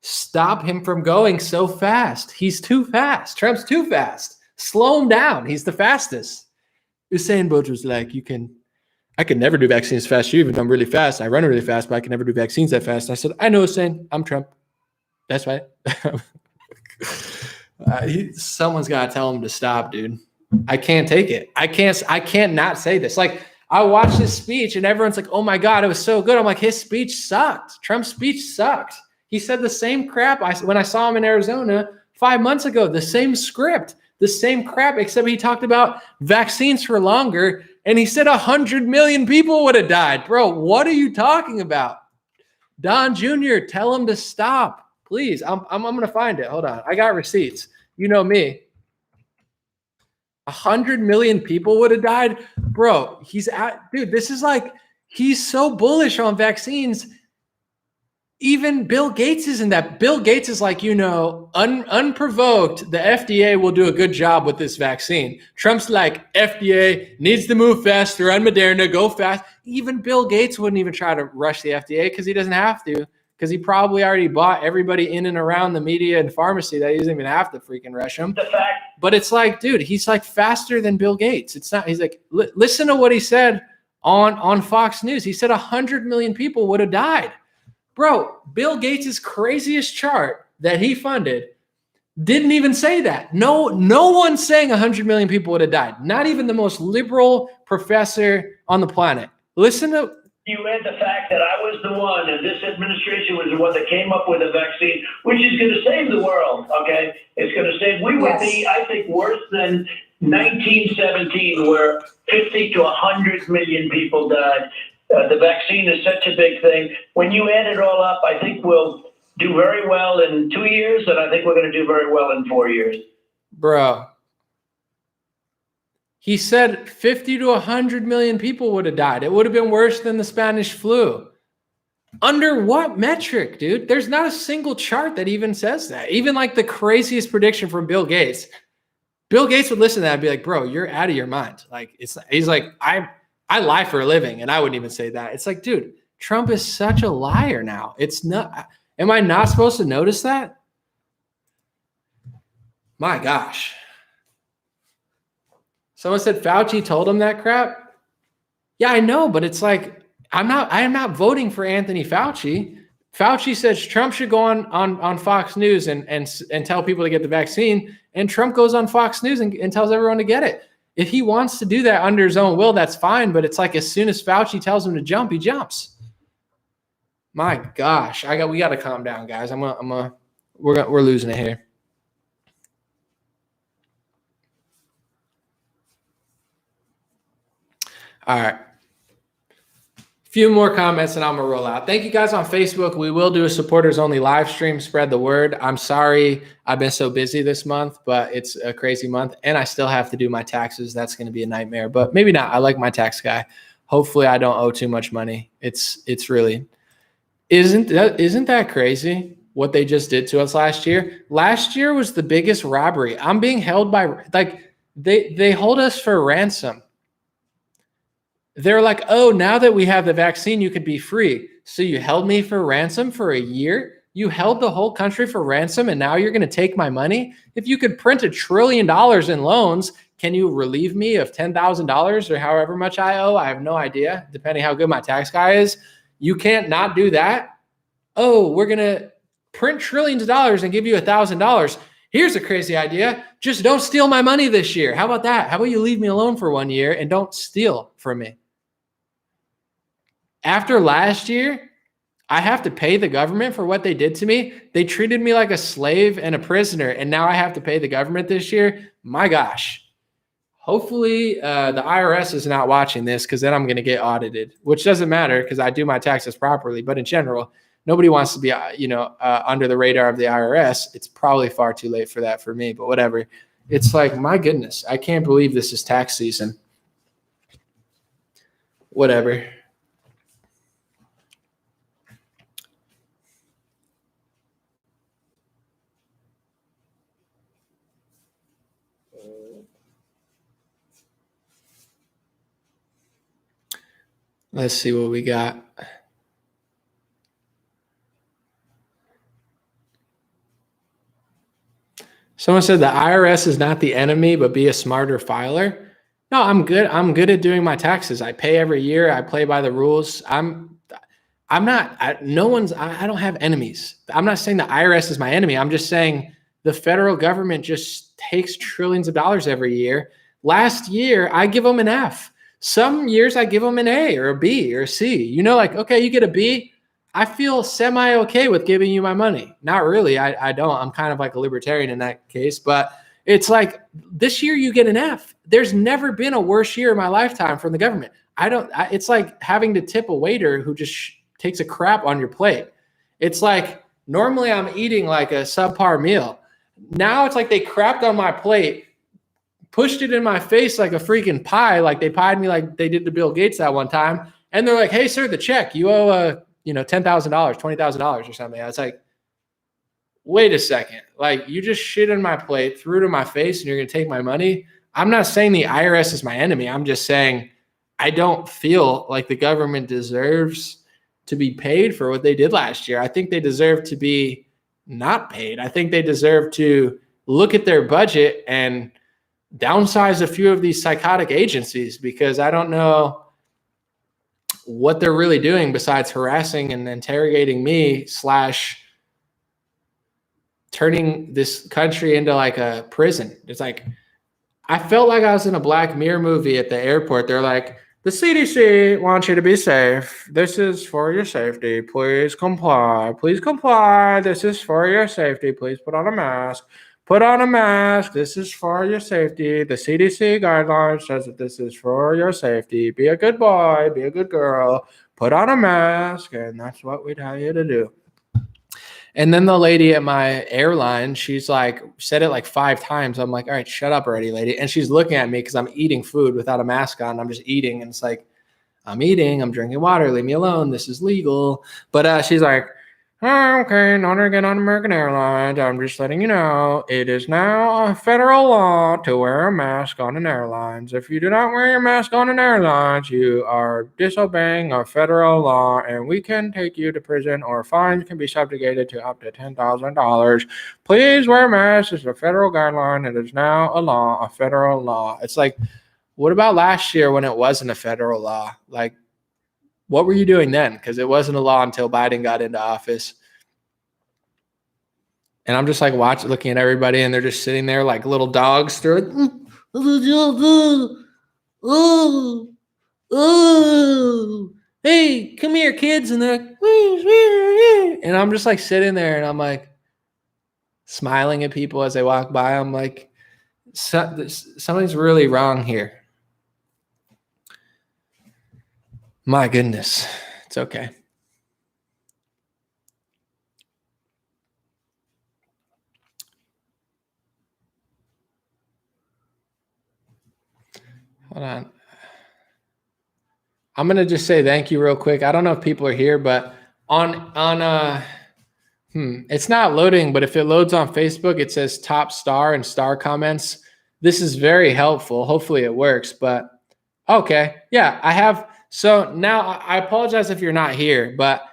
S1: stop him from going so fast. He's too fast. Trump's too fast. Slow him down. He's the fastest. Usain Bolt was like, I could never do vaccines as fast as you, even though I'm really fast. I run really fast, but I can never do vaccines that fast. And I said, I know, Usain. I'm Trump. That's right. Someone's got to tell him to stop, dude. I can't take it. I can't not say this. Like, I watched his speech and everyone's like, oh my God, it was so good. I'm like, his speech sucked. Trump's speech sucked. He said the same crap when I saw him in Arizona 5 months ago, the same script, the same crap, except he talked about vaccines for longer. And he said 100 million people would have died. Bro, what are you talking about? Don Jr., tell him to stop. Please. I'm going to find it. Hold on. I got receipts. You know me. 100 million people would have died. Bro, dude, this is like, he's so bullish on vaccines. Even Bill Gates isn't that. Bill Gates is like, you know, unprovoked, the FDA will do a good job with this vaccine. Trump's like, FDA needs to move faster on Moderna, go fast. Even Bill Gates wouldn't even try to rush the FDA because he doesn't have to. Because he probably already bought everybody in and around the media and pharmacy that he doesn't even have to freaking rush him. But it's like, dude, he's like faster than Bill Gates. It's not, he's like, listen to what he said on Fox News. He said 100 million people would have died. Bro, Bill Gates' craziest chart that he funded didn't even say that. No one's saying 100 million people would have died. Not even the most liberal professor on the planet. Listen to...
S3: You read the fact that I was the one, and this administration was the one that came up with a vaccine, which is going to save the world, okay? It's going to save, we would be, I think, worse than 1917, where 50 to 100 million people died. The vaccine is such a big thing. When you add it all up, I think we'll do very well in 2 years, and I think we're going to do very well in 4 years.
S1: Bro. He said 50 to 100 million people would have died. It would have been worse than the Spanish flu. Under what metric, dude? There's not a single chart that even says that. Even like the craziest prediction from Bill Gates. Bill Gates would listen to that and be like, bro, you're out of your mind. Like, he's like, I lie for a living, and I wouldn't even say that. It's like, dude, Trump is such a liar now. It's not, am I not supposed to notice that? My gosh. Someone said Fauci told him that crap. Yeah, I know, but it's like, I am not voting for Anthony Fauci. Fauci says Trump should go on Fox News and tell people to get the vaccine. And Trump goes on Fox News and tells everyone to get it. If he wants to do that under his own will, that's fine. But it's like, as soon as Fauci tells him to jump, he jumps. My gosh, we got to calm down, guys. We're losing it here. All right. Few more comments and I'm gonna roll out. Thank you guys on Facebook. We will do a supporters only live stream. Spread the word. I'm sorry I've been so busy this month, but it's a crazy month and I still have to do my taxes. That's going to be a nightmare, but maybe not. I like my tax guy. Hopefully I don't owe too much money. It's really, isn't that crazy what they just did to us last year? Last year was the biggest robbery. I'm being held by, like, they hold us for ransom. They're like, oh, now that we have the vaccine, you could be free. So you held me for ransom for a year? You held the whole country for ransom, and now you're going to take my money? If you could print $1 trillion in loans, can you relieve me of $10,000 or however much I owe? I have no idea, depending how good my tax guy is. You can't not do that. Oh, we're going to print trillions of dollars and give you $1,000. Here's a crazy idea. Just don't steal my money this year. How about that? How about you leave me alone for 1 year and don't steal from me? After last year, I have to pay the government for what they did to me. They treated me like a slave and a prisoner, and now I have to pay the government this year. My gosh. Hopefully the IRS is not watching this, because then I'm going to get audited, which doesn't matter because I do my taxes properly. But in general, nobody wants to be under the radar of the IRS. It's probably far too late for that for me, but whatever. It's like, my goodness, I can't believe this is tax season. Whatever. Let's see what we got. Someone said the IRS is not the enemy, but be a smarter filer. No, I'm good. I'm good at doing my taxes. I pay every year. I play by the rules. I don't have enemies. I'm not saying the IRS is my enemy. I'm just saying the federal government just takes trillions of dollars every year. Last year, I give them an F. Some years I give them an A or a B or a C. Like, okay, you get a B. I feel semi-okay with giving you my money. Not really. I don't. I'm kind of like a libertarian in that case. But it's like, this year you get an F. There's never been a worse year in my lifetime from the government. It's like having to tip a waiter who just takes a crap on your plate. It's like, normally I'm eating like a subpar meal. Now it's like they crapped on my plate, pushed it in my face like a freaking pie, like they pied me like they did to Bill Gates that one time. And they're like, hey, sir, the check, you owe $10,000, $20,000 or something. I was like, wait a second. Like, you just shit in my plate, threw it in my face, and you're going to take my money? I'm not saying the IRS is my enemy. I'm just saying I don't feel like the government deserves to be paid for what they did last year. I think they deserve to be not paid. I think they deserve to look at their budget and downsize a few of these psychotic agencies, because I don't know what they're really doing besides harassing and interrogating me / turning this country into like a prison. It's like, I felt like I was in a Black Mirror movie at the airport. They're like, the CDC wants you to be safe. This is for your safety. Please comply. Please comply. This is for your safety. Please put on a mask. Put on a mask. This is for your safety. The CDC guidelines says that this is for your safety. Be a good boy. Be a good girl. Put on a mask. And that's what we tell you to do. And then the lady at my airline, she's like, said it like 5 times. I'm like, all right, shut up already, lady. And she's looking at me because I'm eating food without a mask on. I'm just eating. And it's like, I'm eating. I'm drinking water. Leave me alone. This is legal. But she's like, oh, okay, not again on American Airlines. I'm just letting you know, it is now a federal law to wear a mask on an airlines. If you do not wear your mask on an airlines, you are disobeying a federal law, and we can take you to prison, or fines can be subjugated to up to $10,000. Please wear masks. It's a federal guideline. It is now a law, a federal law. It's like, what about last year when it wasn't a federal law? Like, what were you doing then? Because it wasn't a law until Biden got into office. And I'm just like looking at everybody, and they're just sitting there like little dogs. They're like, hey, come here, kids. And they're like, and I'm just like sitting there and I'm like smiling at people as they walk by. I'm like, something's really wrong here. My goodness. It's okay. Hold on. I'm going to just say thank you real quick. I don't know if people are here, but it's not loading, but if it loads on Facebook, it says top star and star comments. This is very helpful. Hopefully it works, but okay. Yeah, I have. So now I apologize if you're not here, but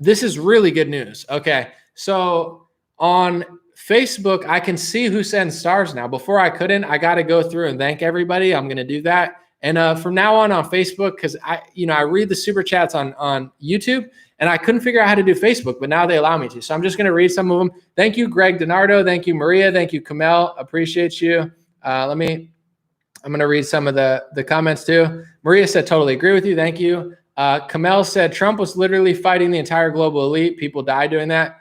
S1: this is really good news. Okay. So on Facebook, I can see who sends stars now. Before I couldn't. I got to go through and thank everybody. I'm going to do that. And from now on Facebook, because I read the super chats on YouTube, and I couldn't figure out how to do Facebook, but now they allow me to. So I'm just going to read some of them. Thank you, Greg Donardo. Thank you, Maria. Thank you, Kamel. Appreciate you. I'm going to read some of the comments too. Maria said, totally agree with you. Thank you. Kamel said, Trump was literally fighting the entire global elite. People die doing that.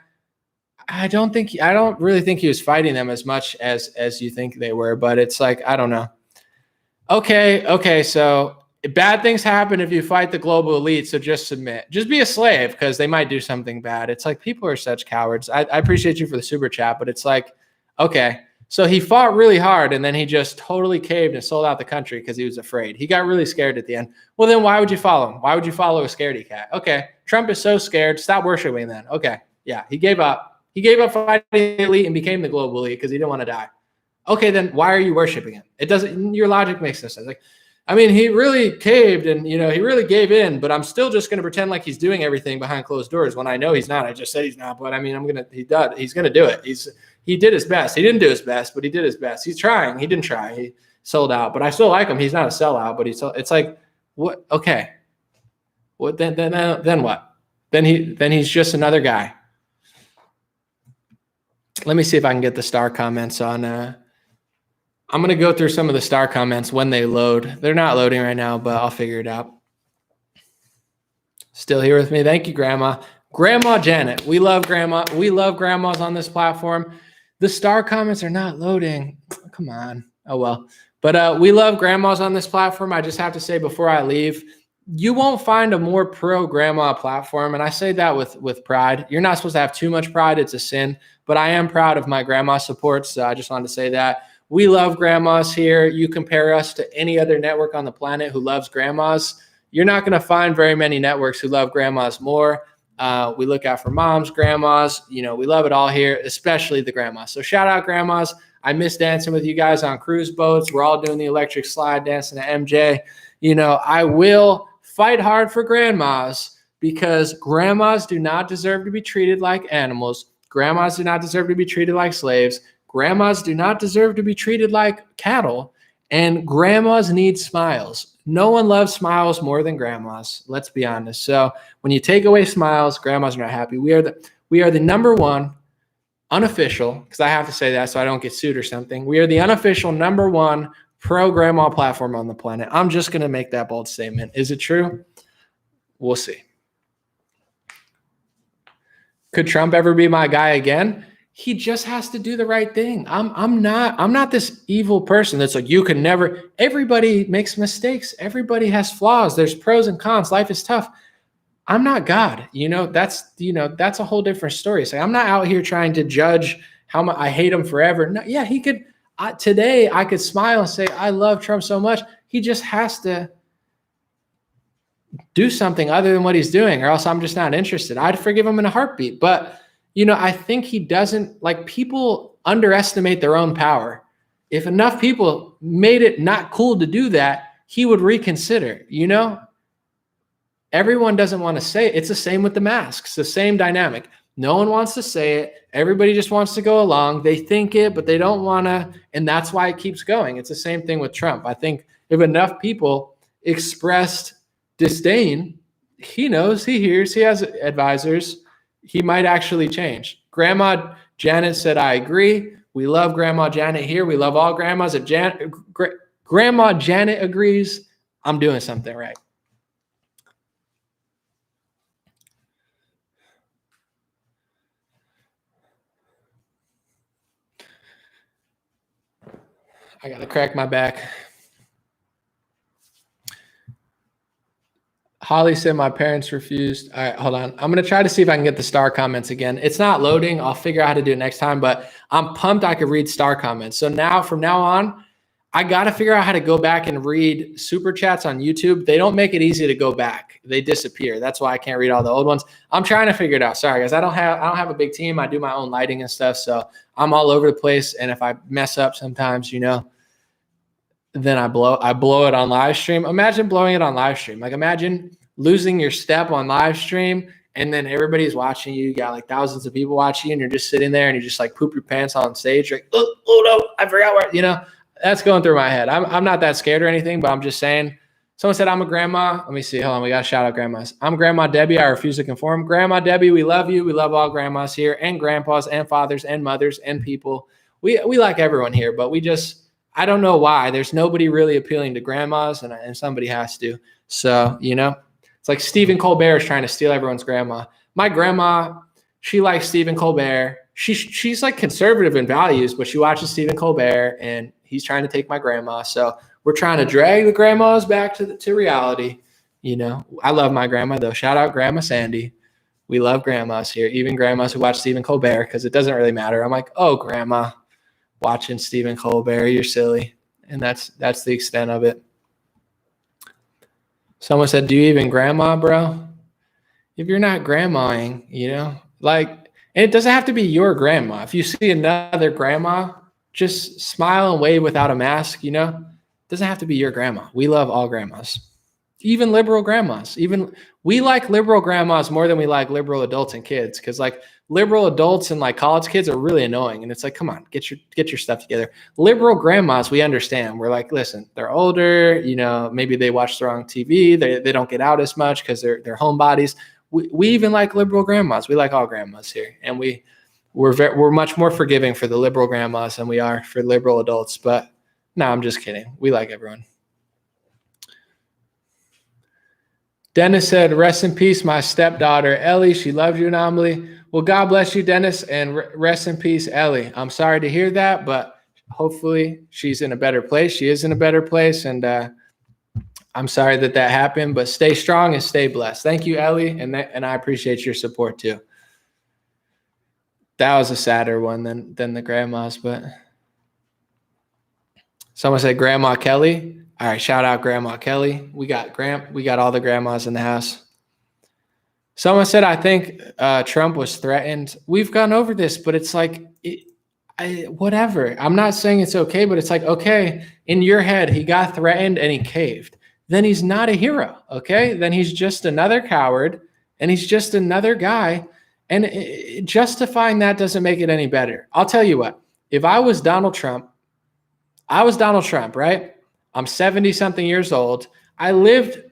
S1: I don't really think he was fighting them as much as you think they were, but it's like, I don't know. Okay. So bad things happen if you fight the global elite. So just submit, just be a slave because they might do something bad. It's like, people are such cowards. I appreciate you for the super chat, but it's like, okay. So he fought really hard and then he just totally caved and sold out the country because he was afraid. He got really scared at the end. Well, then why would you follow him? Why would you follow a scaredy cat? Okay. Trump is so scared. Stop worshiping then. Okay. Yeah. He gave up. He gave up fighting the elite and became the global elite because he didn't want to die. Okay, then why are you worshiping him? It doesn't, your logic makes no sense. Like, I mean, he really caved and, he really gave in, but I'm still just going to pretend like he's doing everything behind closed doors when I know he's not. I just said he's not, but I mean, he's going to do it. He did his best. He didn't do his best, but he did his best. He's trying. He didn't try. He sold out, but I still like him. He's not a sellout, but it's like, what? Okay. What then what? Then he's just another guy. Let me see if I can get the star comments on, I'm going to go through some of the star comments when they load. They're not loading right now, but I'll figure it out. Still here with me. Thank you, Grandma. Grandma Janet. We love Grandma. We love grandmas on this platform. The star comments are not loading. Come on. Oh, well. But we love grandmas on this platform. I just have to say before I leave, you won't find a more pro-grandma platform. And I say that with pride. You're not supposed to have too much pride. It's a sin. But I am proud of my grandma support. So I just wanted to say that. We love grandmas here. You compare us to any other network on the planet who loves grandmas. You're not going to find very many networks who love grandmas more. We look out for moms, grandmas. We love it all here, especially the grandmas. So shout out grandmas. I miss dancing with you guys on cruise boats. We're all doing the electric slide, dancing to MJ. I will fight hard for grandmas because grandmas do not deserve to be treated like animals. Grandmas do not deserve to be treated like slaves. Grandmas do not deserve to be treated like cattle, and grandmas need smiles. No one loves smiles more than grandmas. Let's be honest. So when you take away smiles, grandmas are not happy. We are the number one unofficial, because I have to say that so I don't get sued or something. We are the unofficial number one pro-grandma platform on the planet. I'm just going to make that bold statement. Is it true? We'll see. Could Trump ever be my guy again? He just has to do the right thing. I'm not this evil person that's like, you can never. Everybody makes mistakes. Everybody has flaws. There's pros and cons. Life is tough. I'm not God. That's a whole different story. So I'm not out here trying to judge how much I hate him forever. No, yeah, he could. Today I could smile and say, I love Trump so much. He just has to do something other than what he's doing, or else I'm just not interested. I'd forgive him in a heartbeat. But I think he doesn't, like, people underestimate their own power. If enough people made it not cool to do that, he would reconsider, Everyone doesn't want to say it. It's the same with the masks, the same dynamic. No one wants to say it. Everybody just wants to go along. They think it, but they don't want to. And that's why it keeps going. It's the same thing with Trump. I think if enough people expressed disdain, he knows, he hears, he has advisors. He might actually change. Grandma Janet said, I agree. We love Grandma Janet here. We love all grandmas. If Grandma Janet agrees, I'm doing something right. I got to crack my back. Holly said my parents refused. All right, hold on. I'm going to try to see if I can get the star comments again. It's not loading. I'll figure out how to do it next time, but I'm pumped I could read star comments. So now, from now on, I got to figure out how to go back and read super chats on YouTube. They don't make it easy to go back. They disappear. That's why I can't read all the old ones. I'm trying to figure it out. Sorry, guys. I don't have a big team. I do my own lighting and stuff. So I'm all over the place. And if I mess up sometimes, then I blow it on live stream. Imagine blowing it on live stream. Like, imagine losing your step on live stream and then everybody's watching you. You got like thousands of people watching you and you're just sitting there and you just like poop your pants on stage. You're like, oh no, I forgot where, that's going through my head. I'm not that scared or anything, but I'm just saying. Someone said I'm a grandma. Let me see. Hold on. We got to shout out grandmas. I'm Grandma Debbie. I refuse to conform. Grandma Debbie, we love you. We love all grandmas here and grandpas and fathers and mothers and people. We like everyone here, but I don't know why. There's nobody really appealing to grandmas, and somebody has to. So, it's like Stephen Colbert is trying to steal everyone's grandma. My grandma, she likes Stephen Colbert. She's like conservative in values, but she watches Stephen Colbert, and he's trying to take my grandma. So we're trying to drag the grandmas back to reality. I love my grandma, though. Shout out Grandma Sandy. We love grandmas here, even grandmas who watch Stephen Colbert, because it doesn't really matter. I'm like, oh, grandma, watching Stephen Colbert, you're silly. And that's the extent of it. Someone said, do you even grandma, bro? If you're not grandmaing, and it doesn't have to be your grandma. If you see another grandma, just smile and wave without a mask, it doesn't have to be your grandma. We love all grandmas, even liberal grandmas. We like liberal grandmas more than we like liberal adults and kids, because like liberal adults and like college kids are really annoying. And it's like, come on, get your stuff together. Liberal grandmas, we understand. We're like, listen, they're older, maybe they watch the wrong TV. They don't get out as much because they're homebodies. We even like liberal grandmas. We like all grandmas here. And we're much more forgiving for the liberal grandmas than we are for liberal adults. But no, I'm just kidding. We like everyone. Dennis said, rest in peace, my stepdaughter, Ellie. She loves you, Anomaly. Well, God bless you, Dennis, and rest in peace, Ellie. I'm sorry to hear that, but hopefully she's in a better place. She is in a better place, and I'm sorry that happened, but stay strong and stay blessed. Thank you, Ellie, and I appreciate your support too. That was a sadder one than the grandmas, but someone said Grandma Kelly. All right, shout out Grandma Kelly. We got all the grandmas in the house. Someone said, I think Trump was threatened. We've gone over this, but it's like, whatever. I'm not saying it's okay, but it's like, okay, in your head, he got threatened and he caved. Then he's not a hero, okay? Then he's just another coward, and he's just another guy. And justifying that doesn't make it any better. I'll tell you what. If I was Donald Trump, right? I'm 70-something years old. I lived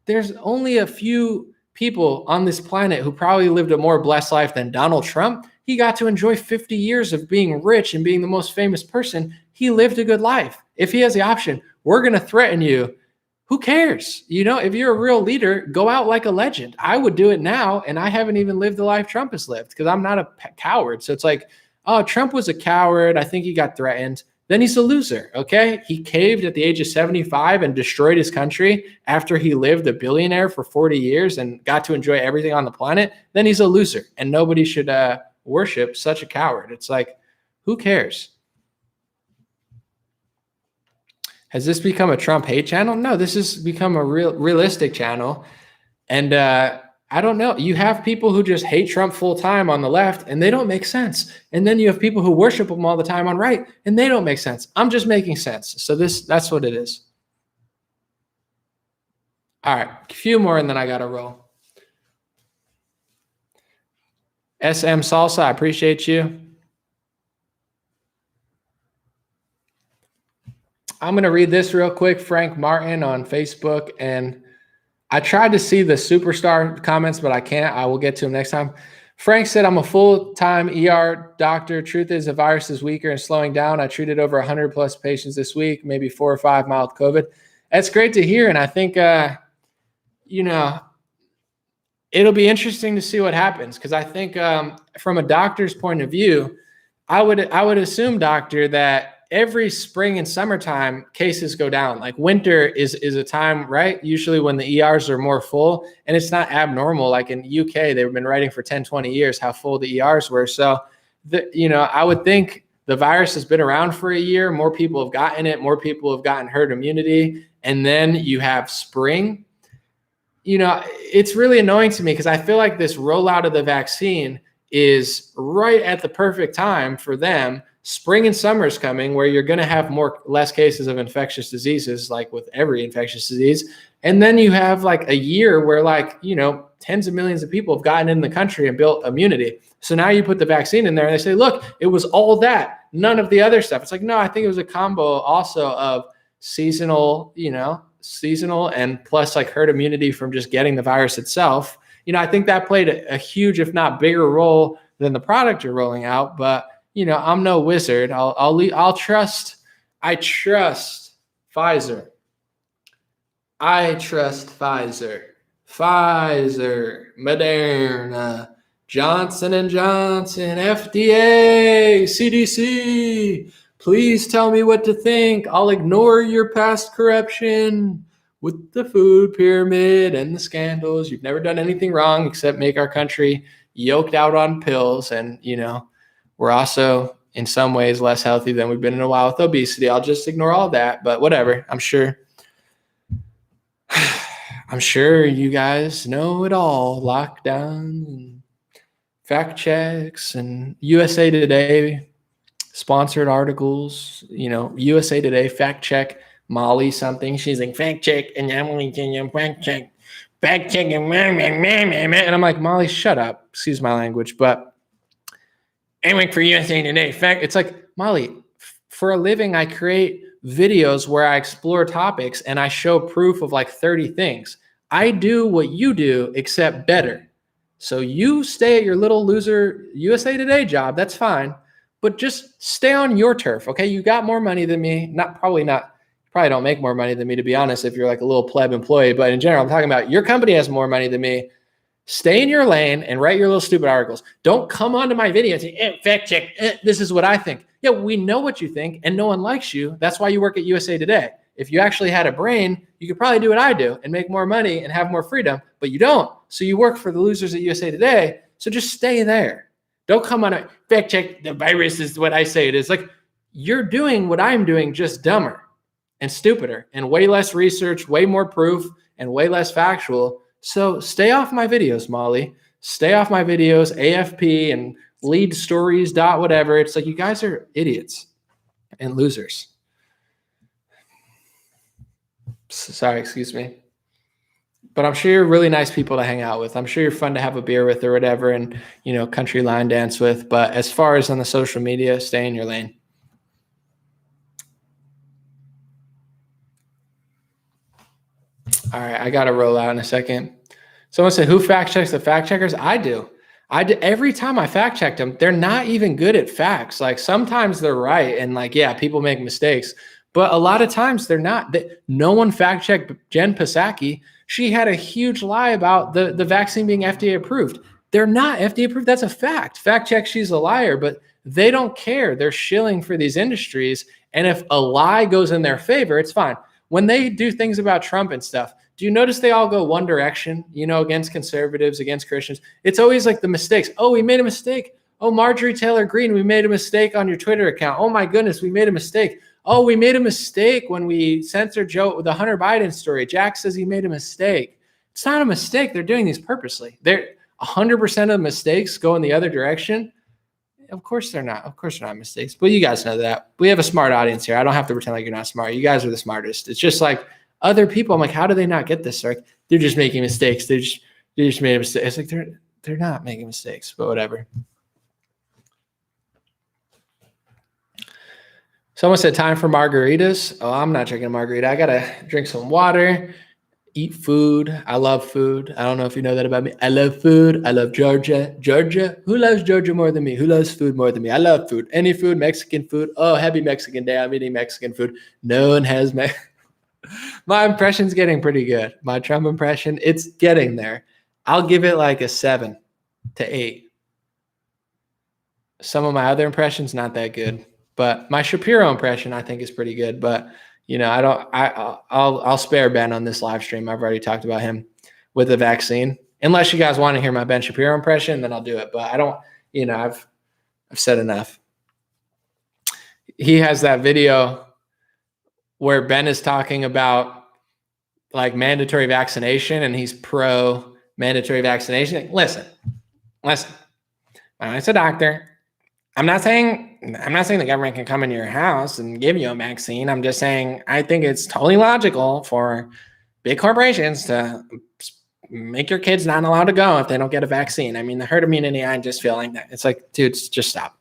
S1: there's only a few people on this planet who probably lived a more blessed life than Donald Trump. He got to enjoy 50 years of being rich and being the most famous person. He lived a good life. If he has the option, we're going to threaten you. Who cares? If you're a real leader, go out like a legend. I would do it now, and I haven't even lived the life Trump has lived because I'm not a coward. So it's like, oh, Trump was a coward. I think he got threatened. Then he's a loser, okay? He caved at the age of 75 and destroyed his country after he lived a billionaire for 40 years and got to enjoy everything on the planet. Then he's a loser, and nobody should worship such a coward. It's like, who cares? Has this become a Trump hate channel? No, this has become a realistic channel. And I don't know. You have people who just hate Trump full time on the left, and they don't make sense. And then you have people who worship him all the time on right, and they don't make sense. I'm just making sense. So that's what it is. All right, a few more, and then I got to roll. SM Salsa, I appreciate you. I'm going to read this real quick. Frank Martin on Facebook, and I tried to see the superstar comments, but I can't. I will get to them next time. Frank said, I'm a full-time ER doctor. Truth is, the virus is weaker and slowing down. I treated over 100 plus patients this week, maybe 4 or 5 mild COVID. That's great to hear. And I think, it'll be interesting to see what happens. Because I think from a doctor's point of view, I would assume, doctor, that every spring and summertime, cases go down. Like winter is a time, right? Usually when the ERs are more full, and it's not abnormal. Like in UK, they've been writing for 10, 20 years how full the ERs were. So, I would think the virus has been around for a year. More people have gotten it. More people have gotten herd immunity. And then you have spring. It's really annoying to me because I feel like this rollout of the vaccine is right at the perfect time for them. Spring and summer is coming where you're going to have less cases of infectious diseases, like with every infectious disease. And then you have like a year where tens of millions of people have gotten in the country and built immunity. So now you put the vaccine in there and they say, look, it was all that, none of the other stuff. It's like, no, I think it was a combo also of seasonal and plus like herd immunity from just getting the virus itself. I think that played a huge, if not bigger role than the product you're rolling out. But I'm no wizard. I trust Pfizer. I trust Pfizer, Moderna, Johnson & Johnson, FDA, CDC. Please tell me what to think. I'll ignore your past corruption with the food pyramid and the scandals. You've never done anything wrong except make our country yoked out on pills. And, we're also in some ways less healthy than we've been in a while with obesity. I'll just ignore all that, but whatever. I'm sure you guys know it all. Lockdowns and fact checks and USA Today sponsored articles, USA Today fact check Molly something. She's like, fact check, and Emily, can you fact check, and I'm like, Molly, shut up. Excuse my language, but I work for USA Today. Fact, it's like, Molly, for a living, I create videos where I explore topics and I show proof of like 30 things. I do what you do, except better. So you stay at your little loser USA Today job. That's fine. But just stay on your turf, okay? You got more money than me. Probably don't make more money than me, to be honest, if you're like a little pleb employee. But in general, I'm talking about your company has more money than me. Stay in your lane and write your little stupid articles. Don't come onto my video and say, fact check, this is what I think. Yeah, we know what you think, and no one likes you. That's why you work at USA Today. If you actually had a brain, you could probably do what I do and make more money and have more freedom, but you don't. So you work for the losers at USA Today. So just stay there. Don't come on a fact check. The virus is what I say it is. Like, you're doing what I'm doing, just dumber and stupider and way less research, way more proof, and way less factual. So stay off my videos, Molly. Stay off my videos, AFP and lead stories, whatever. It's like, you guys are idiots and losers. Sorry, excuse me. But I'm sure you're really nice people to hang out with. I'm sure you're fun to have a beer with or whatever and, country line dance with. But as far as on the social media, stay in your lane. All right, I got to roll out in a second. Someone said, who fact checks the fact checkers? I do. Every time I fact checked them, they're not even good at facts. Like sometimes they're right. And like, yeah, people make mistakes. But a lot of times they're not. No one fact checked Jen Psaki. She had a huge lie about the vaccine being FDA approved. They're not FDA approved. That's a fact. Fact check, she's a liar, but they don't care. They're shilling for these industries. And if a lie goes in their favor, it's fine. When they do things about Trump and stuff, do you notice they all go one direction, against conservatives, against Christians? It's always like the mistakes. Oh, we made a mistake. Oh, Marjorie Taylor Greene, we made a mistake on your Twitter account. Oh my goodness, we made a mistake. Oh, we made a mistake when we censored Joe with the Hunter Biden story. Jack says he made a mistake. It's not a mistake. They're doing these purposely. 100% of mistakes go in the other direction. Of course they're not. Of course they're not mistakes. But you guys know that. We have a smart audience here. I don't have to pretend like you're not smart. You guys are the smartest. It's just like other people. I'm like, how do they not get this? Like, they're just making mistakes. They just made a mistake. It's like they're not making mistakes, but whatever. Someone said time for margaritas. Oh, I'm not drinking a margarita. I got to drink some water, eat food. I love food. I don't know if you know that about me. I love food. I love Georgia. Georgia? Who loves Georgia more than me? Who loves food more than me? I love food. Any food, Mexican food. Oh, happy Mexican day. I'm eating Mexican food. No one has my impression's getting pretty good. My Trump impression, it's getting there. I'll give it like a 7 to 8. Some of my other impressions, not that good. But my Shapiro impression, I think, is pretty good. But I'll spare Ben on this live stream. I've already talked about him with the vaccine. Unless you guys want to hear my Ben Shapiro impression, then I'll do it. But I don't. I've said enough. He has that video where Ben is talking about like mandatory vaccination, and he's pro mandatory vaccination. Listen. When it's a doctor, I'm not saying the government can come into your house and give you a vaccine. I'm just saying I think it's totally logical for big corporations to make your kids not allowed to go if they don't get a vaccine. I mean, the herd immunity, I just feel like that. It's like, dude, just stop.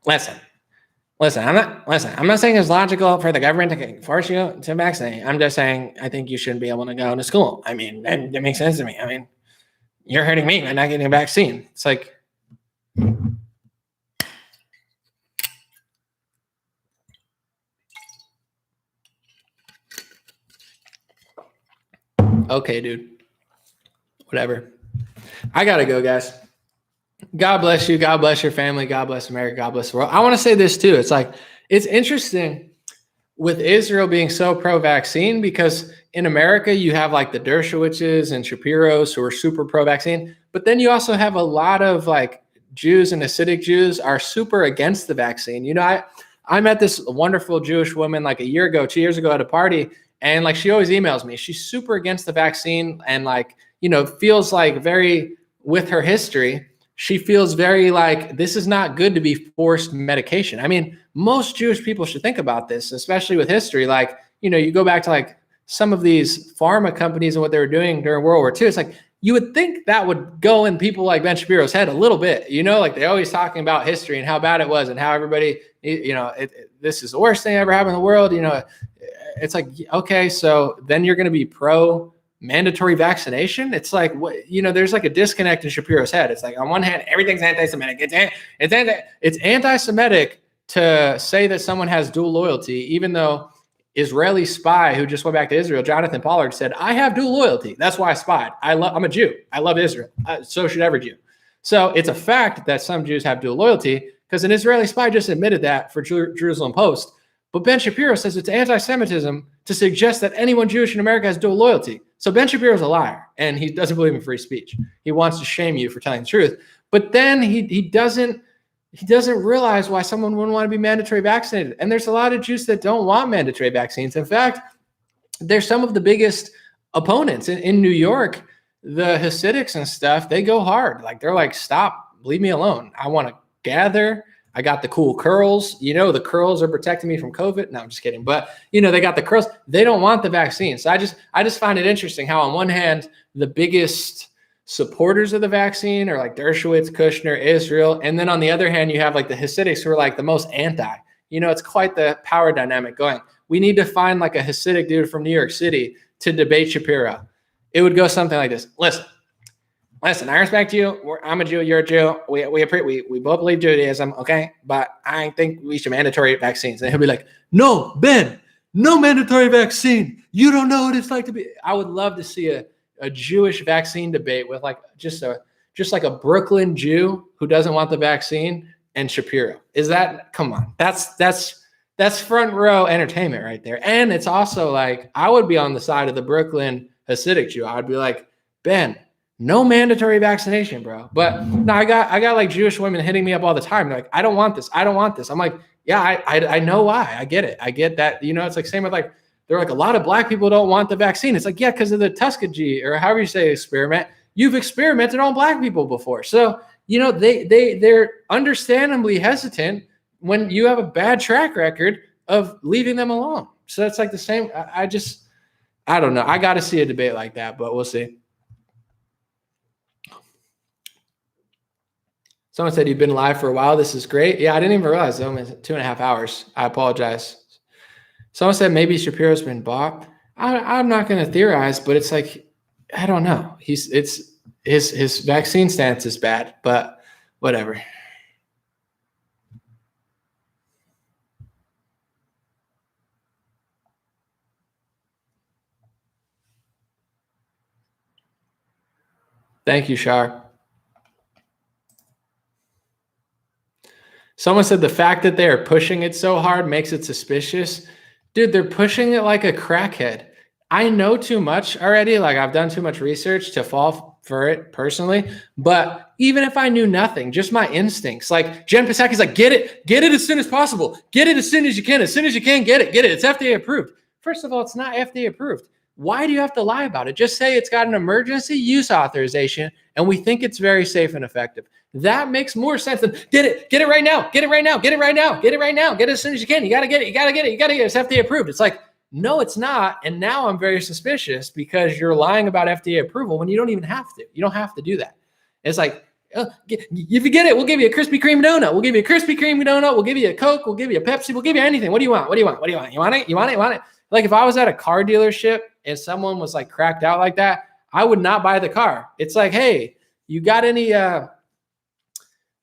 S1: Listen, I'm not saying it's logical for the government to force you to vaccinate. I'm just saying I think you shouldn't be able to go to school. I mean, that makes sense to me. I mean, you're hurting me by not getting a vaccine. It's like, okay, dude. Whatever. I gotta go, guys. God bless you. God bless your family. God bless America. God bless the world. I want to say this too. It's like, it's interesting with Israel being so pro-vaccine, because in America, you have like the Dershowitzes and Shapiros who are super pro-vaccine, but then you also have a lot of like Jews and Hasidic Jews are super against the vaccine. I met this wonderful Jewish woman like 2 years ago at a party, and like she always emails me. She's super against the vaccine and like, feels like very, with her history, she feels very like this is not good to be forced medication. I mean, most Jewish people should think about this, especially with history. Like, you go back to like some of these pharma companies and what they were doing during World War II. It's like, you would think that would go in people like Ben Shapiro's head a little bit, like they're always talking about history and how bad it was and how everybody, this is the worst thing ever happened in the world. It's like, okay, so then you're going to be pro mandatory vaccination. It's like, there's like a disconnect in Shapiro's head. It's like, on one hand, everything's anti-Semitic. It's anti-Semitic to say that someone has dual loyalty, even though Israeli spy who just went back to Israel, Jonathan Pollard, said, I have dual loyalty. That's why I spied. I'm a Jew. I love Israel. So should every Jew. So it's a fact that some Jews have dual loyalty, because an Israeli spy just admitted that for Jerusalem Post. But Ben Shapiro says it's anti-Semitism to suggest that anyone Jewish in America has dual loyalty. So Ben Shapiro's a liar, and he doesn't believe in free speech. He wants to shame you for telling the truth. But then he doesn't realize why someone wouldn't want to be mandatory vaccinated. And there's a lot of Jews that don't want mandatory vaccines. In fact, they're some of the biggest opponents in New York. The Hasidics and stuff, they go hard. Like, they're like, stop, leave me alone. I want to gather. I got the cool curls. The curls are protecting me from COVID. No, I'm just kidding. But, they got the curls. They don't want the vaccine. So I just find it interesting how on one hand, the biggest supporters of the vaccine are like Dershowitz, Kushner, Israel. And then on the other hand, you have like the Hasidics who are like the most anti. It's quite the power dynamic going. We need to find like a Hasidic dude from New York City to debate Shapiro. It would go something like this. Listen, I respect you. I'm a Jew. You're a Jew. We both believe Judaism, okay? But I think we should mandatory vaccines. And he'll be like, no, Ben, no mandatory vaccine. You don't know what it's like to be. I would love to see a Jewish vaccine debate with like just like a Brooklyn Jew who doesn't want the vaccine and Shapiro. Come on. That's front row entertainment right there. And it's also like, I would be on the side of the Brooklyn Hasidic Jew. I'd be like, Ben, no mandatory vaccination, bro. But no, I got like Jewish women hitting me up all the time. They're like, I don't want this. I'm like, yeah, I know why. I get it. I get that. It's like same with like, they're like, a lot of black people don't want the vaccine. It's like, yeah, because of the Tuskegee or however you say experiment. You've experimented on black people before. So, they're understandably hesitant when you have a bad track record of leaving them alone. So that's like the same. I don't know. I got to see a debate like that, but we'll see. Someone said you've been live for a while. This is great. Yeah, I didn't even realize it's only 2.5 hours. I apologize. Someone said maybe Shapiro's been bought. I'm not going to theorize, but it's like, I don't know. His vaccine stance is bad, but whatever. Thank you, Shar. Someone said the fact that they are pushing it so hard makes it suspicious. Dude, they're pushing it like a crackhead. I know too much already. Like I've done too much research to fall for it personally. But even if I knew nothing, just my instincts, like Jen Psaki's like, get it as soon as possible. Get it as soon as you can. As soon as you can, get it. It's FDA approved. First of all, it's not FDA approved. Why do you have to lie about it? Just say it's got an emergency use authorization and we think it's very safe and effective. That makes more sense than get it right now, get it right now, get it right now, get it right now, get it as soon as you can. You got to get it. You got to get it. You got to get it. It's FDA approved. It's like, no, it's not. And now I'm very suspicious because you're lying about FDA approval when you don't even have to. You don't have to do that. It's like, if you get it, we'll give you a Krispy Kreme donut. We'll give you a Krispy Kreme donut. We'll give you a Coke. We'll give you a Pepsi. We'll give you anything. What do you want? What do you want? What do you want? You want it? You want it? You want it? Like if I was at a car dealership and someone was like cracked out like that, I would not buy the car. It's like, hey, you got any, I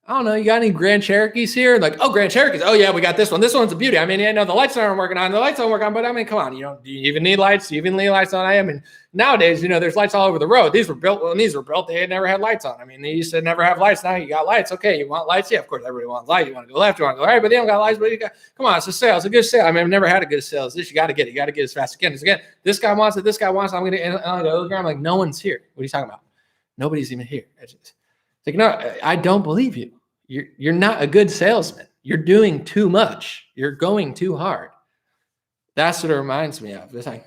S1: don't know, you got any Grand Cherokees here? Like, oh, Grand Cherokees. Oh yeah, we got this one. This one's a beauty. I mean, yeah, no, the lights aren't working on. The lights don't work on, but I mean, come on, do you even need lights? Do you even need lights on? I mean, nowadays, there's lights all over the road. These were built when these were built. They had never had lights on. I mean, they used to never have lights. Now you got lights. Okay, you want lights? Yeah, of course, everybody wants light. You want to go left, you want to go right, but they don't got lights. But you got, come on, it's a sale. It's a good sale. I mean, I've never had a good sale. This you got to get it. You got to get it as fast as you can. This guy wants it. This guy wants it. I'm like, no one's here. What are you talking about? Nobody's even here. It's like, no, I don't believe you. You're not a good salesman. You're doing too much. You're going too hard. That's what it reminds me of. It's like,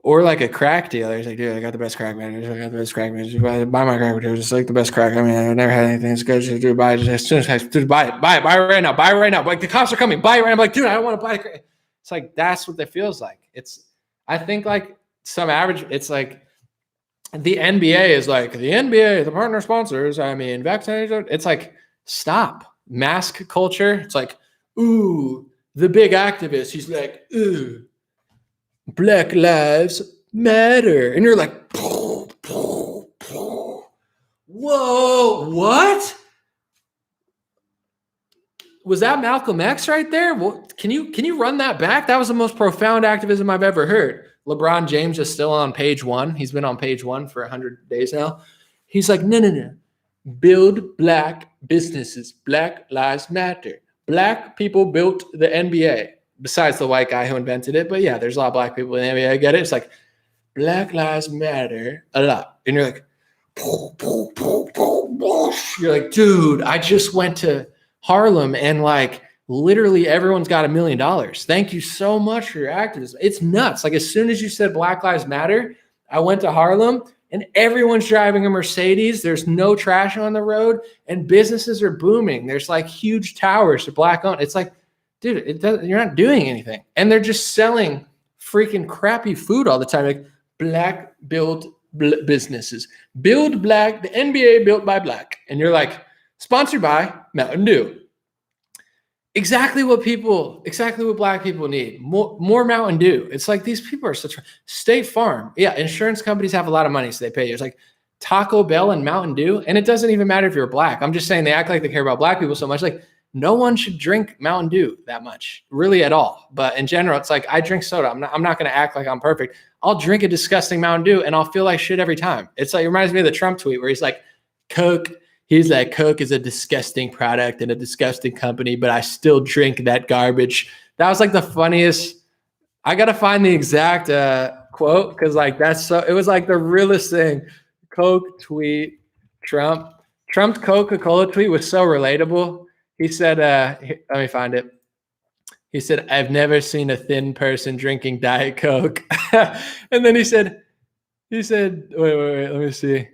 S1: or like a crack dealer. He's like, dude, I got the best crack, man. I got the best crack, man. Buy my crack, dude. It's like the best crack. I mean, I've never had anything as good. Just do buy it as soon as I do. Buy it right now. Buy it right now. Like the cops are coming. Buy it right now. I'm like, dude, I don't want to buy it. It's like that's what that feels like. I think like some average. It's like. The NBA is like the NBA, the partner sponsors. I mean, vaccinated. It's like, stop. Mask culture. It's like, ooh, the big activist. He's like, ooh, Black Lives Matter. And you're like, whoa, what? Was that Malcolm X right there? Can you run that back? That was the most profound activism I've ever heard. LeBron James is still on page 1. He's been on page 1 for 100 days now. He's like, no. Build black businesses. Black Lives Matter. Black people built the NBA, besides the white guy who invented it. But yeah, there's a lot of black people in the NBA. I get it. It's like, Black Lives Matter a lot. And you're like, you're like, dude, I just went to Harlem and like, literally everyone's got $1 million. Thank you so much for your activism. It's nuts. Like as soon as you said Black Lives Matter, I went to Harlem and everyone's driving a Mercedes. There's no trash on the road and businesses are booming. There's like huge towers to black owned. It's like, dude, you're not doing anything. And they're just selling freaking crappy food all the time. Like black built businesses, build black, the NBA built by black. And you're like, sponsored by Mountain Dew. Exactly what black people need. More Mountain Dew. It's like these people are such State Farm. Yeah, insurance companies have a lot of money, so they pay you. It's like Taco Bell and Mountain Dew. And it doesn't even matter if you're black. I'm just saying they act like they care about black people so much. Like no one should drink Mountain Dew that much, really at all. But in general, it's like I drink soda. I'm not going to act like I'm perfect. I'll drink a disgusting Mountain Dew and I'll feel like shit every time. It's like it reminds me of the Trump tweet where he's like, Coke. He's like, Coke is a disgusting product and a disgusting company, but I still drink that garbage. That was like the funniest. I got to find the exact quote because like it was like the realest thing. Coke tweet, Trump's Coca-Cola tweet was so relatable. He said, let me find it. He said, I've never seen a thin person drinking Diet Coke. And then he said, wait, let me see.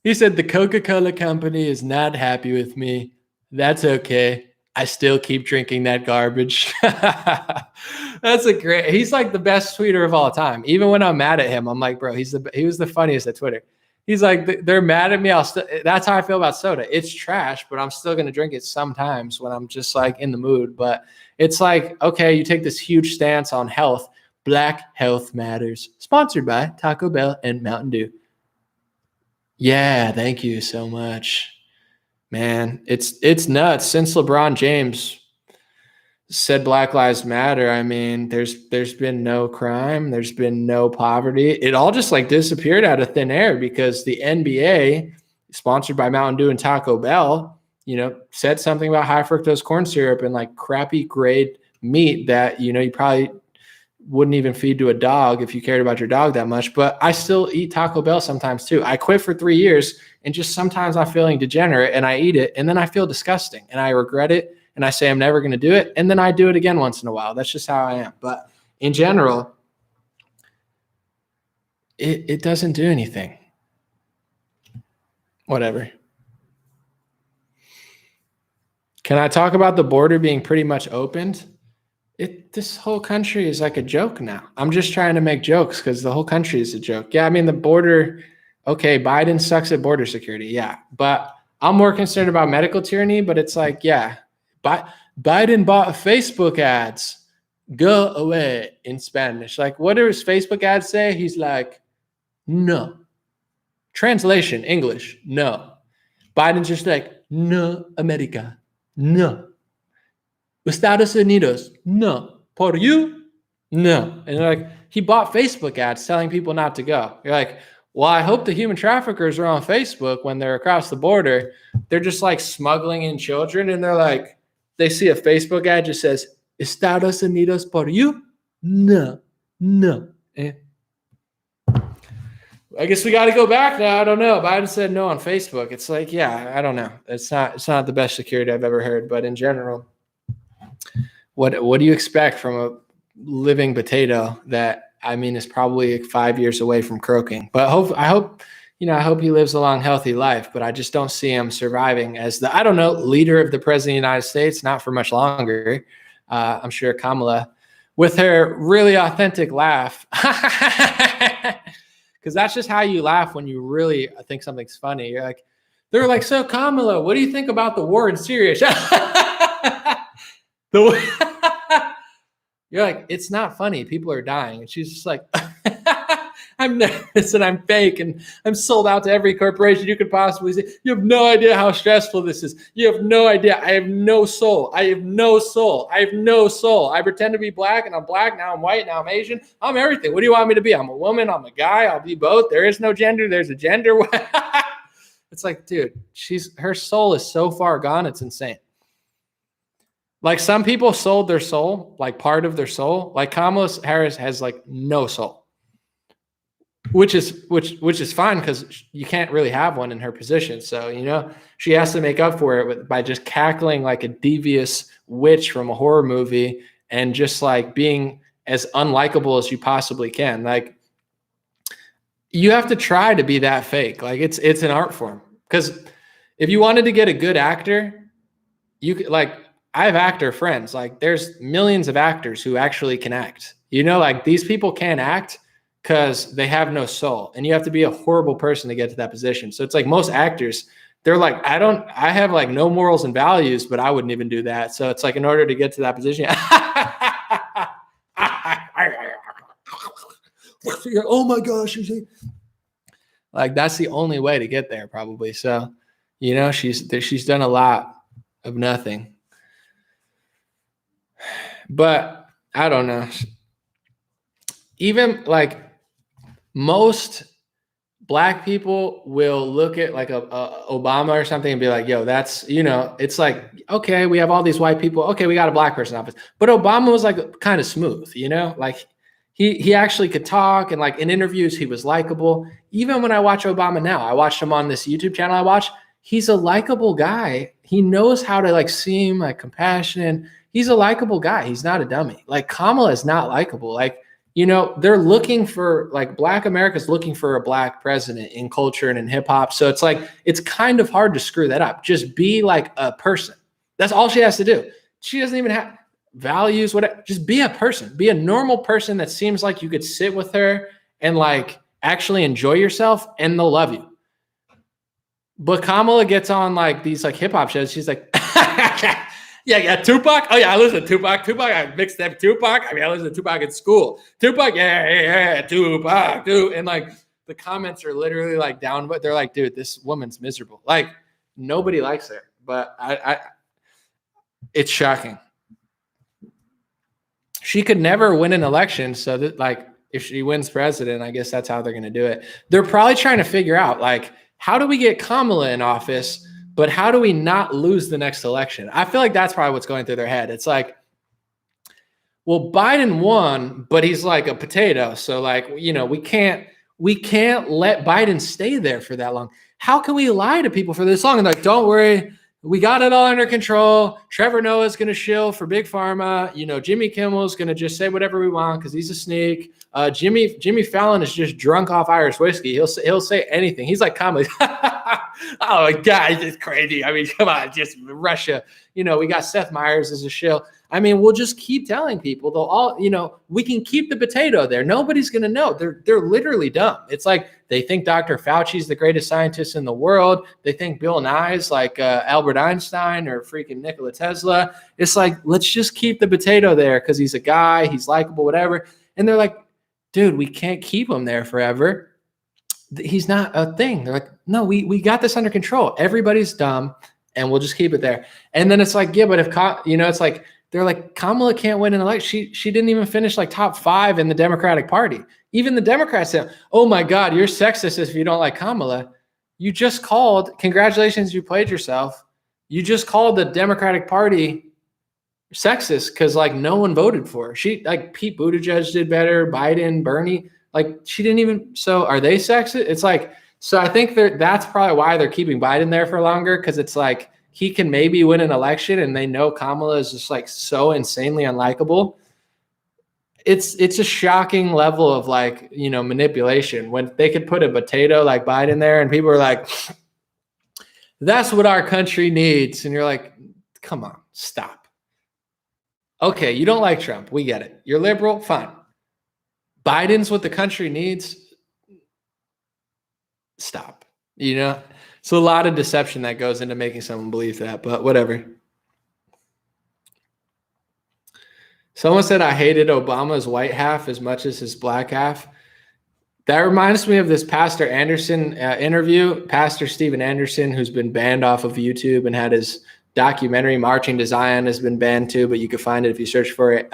S1: He said, the Coca-Cola company is not happy with me. That's okay. I still keep drinking that garbage. He's like the best tweeter of all time. Even when I'm mad at him, I'm like, bro, he was the funniest at Twitter. He's like, they're mad at me. That's how I feel about soda. It's trash, but I'm still going to drink it sometimes when I'm just like in the mood. But it's like, okay, you take this huge stance on health. Black health matters. Sponsored by Taco Bell and Mountain Dew. Yeah, thank you so much, man. It's nuts. Since LeBron James said Black Lives Matter, I mean, there's been no crime, there's been no poverty. It all just like disappeared out of thin air because the NBA, sponsored by Mountain Dew and Taco Bell, said something about high fructose corn syrup and like crappy grade meat that, you probably wouldn't even feed to a dog if you cared about your dog that much. But I still eat Taco Bell sometimes too. I quit for 3 years and just sometimes I'm feeling degenerate and I eat it and then I feel disgusting and I regret it and I say I'm never going to do it. And then I do it again once in a while. That's just how I am. But in general, it doesn't do anything. Whatever. Can I talk about the border being pretty much opened? This whole country is like a joke now. I'm just trying to make jokes because the whole country is a joke. Yeah, I mean, the border, okay, Biden sucks at border security. Yeah, but I'm more concerned about medical tyranny, but it's like, yeah, Biden bought Facebook ads. Go away in Spanish. Like, what does Facebook ads say? He's like, no. Translation, English, no. Biden's just like, no, America, no. Estados Unidos, no. Por you, no. And they're like, he bought Facebook ads telling people not to go. You're like, well, I hope the human traffickers are on Facebook when they're across the border. They're just like smuggling in children. And they're like, they see a Facebook ad just says, Estados Unidos por you? No, no. I guess we got to go back now. I don't know. Biden said no on Facebook. It's like, yeah, I don't know. It's not the best security I've ever heard. But in general, what do you expect from a living potato that, I mean, is probably 5 years away from croaking? But I hope he lives a long, healthy life. But I just don't see him surviving as the, I don't know, leader of the president of the United States. Not for much longer. I'm sure Kamala, with her really authentic laugh, because that's just how you laugh when you really think something's funny. You're like, they're like, so Kamala, what do you think about the war in Syria? You're like, it's not funny. People are dying. And she's just like, I'm nervous and I'm fake and I'm sold out to every corporation you could possibly see. You have no idea how stressful this is. You have no idea. I have no soul. I have no soul. I have no soul. I pretend to be black and I'm black. Now I'm white. Now I'm Asian. I'm everything. What do you want me to be? I'm a woman. I'm a guy. I'll be both. There is no gender. There's a gender. It's like, dude, her soul is so far gone. It's insane. Like some people sold their soul, like part of their soul. Like Kamala Harris has like no soul. Which is fine because you can't really have one in her position. So, she has to make up for it by just cackling like a devious witch from a horror movie and just like being as unlikable as you possibly can. Like you have to try to be that fake. Like it's an art form. Because if you wanted to get a good actor, you could, like, I have actor friends. Like there's millions of actors who actually can act. Like these people can't act because they have no soul, and you have to be a horrible person to get to that position. So it's like most actors, they're like, I have like no morals and values, but I wouldn't even do that. So it's like, in order to get to that position, oh my gosh, like that's the only way to get there probably. So, she's done a lot of nothing, but I don't know. Even like, most black people will look at like a Obama or something and be like, yo, that's, it's like, okay, we have all these white people. Okay, we got a black person in office. But Obama was like kind of smooth, like he actually could talk, and like in interviews, he was likable. Even when I watch Obama now, I watched him on this YouTube channel I watch. He's a likable guy. He knows how to like seem like compassionate. He's a likable guy. He's not a dummy. Like Kamala is not likable. Like, they're looking for, like, Black America's looking for a black president in culture and in hip hop. So it's like, it's kind of hard to screw that up. Just be like a person. That's all she has to do. She doesn't even have values, whatever. Just be a person. Be a normal person that seems like you could sit with her and like actually enjoy yourself, and they'll love you. But Kamala gets on like these like hip hop shows. She's like, yeah, Tupac. Oh yeah, I listen to Tupac. I mixed up Tupac. I mean, I listen to Tupac in school. Tupac, yeah, Tupac, dude. And like the comments are literally like down, but they're like, dude, this woman's miserable. Like nobody likes her, but it's shocking. She could never win an election, so that like if she wins president, I guess that's how they're gonna do it. They're probably trying to figure out like, how do we get Kamala in office, but how do we not lose the next election? I feel like that's probably what's going through their head. It's like, well, Biden won, but he's like a potato. So like, you know, we can't let Biden stay there for that long. How can we lie to people for this long? And like, don't worry, we got it all under control. Trevor Noah's going to shill for Big Pharma. You know, Jimmy Kimmel's going to just say whatever we want because he's a sneak. Jimmy Fallon is just drunk off Irish whiskey. He'll say anything. He's like comedy. Oh my God, it's crazy. I mean, come on, just Russia. You know, we got Seth Meyers as a shill. I mean, we'll just keep telling people they'll all, you know, we can keep the potato there. Nobody's going to know. They're literally dumb. It's like they think Dr. Fauci's the greatest scientist in the world. They think Bill Nye's like Albert Einstein or freaking Nikola Tesla. It's like, let's just keep the potato there because he's a guy, he's likable, whatever. And they're like, dude, we can't keep him there forever. He's not a thing. They're like, no, we got this under control. Everybody's dumb and we'll just keep it there. And then it's like, yeah, but if, you know, it's like, they're like, Kamala can't win an election. She didn't even finish like top 5 in the Democratic Party. Even the Democrats said, oh my God, you're sexist if you don't like Kamala. You just called, congratulations, you played yourself. You just called the Democratic Party sexist because like no one voted for her. She like Pete Buttigieg did better, Biden, Bernie, like she didn't even, so are they sexist? It's like, so I think that's probably why they're keeping Biden there for longer because it's like, he can maybe win an election and they know Kamala is just like so insanely unlikable. It's a shocking level of like, you know, manipulation when they could put a potato like Biden there and people are like, that's what our country needs. And you're like, come on, stop. Okay, you don't like Trump. We get it. You're liberal, fine. Biden's what the country needs. Stop. You know? So a lot of deception that goes into making someone believe that, but whatever. Someone said I hated Obama's white half as much as his black half. That reminds me of this Pastor Anderson interview. Pastor Steven Anderson, who's been banned off of YouTube and had his documentary Marching to Zion has been banned too, but you can find it if you search for it.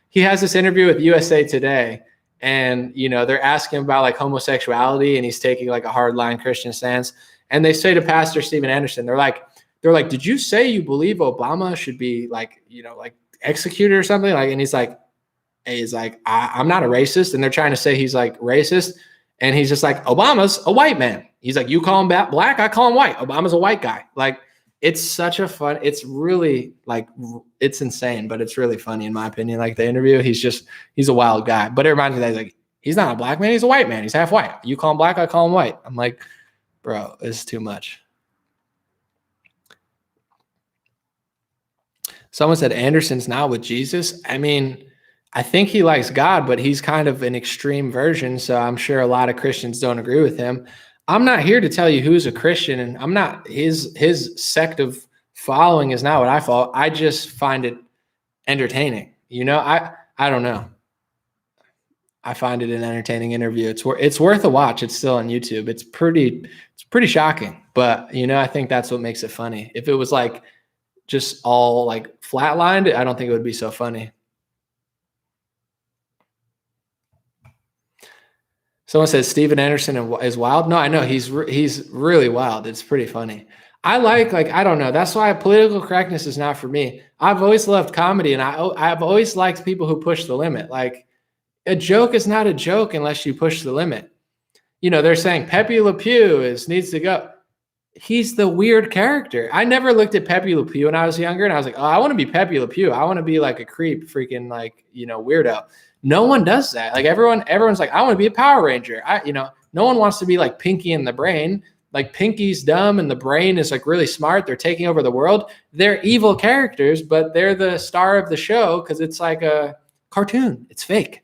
S1: He has this interview with USA Today. And, you know, they're asking about like homosexuality and he's taking like a hardline Christian stance. And they say to Pastor Steven Anderson, they're like, did you say you believe Obama should be like, you know, like executed or something? Like, and he's like, I'm not a racist. And they're trying to say he's like racist. And he's just like, Obama's a white man. He's like, you call him black, I call him white. Obama's a white guy. Like, it's such a fun, it's really like, it's insane, but it's really funny in my opinion. Like the interview, he's a wild guy. But it reminds me that he's like, he's not a black man, he's a white man. He's half white. You call him black, I call him white. I'm like, bro, it's too much. Someone said Anderson's not with Jesus. I mean, I think he likes God, but he's kind of an extreme version. So I'm sure a lot of Christians don't agree with him. I'm not here to tell you who's a Christian, and I'm not his sect of following is not what I follow. I just find it entertaining. You know, I don't know. I find it an entertaining interview. It's worth a watch. It's still on YouTube. It's pretty shocking, but you know, I think that's what makes it funny. If it was like just all like flatlined, I don't think it would be so funny. Someone says Steven Anderson is wild. No, I know he's really wild. It's pretty funny. I like I don't know. That's why political correctness is not for me. I've always loved comedy, and I've always liked people who push the limit. Like a joke is not a joke unless you push the limit. You know, they're saying Pepe Le Pew needs to go. He's the weird character. I never looked at Pepe Le Pew when I was younger, and I was like, oh, I want to be Pepe Le Pew. I want to be like a creep, freaking like, you know, weirdo. No one does that. Like everyone's like, I want to be a Power Ranger. No one wants to be like Pinky in the Brain. Like Pinky's dumb and the Brain is like really smart. They're taking over the world. They're evil characters, but they're the star of the show because it's like a cartoon. It's fake.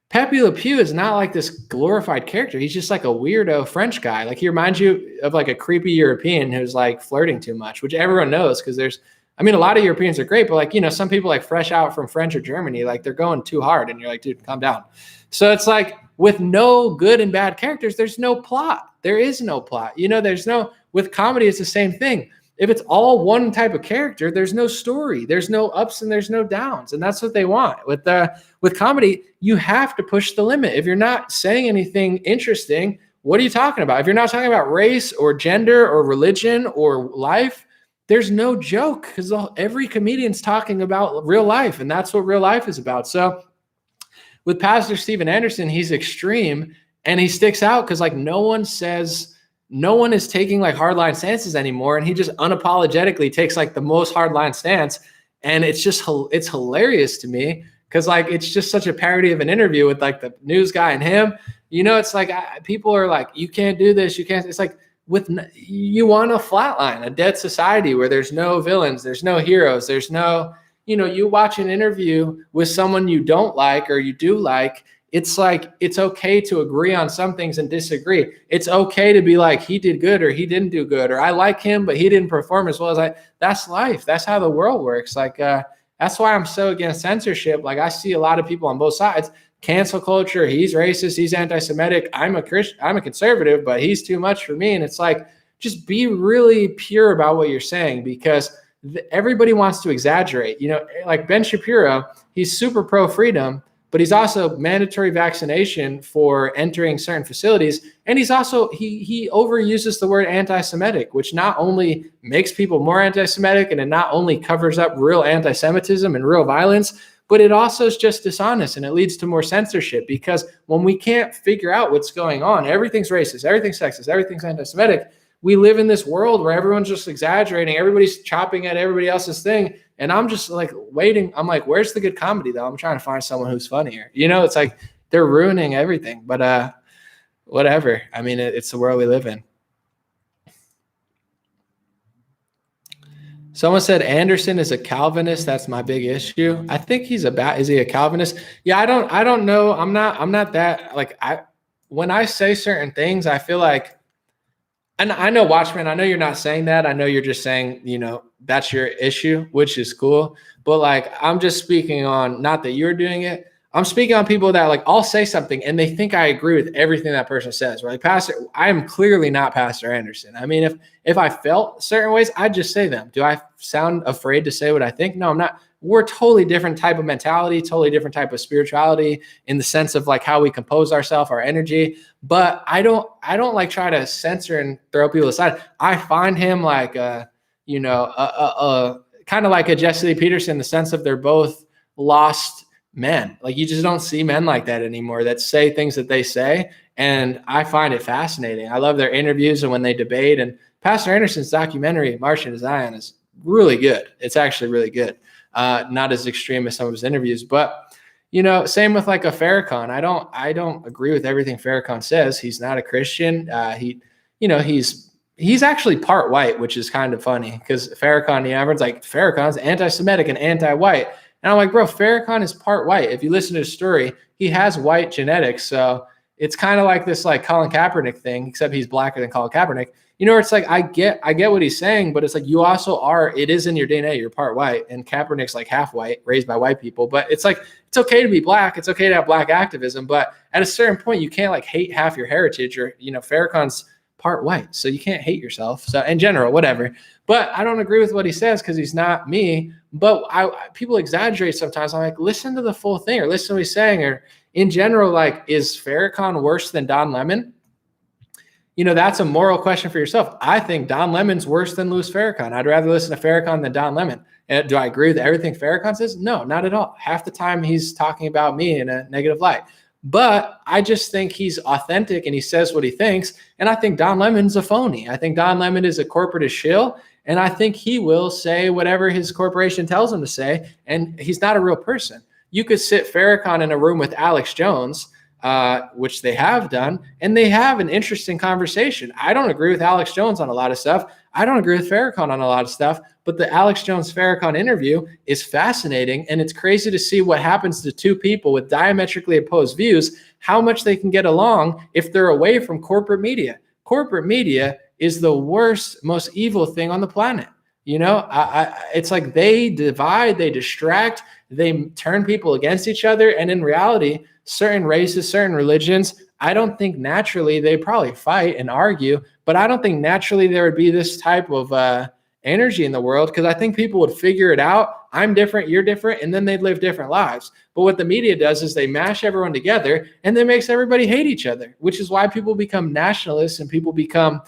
S1: Pepe Le Pew is not like this glorified character. He's just like a weirdo French guy. Like he reminds you of like a creepy European who's like flirting too much, which everyone knows because a lot of Europeans are great, but like, you know, some people like fresh out from French or Germany, like they're going too hard and you're like, dude, calm down. So it's like with no good and bad characters, there's no plot. There is no plot. You know, with comedy, it's the same thing. If it's all one type of character, there's no story, there's no ups and there's no downs. And that's what they want. With comedy, you have to push the limit. If you're not saying anything interesting, what are you talking about? If you're not talking about race or gender or religion or life, there's no joke, because every comedian's talking about real life, and that's what real life is about. So with Pastor Steven Anderson, he's extreme, and he sticks out because like no one is taking like hardline stances anymore, and he just unapologetically takes like the most hardline stance, and it's hilarious to me because like it's just such a parody of an interview with like the news guy and him. It's like people are like, you can't do this, you can't. It's like you want a flatline, a dead society where there's no villains, there's no heroes, there's no, you watch an interview with someone you don't like or you do like, it's like, it's okay to agree on some things and disagree. It's okay to be like, he did good or he didn't do good, or I like him, but he didn't perform as well as that's life. That's how the world works. Like, that's why I'm so against censorship. Like I see a lot of people on both sides, cancel culture. He's racist. He's anti-Semitic. I'm a Christian. I'm a conservative, but he's too much for me. And it's like, just be really pure about what you're saying, because everybody wants to exaggerate. Like Ben Shapiro, he's super pro freedom, but he's also mandatory vaccination for entering certain facilities. And he's also, he overuses the word anti-Semitic, which not only makes people more anti-Semitic, and it not only covers up real anti-Semitism and real violence, but it also is just dishonest, and it leads to more censorship, because when we can't figure out what's going on, everything's racist, everything's sexist, everything's anti-Semitic. We live in this world where everyone's just exaggerating. Everybody's chopping at everybody else's thing. And I'm just like waiting. I'm like, where's the good comedy though? I'm trying to find someone who's funnier. It's like they're ruining everything, but whatever. I mean, it's the world we live in. Someone said Anderson is a Calvinist. That's my big issue. I think is he a Calvinist? Yeah, I don't know. I'm not that like when I say certain things, I feel like, and I know, Watchman, I know you're not saying that. I know you're just saying, that's your issue, which is cool. But like, I'm just speaking on, not that you're doing it. I'm speaking on people that like, I'll say something and they think I agree with everything that person says. Right? Pastor, I am clearly not Pastor Anderson. I mean, if I felt certain ways, I'd just say them. Do I sound afraid to say what I think? No, I'm not. We're totally different type of mentality, totally different type of spirituality in the sense of like how we compose ourselves, our energy. But I don't like try to censor and throw people aside. I find him like, kind of like a Jesse Lee Peterson in the sense of they're both lost men. Like you just don't see men like that anymore that say things that they say. And I find it fascinating. I love their interviews and when they debate. And Pastor Anderson's documentary, Martian to Zion, is really good. It's actually really good. Not as extreme as some of his interviews, but same with like a Farrakhan. I don't agree with everything Farrakhan says. He's not a Christian. He's actually part white, which is kind of funny because Farrakhan, everyone's like Farrakhan's anti-Semitic and anti-white. And I'm like, bro, Farrakhan is part white. If you listen to his story, he has white genetics. So it's kind of like this like Colin Kaepernick thing, except he's blacker than Colin Kaepernick. It's like I get what he's saying, but it's like you also are, it is in your DNA, you're part white, and Kaepernick's like half white, raised by white people. But it's like it's okay to be black, it's okay to have black activism, but at a certain point you can't like hate half your heritage, or Farrakhan's part white, so you can't hate yourself. So in general, whatever. But I don't agree with what he says because he's not me. But people exaggerate sometimes. I'm like, listen to the full thing, or listen to what he's saying, or in general, like, is Farrakhan worse than Don Lemon? That's a moral question for yourself. I think Don Lemon's worse than Louis Farrakhan. I'd rather listen to Farrakhan than Don Lemon. And do I agree with everything Farrakhan says? No, not at all. Half the time he's talking about me in a negative light. But I just think he's authentic and he says what he thinks. And I think Don Lemon's a phony. I think Don Lemon is a corporatist shill. And I think he will say whatever his corporation tells him to say. And he's not a real person. You could sit Farrakhan in a room with Alex Jones, which they have done, and they have an interesting conversation. I don't agree with Alex Jones on a lot of stuff. I don't agree with Farrakhan on a lot of stuff, but the Alex Jones-Farrakhan interview is fascinating, and it's crazy to see what happens to two people with diametrically opposed views, how much they can get along if they're away from corporate media. Corporate media is the worst, most evil thing on the planet. It's like they divide, they distract, they turn people against each other, and in reality, certain races, certain religions, I don't think naturally they probably fight and argue, but I don't think naturally there would be this type of energy in the world, because I think people would figure it out. I'm different, you're different, and then they'd live different lives. But what the media does is they mash everyone together and then makes everybody hate each other, which is why people become nationalists and people become,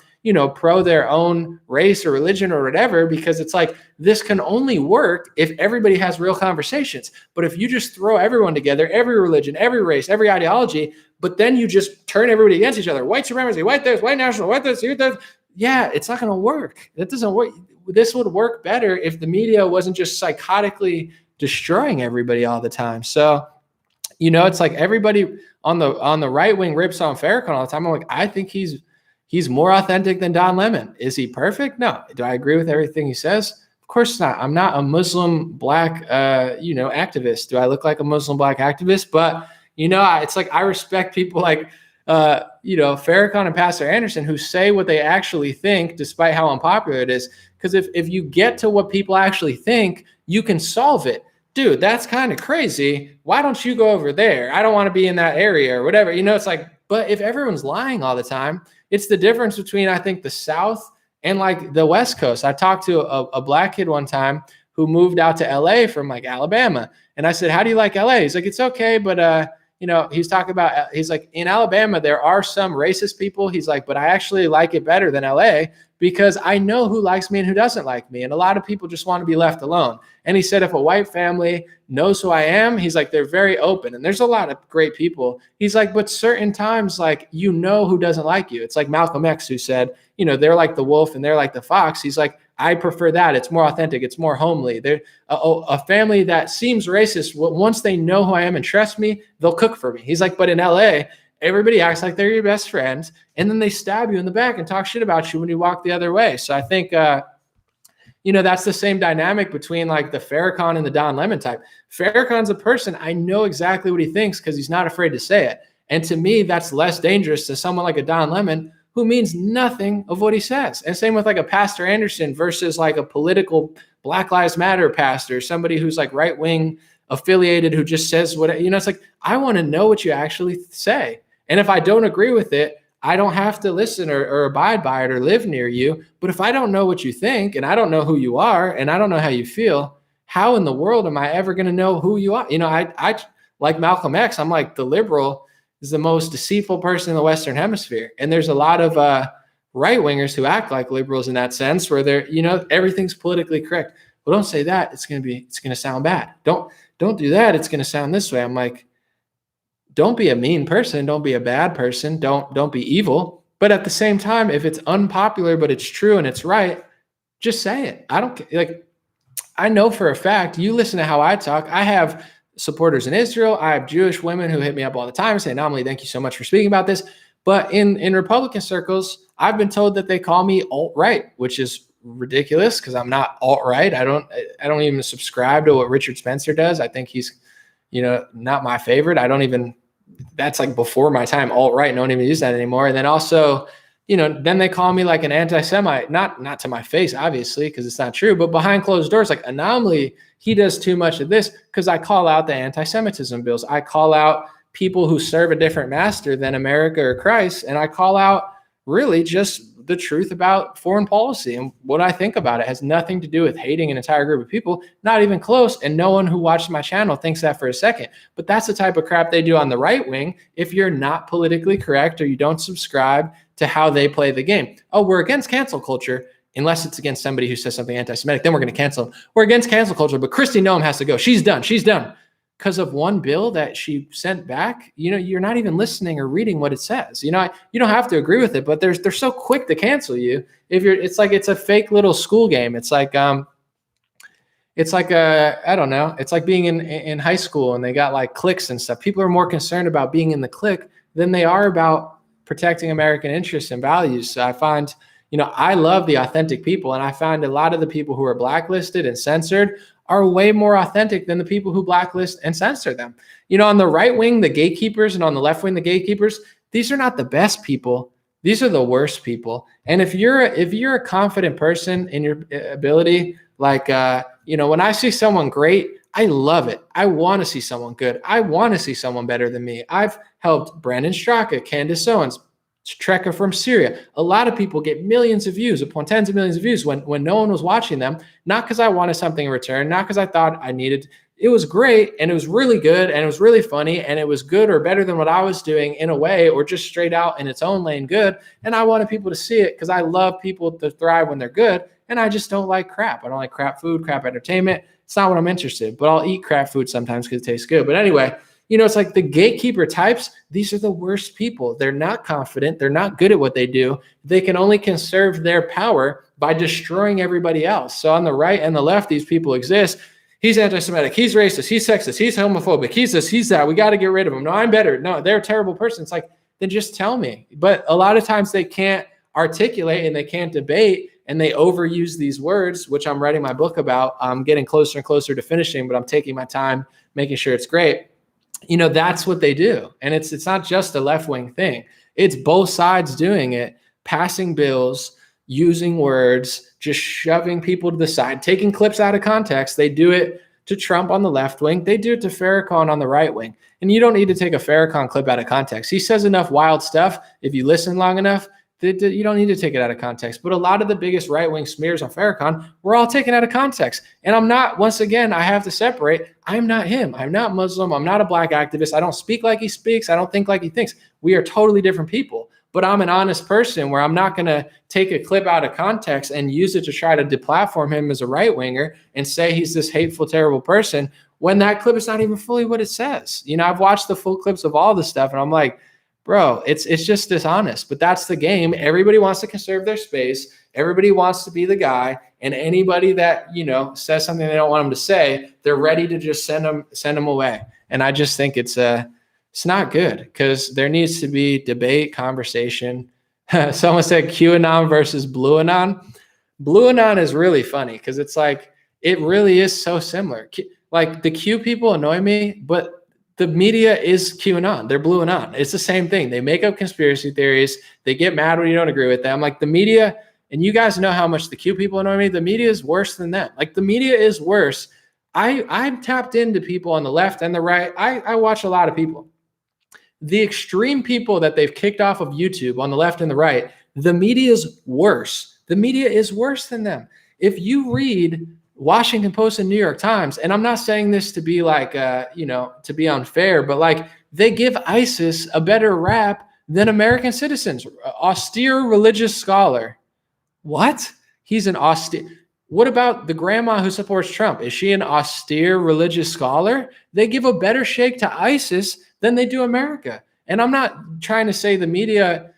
S1: pro their own race or religion or whatever, because it's like, this can only work if everybody has real conversations. But if you just throw everyone together, every religion, every race, every ideology, but then you just turn everybody against each other, white supremacy, white this, white national, white this, here, this, yeah, it's not going to work. That doesn't work. This would work better if the media wasn't just psychotically destroying everybody all the time. So, it's like everybody on the right wing rips on Farrakhan all the time. I'm like, I think he's more authentic than Don Lemon. Is he perfect? No. Do I agree with everything he says? Of course not. I'm not a Muslim black, activist. Do I look like a Muslim black activist? But, it's like I respect people like, Farrakhan and Pastor Anderson who say what they actually think, despite how unpopular it is. Because if you get to what people actually think, you can solve it. Dude, that's kind of crazy. Why don't you go over there? I don't want to be in that area or whatever. It's like, but if everyone's lying all the time, it's the difference between, I think, the South and like the West Coast. I talked to a black kid one time who moved out to LA from like Alabama. And I said, how do you like LA? He's like, it's okay. But, he's talking about, he's like, in Alabama, there are some racist people. He's like, but I actually like it better than LA because I know who likes me and who doesn't like me. And a lot of people just want to be left alone. And he said, if a white family knows who I am, he's like, they're very open. And there's a lot of great people. He's like, but certain times, like, who doesn't like you. It's like Malcolm X who said, they're like the wolf and they're like the fox. He's like, I prefer that. It's more authentic. It's more homely. They're a family that seems racist. Once they know who I am and trust me, they'll cook for me. He's like, but in LA, everybody acts like they're your best friends. And then they stab you in the back and talk shit about you when you walk the other way. So I think, that's the same dynamic between like the Farrakhan and the Don Lemon type. Farrakhan's a person. I know exactly what he thinks because he's not afraid to say it. And to me, that's less dangerous to someone like a Don Lemon who means nothing of what he says. And same with like a Pastor Anderson versus like a political Black Lives Matter pastor, somebody who's like right-wing affiliated who just says what, it's like, I want to know what you actually say. And if I don't agree with it, I don't have to listen or abide by it or live near you. But if I don't know what you think and I don't know who you are and I don't know how you feel, how in the world am I ever going to know who you are? I like Malcolm X, I'm like, the liberal is the most deceitful person in the Western Hemisphere. And there's a lot of right-wingers who act like liberals in that sense where they're, everything's politically correct. Well, don't say that. It's going to sound bad. Don't do that. It's going to sound this way. I'm like, don't be a mean person. Don't be a bad person. Don't be evil. But at the same time, if it's unpopular, but it's true and it's right, just say it. I don't like, I know for a fact, you listen to how I talk. I have supporters in Israel. I have Jewish women who hit me up all the time and say, Noem, thank you so much for speaking about this. But in Republican circles, I've been told that they call me alt-right, which is ridiculous because I'm not alt-right. I don't even subscribe to what Richard Spencer does. I think he's, not my favorite. That's like before my time. Alt-right, don't even use that anymore. And then also, then they call me like an anti-Semite, not to my face, obviously, because it's not true, but behind closed doors, like Anomaly, he does too much of this because I call out the anti-Semitism bills. I call out people who serve a different master than America or Christ. And I call out really just the truth about foreign policy and what I think about it. Has nothing to do with hating an entire group of people, not even close. And no one who watches my channel thinks that for a second. But that's the type of crap they do on the right wing if you're not politically correct or you don't subscribe to how they play the game. Oh, we're against cancel culture unless it's against somebody who says something anti-Semitic. Then we're going to cancel them. We're against cancel culture, but Kristi Noem has to go. She's done. Because of one bill that she sent back, you're not even listening or reading what it says. You don't have to agree with it, but they're so quick to cancel you. It's like it's a fake little school game. It's like I don't know. It's like being in high school and they got like cliques and stuff. People are more concerned about being in the clique than they are about protecting American interests and values. So I find, I love the authentic people, and I find a lot of the people who are blacklisted and censored are way more authentic than the people who blacklist and censor them. On the right wing, the gatekeepers, and on the left wing, the gatekeepers, these are not the best people. These are the worst people. And if you're a confident person in your ability, like, when I see someone great, I love it. I want to see someone good. I want to see someone better than me. I've helped Brandon Straka, Candace Owens, trekker from Syria. A lot of people get millions of views upon tens of millions of views when no one was watching them, not because I wanted something in return, not because I thought I needed. It was great and it was really good and it was really funny and it was good or better than what I was doing in a way, or just straight out in its own lane good. And I wanted people to see it because I love people to thrive when they're good. And I just don't like crap. I don't like crap food, crap entertainment. It's not what I'm interested in, but I'll eat crap food sometimes because it tastes good. But anyway, it's like the gatekeeper types. These are the worst people. They're not confident. They're not good at what they do. They can only conserve their power by destroying everybody else. So on the right and the left, these people exist. He's anti-Semitic. He's racist. He's sexist. He's homophobic. He's this, he's that. We got to get rid of him. No, I'm better. No, they're a terrible person. It's like, then just tell me. But a lot of times they can't articulate and they can't debate, and they overuse these words, which I'm writing my book about. I'm getting closer and closer to finishing, but I'm taking my time, making sure it's great. That's what they do. And it's not just a left-wing thing. It's both sides doing it, passing bills, using words, just shoving people to the side, taking clips out of context. They do it to Trump on the left wing. They do it to Farrakhan on the right wing. And you don't need to take a Farrakhan clip out of context. He says enough wild stuff. If you listen long enough, you don't need to take it out of context. But a lot of the biggest right-wing smears on Farrakhan were all taken out of context. And I'm not, once again, I have to separate. I'm not him. I'm not Muslim. I'm not a black activist. I don't speak like he speaks. I don't think like he thinks. We are totally different people. But I'm an honest person where I'm not going to take a clip out of context and use it to try to deplatform him as a right-winger and say he's this hateful, terrible person when that clip is not even fully what it says. I've watched the full clips of all this stuff and I'm like, bro, it's just dishonest. But that's the game. Everybody wants to conserve their space. Everybody wants to be the guy. And anybody that, says something they don't want them to say, they're ready to just send them away. And I just think it's not good, because there needs to be debate, conversation. Someone said QAnon versus Blue Anon. Blue Anon is really funny because it's like, it really is so similar. Like the Q people annoy me, but the media is QAnon. They're Blue Anon. It's the same thing. They make up conspiracy theories. They get mad when you don't agree with them. Like the media, and you guys know how much the Q people annoy me. The media is worse than them. Like the media is worse. I'm tapped into people on the left and the right. I watch a lot of people. The extreme people that they've kicked off of YouTube on the left and the right, the media is worse. The media is worse than them. If you read Washington Post and New York Times, and I'm not saying this to be like, to be unfair, but like they give ISIS a better rap than American citizens. Austere religious scholar. What? He's an austere. What about the grandma who supports Trump? Is she an austere religious scholar? They give a better shake to ISIS than they do America. And I'm not trying to say the media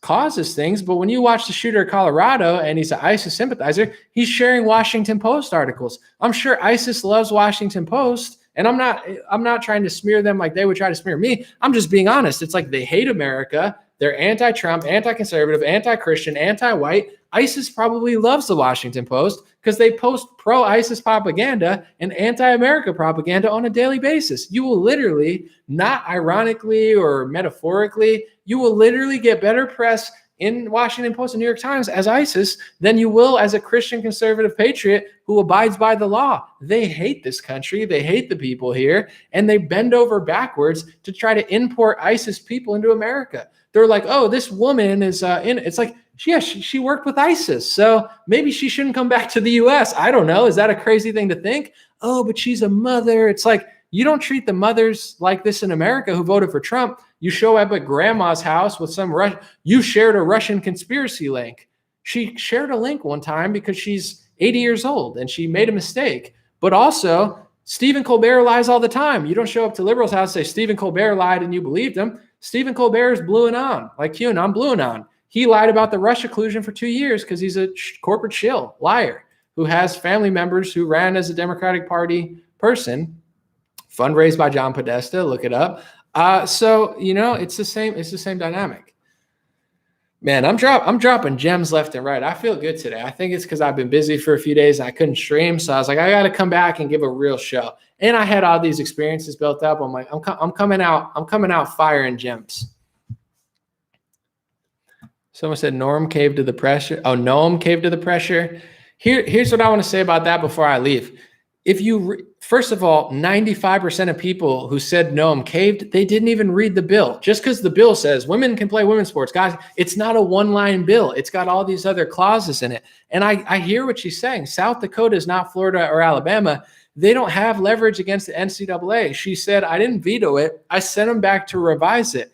S1: causes things, but when you watch the shooter of Colorado and he's an ISIS sympathizer, he's sharing Washington Post articles. I'm sure ISIS loves Washington Post, and I'm not trying to smear them like they would try to smear me. I'm just being honest. It's like they hate America. They're anti-Trump, anti-conservative, anti-Christian, anti-white. ISIS probably loves the Washington Post because they post pro-ISIS propaganda and anti-America propaganda on a daily basis. You will literally, not ironically or metaphorically, you will literally get better press in Washington Post and New York Times as ISIS than you will as a Christian conservative patriot who abides by the law. They hate this country. They hate the people here, and they bend over backwards to try to import ISIS people into America. They're like, oh, this woman is it's like, yeah, she worked with ISIS, so maybe she shouldn't come back to the U.S. I don't know. Is that a crazy thing to think? Oh, but she's a mother. It's like, you don't treat the mothers like this in America who voted for Trump. You show up at grandma's house with you shared a Russian conspiracy link. She shared a link one time because she's 80 years old and she made a mistake. But also, Stephen Colbert lies all the time. You don't show up to liberals' house and say Stephen Colbert lied and you believed him. Stephen Colbert is Blue Anon, like QAnon, Blue Anon. He lied about the Russia collusion for 2 years because he's a corporate shill, liar, who has family members who ran as a Democratic Party person, fundraised by John Podesta. Look it up. So it's the same dynamic. Man, I'm dropping gems left and right. I feel good today. I think it's because I've been busy for a few days and I couldn't stream, so I was like, I got to come back and give a real show. And I had all these experiences built up. I'm like, I'm coming out firing gems. Someone said Noem caved to the pressure. Oh, Noem caved to the pressure. Here's what I want to say about that before I leave. first of all, 95% of people who said Noem caved, they didn't even read the bill. Just because the bill says women can play women's sports, guys, it's not a one-line bill. It's got all these other clauses in it. And I hear what she's saying. South Dakota is not Florida or Alabama. They don't have leverage against the NCAA. She said, I didn't veto it. I sent them back to revise it.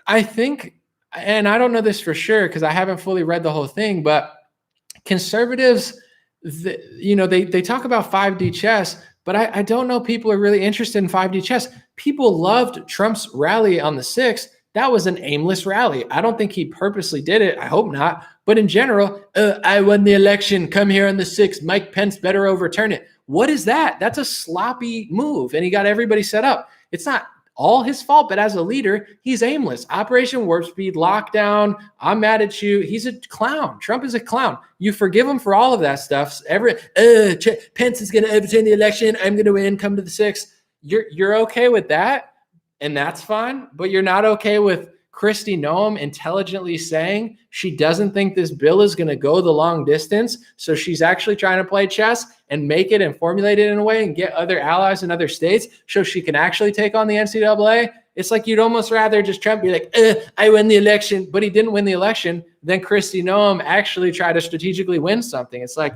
S1: I think, and I don't know this for sure because I haven't fully read the whole thing, but conservatives, they talk about 5D chess, but I don't know people are really interested in 5D chess. People loved Trump's rally on the 6th. That was an aimless rally. I don't think he purposely did it. I hope not. But in general, I won the election. Come here on the 6th. Mike Pence better overturn it. What is that? That's a sloppy move. And he got everybody set up. It's not all his fault, but as a leader, he's aimless. Operation Warp Speed, lockdown, I'm mad at you. He's a clown. Trump is a clown. You forgive him for all of that stuff. Pence is going to overturn the election. I'm going to win. Come to the 6th. You're okay with that, and that's fine. But you're not okay with Kristi Noem intelligently saying she doesn't think this bill is going to go the long distance. So she's actually trying to play chess and make it and formulate it in a way and get other allies in other states so she can actually take on the NCAA. It's like you'd almost rather just Trump be like, I win the election, but he didn't win the election. Then Kristi Noem actually try to strategically win something. It's like,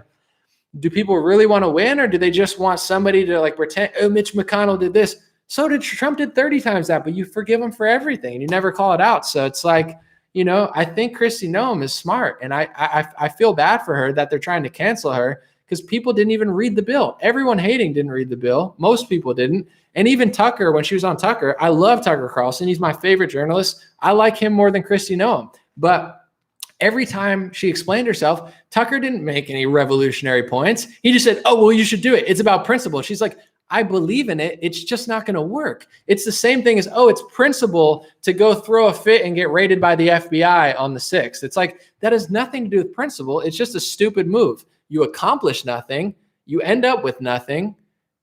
S1: do people really want to win, or do they just want somebody to like pretend, oh, Mitch McConnell did this? So did Trump did 30 times that, but you forgive him for everything and you never call it out. So it's like, I think Kristi Noem is smart, and I feel bad for her that they're trying to cancel her because people didn't even read the bill. Everyone hating didn't read the bill. Most people didn't. And even Tucker, when she was on Tucker, I love Tucker Carlson. He's my favorite journalist. I like him more than Kristi Noem. But every time she explained herself, Tucker didn't make any revolutionary points. He just said, oh, well, you should do it. It's about principle. She's like, I believe in it. It's just not going to work. It's the same thing as, it's principle to go throw a fit and get raided by the FBI on the 6th. It's like, that has nothing to do with principle. It's just a stupid move. You accomplish nothing. You end up with nothing,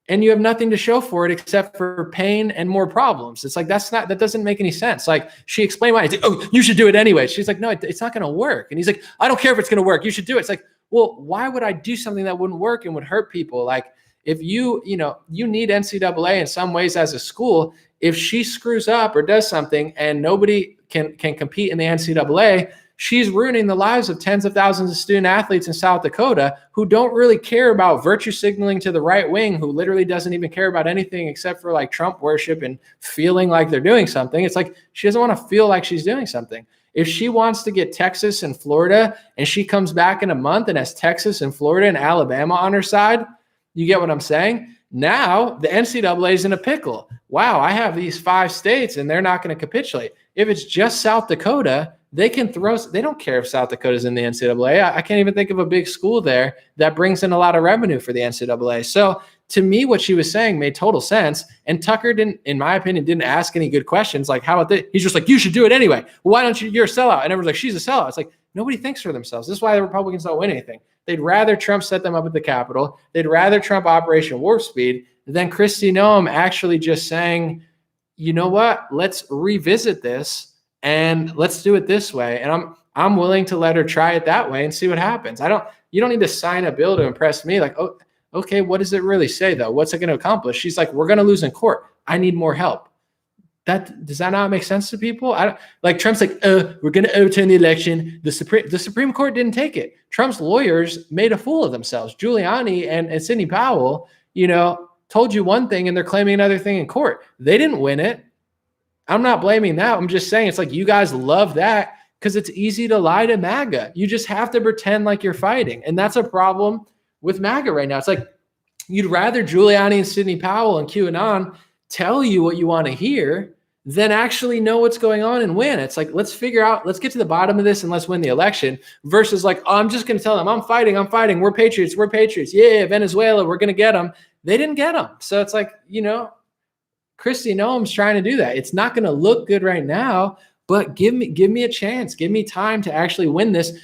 S1: and you have nothing to show for it except for pain and more problems. It's like, that doesn't make any sense. Like, she explained why. It's like, you should do it anyway. She's like, no, it's not going to work. And he's like, I don't care if it's going to work. You should do it. It's like, well, why would I do something that wouldn't work and would hurt people? Like, if you need NCAA in some ways as a school, if she screws up or does something and nobody can compete in the NCAA, she's ruining the lives of tens of thousands of student athletes in South Dakota who don't really care about virtue signaling to the right wing, who literally doesn't even care about anything except for like Trump worship and feeling like they're doing something. It's like, she doesn't want to feel like she's doing something. If she wants to get Texas and Florida and she comes back in a month and has Texas and Florida and Alabama on her side, you get what I'm saying? Now the NCAA is in a pickle. Wow, I have these 5 states and they're not going to capitulate. If it's just South Dakota, they don't care if South Dakota's in the NCAA. I can't even think of a big school there that brings in a lot of revenue for the NCAA. So to me, what she was saying made total sense. And Tucker in my opinion, didn't ask any good questions. Like, how about this? He's just like, you should do it anyway. Well, why don't you? You're a sellout. And everyone's like, she's a sellout. It's like, nobody thinks for themselves. This is why the Republicans don't win anything. They'd rather Trump set them up at the Capitol. They'd rather Trump Operation Warp Speed than Kristi Noem actually just saying, you know what? Let's revisit this and let's do it this way. And I'm willing to let her try it that way and see what happens. You don't need to sign a bill to impress me. Like, oh, okay, what does it really say though? What's it going to accomplish? She's like, we're going to lose in court. I need more help. Does that not make sense to people? Like Trump's like, we're going to overturn the election. The Supreme Court didn't take it. Trump's lawyers made a fool of themselves. Giuliani and Sidney Powell, told you one thing and they're claiming another thing in court. They didn't win it. I'm not blaming that. I'm just saying it's like you guys love that because it's easy to lie to MAGA. You just have to pretend like you're fighting. And that's a problem with MAGA right now. It's like you'd rather Giuliani and Sidney Powell and QAnon tell you what you want to hear than actually know what's going on and win. It's like, let's get to the bottom of this and let's win the election versus like, I'm just going to tell them I'm fighting. We're patriots. Yeah, Venezuela, we're going to get them. They didn't get them. So it's like, Kristi Noem's trying to do that. It's not going to look good right now, but give me a chance. Give me time to actually win this.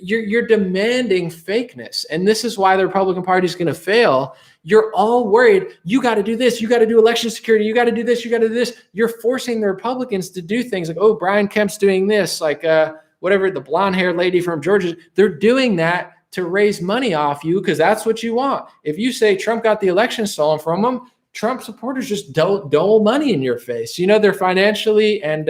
S1: You're demanding fakeness. And this is why the Republican Party is going to fail. You're all worried. You got to do this. You got to do election security. You got to do this. You got to do this. You're forcing the Republicans to do things like, oh, Brian Kemp's doing this. Like whatever, the blonde haired lady from Georgia, they're doing that to raise money off you because that's what you want. If you say Trump got the election stolen from him, Trump supporters just dole money in your face. They're financially and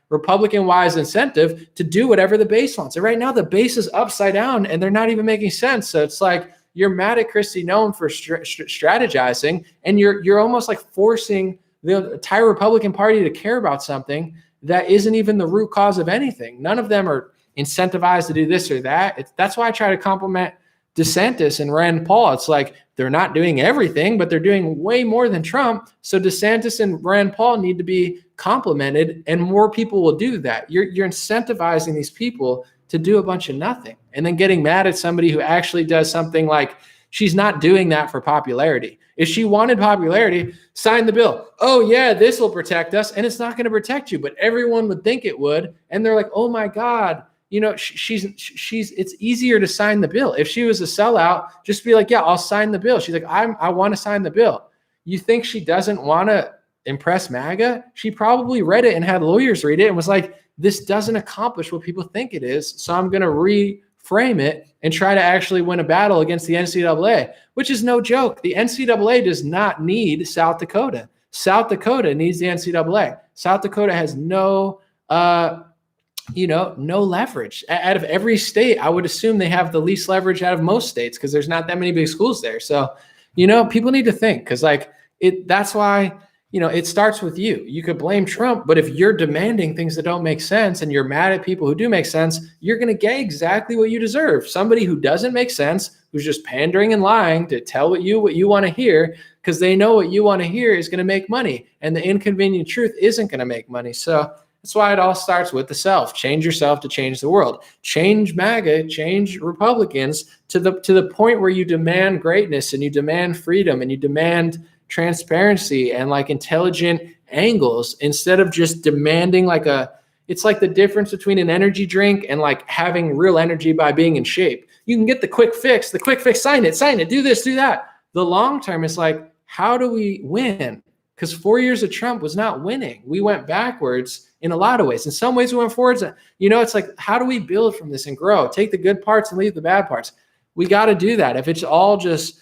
S1: Republican-wise incentive to do whatever the base wants. And right now the base is upside down and they're not even making sense. So it's like you're mad at Kristi Noem for strategizing, and you're almost like forcing the entire Republican Party to care about something that isn't even the root cause of anything. None of them are incentivized to do this or that. That's why I try to compliment DeSantis and Rand Paul. It's like they're not doing everything, but they're doing way more than Trump. So DeSantis and Rand Paul need to be complimented, and more people will do that. You're incentivizing these people to do a bunch of nothing and then getting mad at somebody who actually does something. Like, she's not doing that for popularity. If she wanted popularity, sign the bill. Oh yeah, this will protect us. And it's not going to protect you, but everyone would think it would. And they're like, oh my God, it's easier to sign the bill. If she was a sellout, just be like, yeah, I'll sign the bill. She's like, I want to sign the bill. You think she doesn't want to impress MAGA? She probably read it and had lawyers read it and was like, this doesn't accomplish what people think it is. So I'm going to reframe it and try to actually win a battle against the NCAA, which is no joke. The NCAA does not need South Dakota. South Dakota needs the NCAA. South Dakota has no leverage. Out of every state, I would assume they have the least leverage out of most states because there's not that many big schools there. So, people need to think, because that's why, it starts with you. You could blame Trump, but if you're demanding things that don't make sense and you're mad at people who do make sense, you're going to get exactly what you deserve. Somebody who doesn't make sense, who's just pandering and lying to tell what you want to hear, because they know what you want to hear is going to make money, and the inconvenient truth isn't going to make money. So that's why it all starts with the self. Change yourself to change the world. Change MAGA, change Republicans to the point where you demand greatness and you demand freedom and you demand transparency and like intelligent angles, instead of just demanding it's like the difference between an energy drink and like having real energy by being in shape. You can get the quick fix, sign it, do this, do that. The long term is like, how do we win? Because 4 years of Trump was not winning. We went backwards in a lot of ways. In some ways we went forwards. It's like, how do we build from this and grow? Take the good parts and leave the bad parts. We got to do that. If it's all just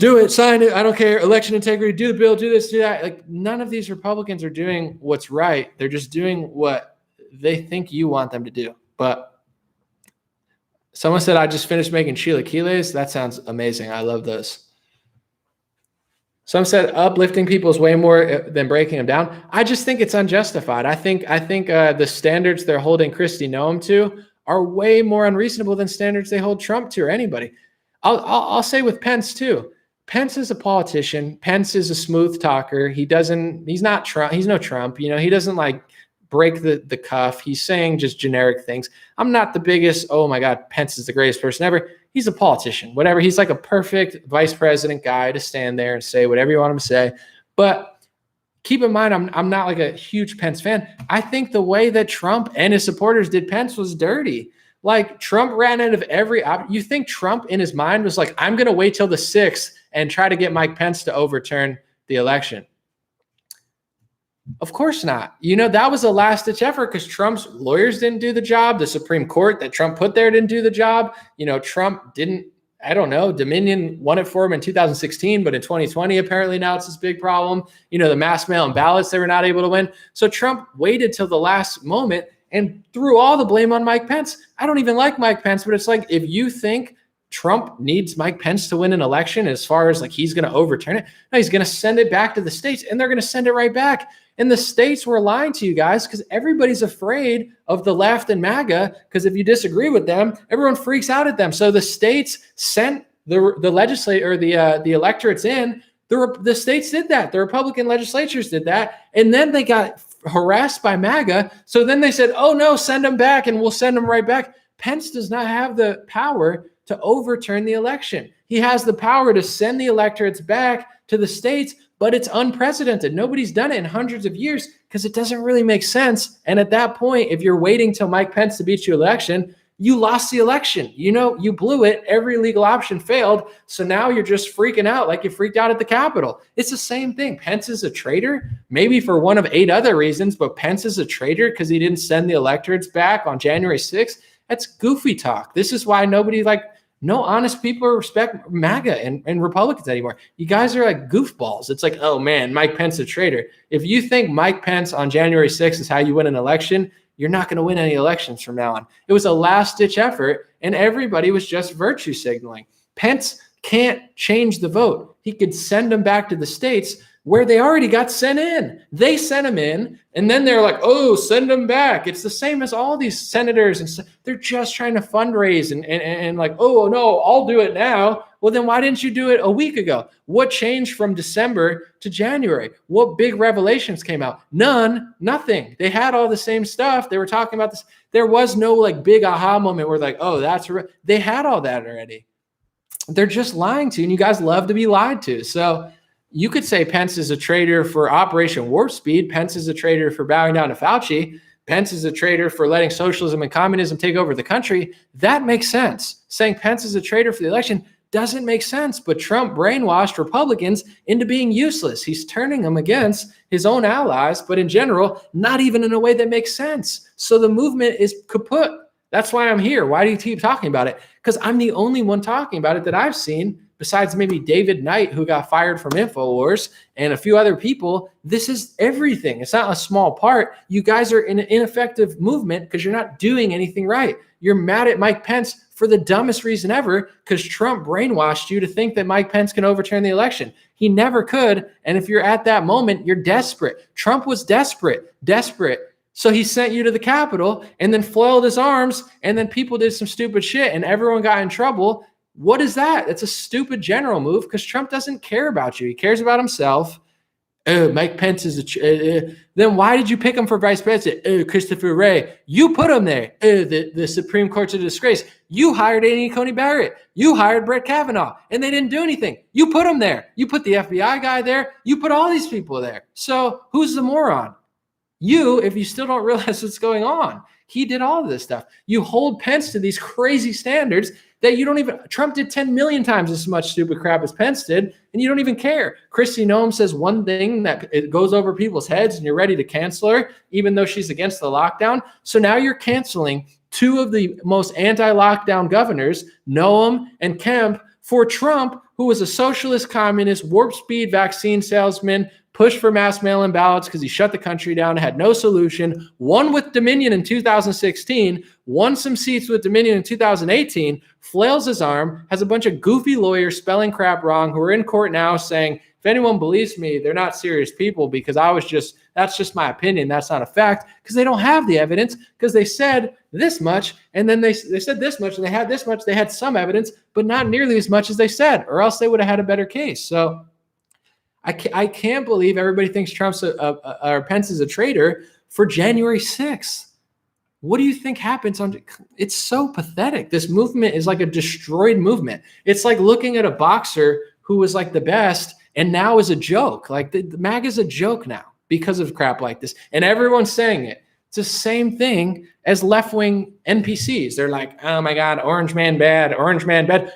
S1: do it, sign it, I don't care, election integrity, do the bill, do this, do that. Like, none of these Republicans are doing what's right. They're just doing what they think you want them to do. But someone said, I just finished making chilaquiles. That sounds amazing. I love those. Some said uplifting people is way more than breaking them down. I just think it's unjustified. I think the standards they're holding Kristi Noem to are way more unreasonable than standards they hold Trump to, or anybody. I'll say with Pence too. Pence is a politician. Pence is a smooth talker. He's not Trump. He's no Trump. He doesn't like break the cuff. He's saying just generic things. I'm not the biggest, oh my God, Pence is the greatest person ever. He's a politician, whatever. He's like a perfect vice president guy to stand there and say whatever you want him to say. But keep in mind, I'm not like a huge Pence fan. I think the way that Trump and his supporters did Pence was dirty. Like, Trump ran out of every you think Trump in his mind was like, I'm going to wait till the 6th and try to get Mike Pence to overturn the election. Of course not. That was a last-ditch effort because Trump's lawyers didn't do the job. The Supreme Court that Trump put there didn't do the job. Trump didn't, Dominion won it for him in 2016, but in 2020, apparently now it's this big problem. The mass mail and ballots, they were not able to win. So Trump waited till the last moment and threw all the blame on Mike Pence. I don't even like Mike Pence, but it's like, if you think Trump needs Mike Pence to win an election as far as like he's going to overturn it, no, he's going to send it back to the states, and they're going to send it right back. And the states were lying to you guys because everybody's afraid of the left and MAGA, because if you disagree with them, everyone freaks out at them. So the states sent the legislature or the electorates in. The states did that. The Republican legislatures did that. And then they got harassed by MAGA. So then they said, oh no, send them back and we'll send them right back. Pence does not have the power to overturn the election. He has the power to send the electorates back to the states, but it's unprecedented. Nobody's done it in hundreds of years because it doesn't really make sense. And at that point, if you're waiting till Mike Pence to beat your election, you lost the election. You blew it. Every legal option failed. So now you're just freaking out like you freaked out at the Capitol. It's the same thing. Pence is a traitor, maybe for one of 8 other reasons, but Pence is a traitor because he didn't send the electorates back on January 6th. That's goofy talk. This is why no honest people respect MAGA and Republicans anymore. You guys are like goofballs. It's like, oh man, Mike Pence a traitor. If you think Mike Pence on January 6th is how you win an election, you're not going to win any elections from now on. It was a last-ditch effort, and everybody was just virtue signaling. Pence can't change the vote. He could send them back to the states where they already got sent in. They sent them in, and then they're like, oh, send them back. It's the same as all these senators, and they're just trying to fundraise and like, oh, no, I'll do it now. Well, then why didn't you do it a week ago? What changed from December to January? What big revelations came out? Nothing. They had all the same stuff. They were talking about this. There was no like big aha moment where like, oh, they had all that already. They're just lying to you, and you guys love to be lied to. So you could say Pence is a traitor for Operation Warp Speed. Pence is a traitor for bowing down to Fauci. Pence is a traitor for letting socialism and communism take over the country. That makes sense. Saying Pence is a traitor for the election doesn't make sense, but Trump brainwashed Republicans into being useless. He's turning them against his own allies, but in general, not even in a way that makes sense. So the movement is kaput. That's why I'm here. Why do you keep talking about it? Because I'm the only one talking about it that I've seen, besides maybe David Knight, who got fired from InfoWars, and a few other people. This is everything. It's not a small part. You guys are in an ineffective movement because you're not doing anything right. You're mad at Mike Pence for the dumbest reason ever, because Trump brainwashed you to think that Mike Pence can overturn the election. He never could. And if you're at that moment, you're desperate. Trump was desperate. So he sent you to the Capitol and then flailed his arms, and then people did some stupid shit and everyone got in trouble. What is that? It's a stupid general move because Trump doesn't care about you. He cares about himself. Oh, Mike Pence is then why did you pick him for vice president? Oh, Christopher Wray. You put him there. Oh, the Supreme Court's a disgrace. You hired Amy Coney Barrett. You hired Brett Kavanaugh, and they didn't do anything. You put him there. You put the FBI guy there. You put all these people there. So who's the moron? You, if you still don't realize what's going on. He did all of this stuff. You hold Pence to these crazy standards that you don't even, Trump did 10 million times as much stupid crap as Pence did, and you don't even care. Kristi Noem says one thing that it goes over people's heads, and you're ready to cancel her, even though she's against the lockdown. So now you're canceling two of the most anti-lockdown governors, Noem and Kemp, for Trump, who was a socialist, communist, warp speed vaccine salesman, pushed for mass mail-in ballots because he shut the country down, had no solution, won with Dominion in 2016, won some seats with Dominion in 2018, flails his arm, has a bunch of goofy lawyers spelling crap wrong who are in court now saying, if anyone believes me, they're not serious people because that's just my opinion. That's not a fact, because they don't have the evidence, because they said this much and then they said this much and they had this much. They had some evidence, but not nearly as much as they said, or else they would have had a better case. So I can't believe everybody thinks or Pence is a traitor for January 6th. What do you think happens it's so pathetic. This movement is like a destroyed movement. It's like looking at a boxer who was like the best and now is a joke. Like the MAGA is a joke now because of crap like this. And everyone's saying it. It's the same thing as left-wing NPCs. They're like, oh my God, orange man bad.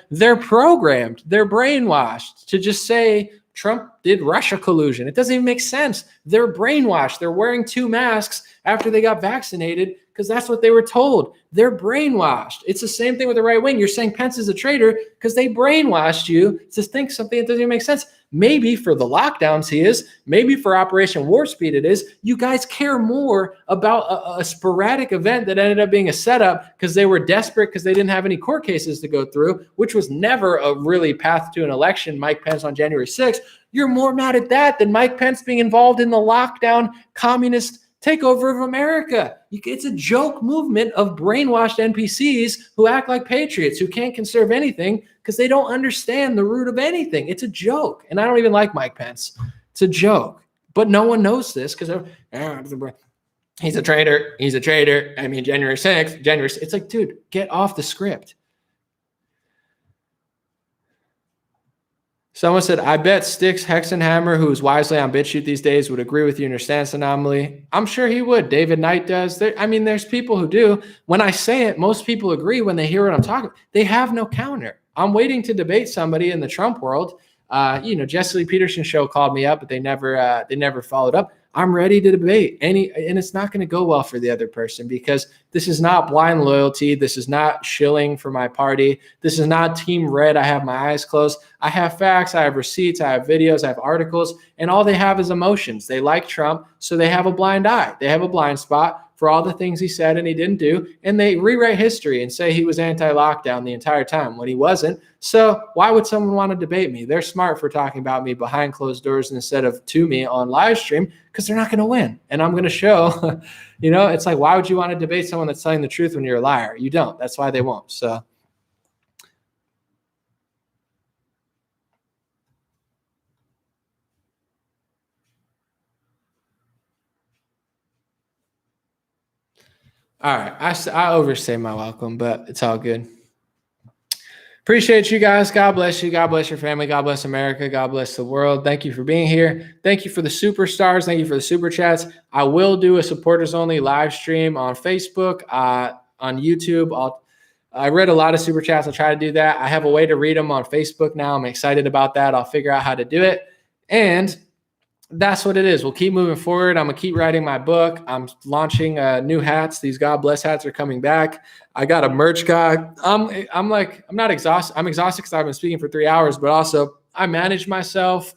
S1: They're programmed. They're brainwashed to just say, Trump did Russia collusion. It doesn't even make sense. They're brainwashed. They're wearing 2 masks after they got vaccinated because that's what they were told. They're brainwashed. It's the same thing with the right wing. You're saying Pence is a traitor because they brainwashed you to think something that doesn't even make sense. Maybe for the lockdowns he is. Maybe for Operation Warp Speed it is. You guys care more about a sporadic event that ended up being a setup because they were desperate because they didn't have any court cases to go through, which was never a really path to an election, Mike Pence on January 6th. You're more mad at that than Mike Pence being involved in the lockdown communist takeover of America. It's a joke movement of brainwashed NPCs who act like patriots, who can't conserve anything because they don't understand the root of anything. It's a joke. And I don't even like Mike Pence. It's a joke. But no one knows this because he's a traitor. He's a traitor. I mean, January 6th, it's like, dude, get off the script. Someone said, I bet Styx Hexenhammer, who is wisely on BitChute these days, would agree with you in your stance anomaly. I'm sure he would. David Knight does. There's people who do. When I say it, most people agree when they hear what I'm talking. They have no counter. I'm waiting to debate somebody in the Trump world. Jesse Lee Peterson's show called me up, but they never followed up. I'm ready to debate and it's not going to go well for the other person, because this is not blind loyalty. This is not shilling for my party. This is not team red. I have my eyes closed. I have facts. I have receipts. I have videos. I have articles, and all they have is emotions. They like Trump, so they have a blind eye. They have a blind spot for all the things he said and he didn't do. And they rewrite history and say he was anti-lockdown the entire time when he wasn't. So why would someone want to debate me? They're smart for talking about me behind closed doors instead of to me on live stream, because they're not going to win. And I'm going to show, it's like, why would you want to debate someone that's telling the truth when you're a liar? You don't. That's why they won't. So. All right. I overstay my welcome, but it's all good. Appreciate you guys. God bless you. God bless your family. God bless America. God bless the world. Thank you for being here. Thank you for the superstars. Thank you for the super chats. I will do a supporters only live stream on Facebook, on YouTube. I read a lot of super chats. I'll try to do that. I have a way to read them on Facebook now. I'm excited about that. I'll figure out how to do it. And that's what it is. We'll keep moving forward. I'm going to keep writing my book. I'm launching new hats. These God Bless hats are coming back. I got a merch guy. I'm not exhausted. I'm exhausted because I've been speaking for 3 hours, but also I manage myself.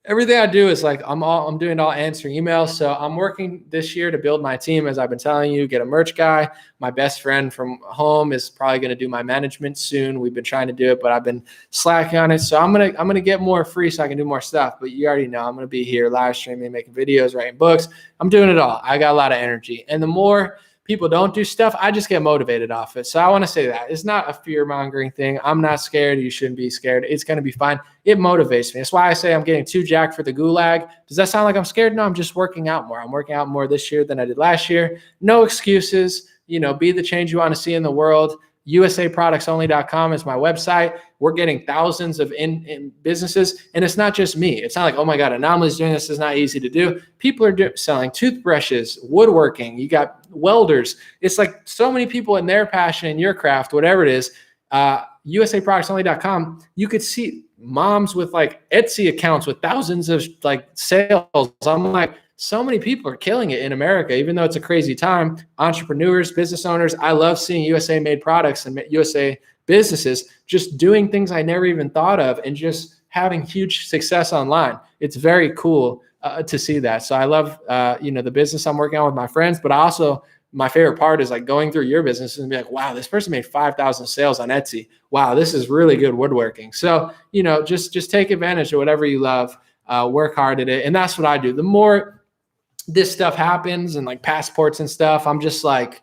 S1: Everything I do is like I'm doing all answering emails. So I'm working this year to build my team, as I've been telling you, get a merch guy. My best friend from home is probably going to do my management soon. We've been trying to do it, but I've been slacking on it. So I'm gonna get more free so I can do more stuff. But you already know I'm gonna be here live streaming, making videos, writing books. I'm doing it all. I got a lot of energy. And the more people don't do stuff, I just get motivated off it. So I want to say that it's not a fear-mongering thing. I'm not scared. You shouldn't be scared. It's going to be fine. It motivates me. That's why I say I'm getting too jacked for the gulag. Does that sound like I'm scared? No, I'm just working out more. I'm working out more this year than I did last year. No excuses. Be the change you want to see in the world. USAproductsonly.com is my website. We're getting thousands of in businesses, and it's not just me. It's not like, oh my God, Anomaly's doing this. It's not easy to do. People are selling toothbrushes, woodworking. You got welders. It's like so many people in their passion, in your craft, whatever it is. USAproductsonly.com. You could see moms with like Etsy accounts with thousands of like sales. I'm like, so many people are killing it in America, even though it's a crazy time. Entrepreneurs, business owners. I love seeing USA made products and USA businesses just doing things I never even thought of and just having huge success online. It's very cool to see that. So I love, the business I'm working on with my friends, but also my favorite part is like going through your business and be like, wow, this person made 5,000 sales on Etsy. Wow, this is really good woodworking. So, just take advantage of whatever you love, work hard at it. And that's what I do. The more this stuff happens and like passports and stuff, I'm just like,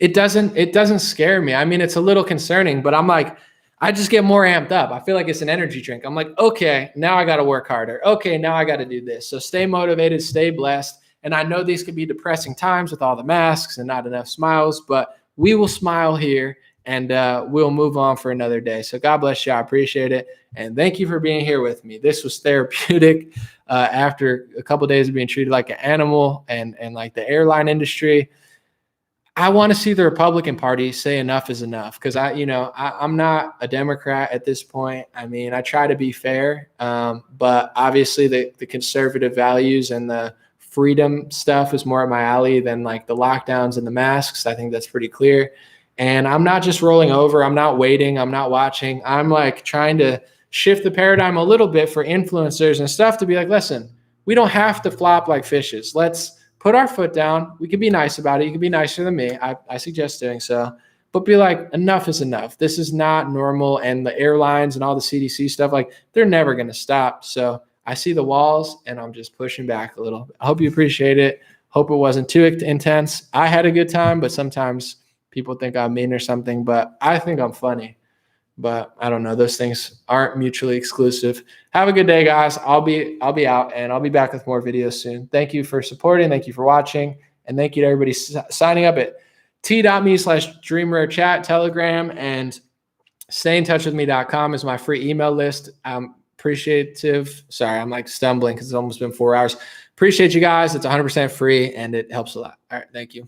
S1: it doesn't scare me. I mean, it's a little concerning, but I'm like, I just get more amped up. I feel like it's an energy drink. I'm like, okay, now I got to work harder. Okay, now I got to do this. So stay motivated, stay blessed. And I know these could be depressing times with all the masks and not enough smiles, but we will smile here and we'll move on for another day. So God bless you. I appreciate it. And thank you for being here with me. This was therapeutic after a couple of days of being treated like an animal and like the airline industry. I want to see the Republican Party say enough is enough, because I'm not a Democrat at this point. I mean, I try to be fair, but obviously the conservative values and the freedom stuff is more at my alley than like the lockdowns and the masks. I think that's pretty clear. And I'm not just rolling over. I'm not waiting. I'm not watching. I'm like trying to shift the paradigm a little bit for influencers and stuff to be like, listen, we don't have to flop like fishes. Let's put our foot down. We can be nice about it. You can be nicer than me. I suggest doing so. But be like, enough is enough. This is not normal. And the airlines and all the CDC stuff, like they're never going to stop. So I see the walls and I'm just pushing back a little. I hope you appreciate it. Hope it wasn't too intense. I had a good time, but sometimes people think I'm mean or something, but I think I'm funny. But I don't know. Those things aren't mutually exclusive. Have a good day, guys. I'll be out and I'll be back with more videos soon. Thank you for supporting. Thank you for watching. And thank you to everybody signing up at t.me/DreamRareChat, Telegram, and stayintouchwithme.com is my free email list. I'm appreciative. Sorry, I'm like stumbling because it's almost been 4 hours. Appreciate you guys. It's 100% free and it helps a lot. All right. Thank you.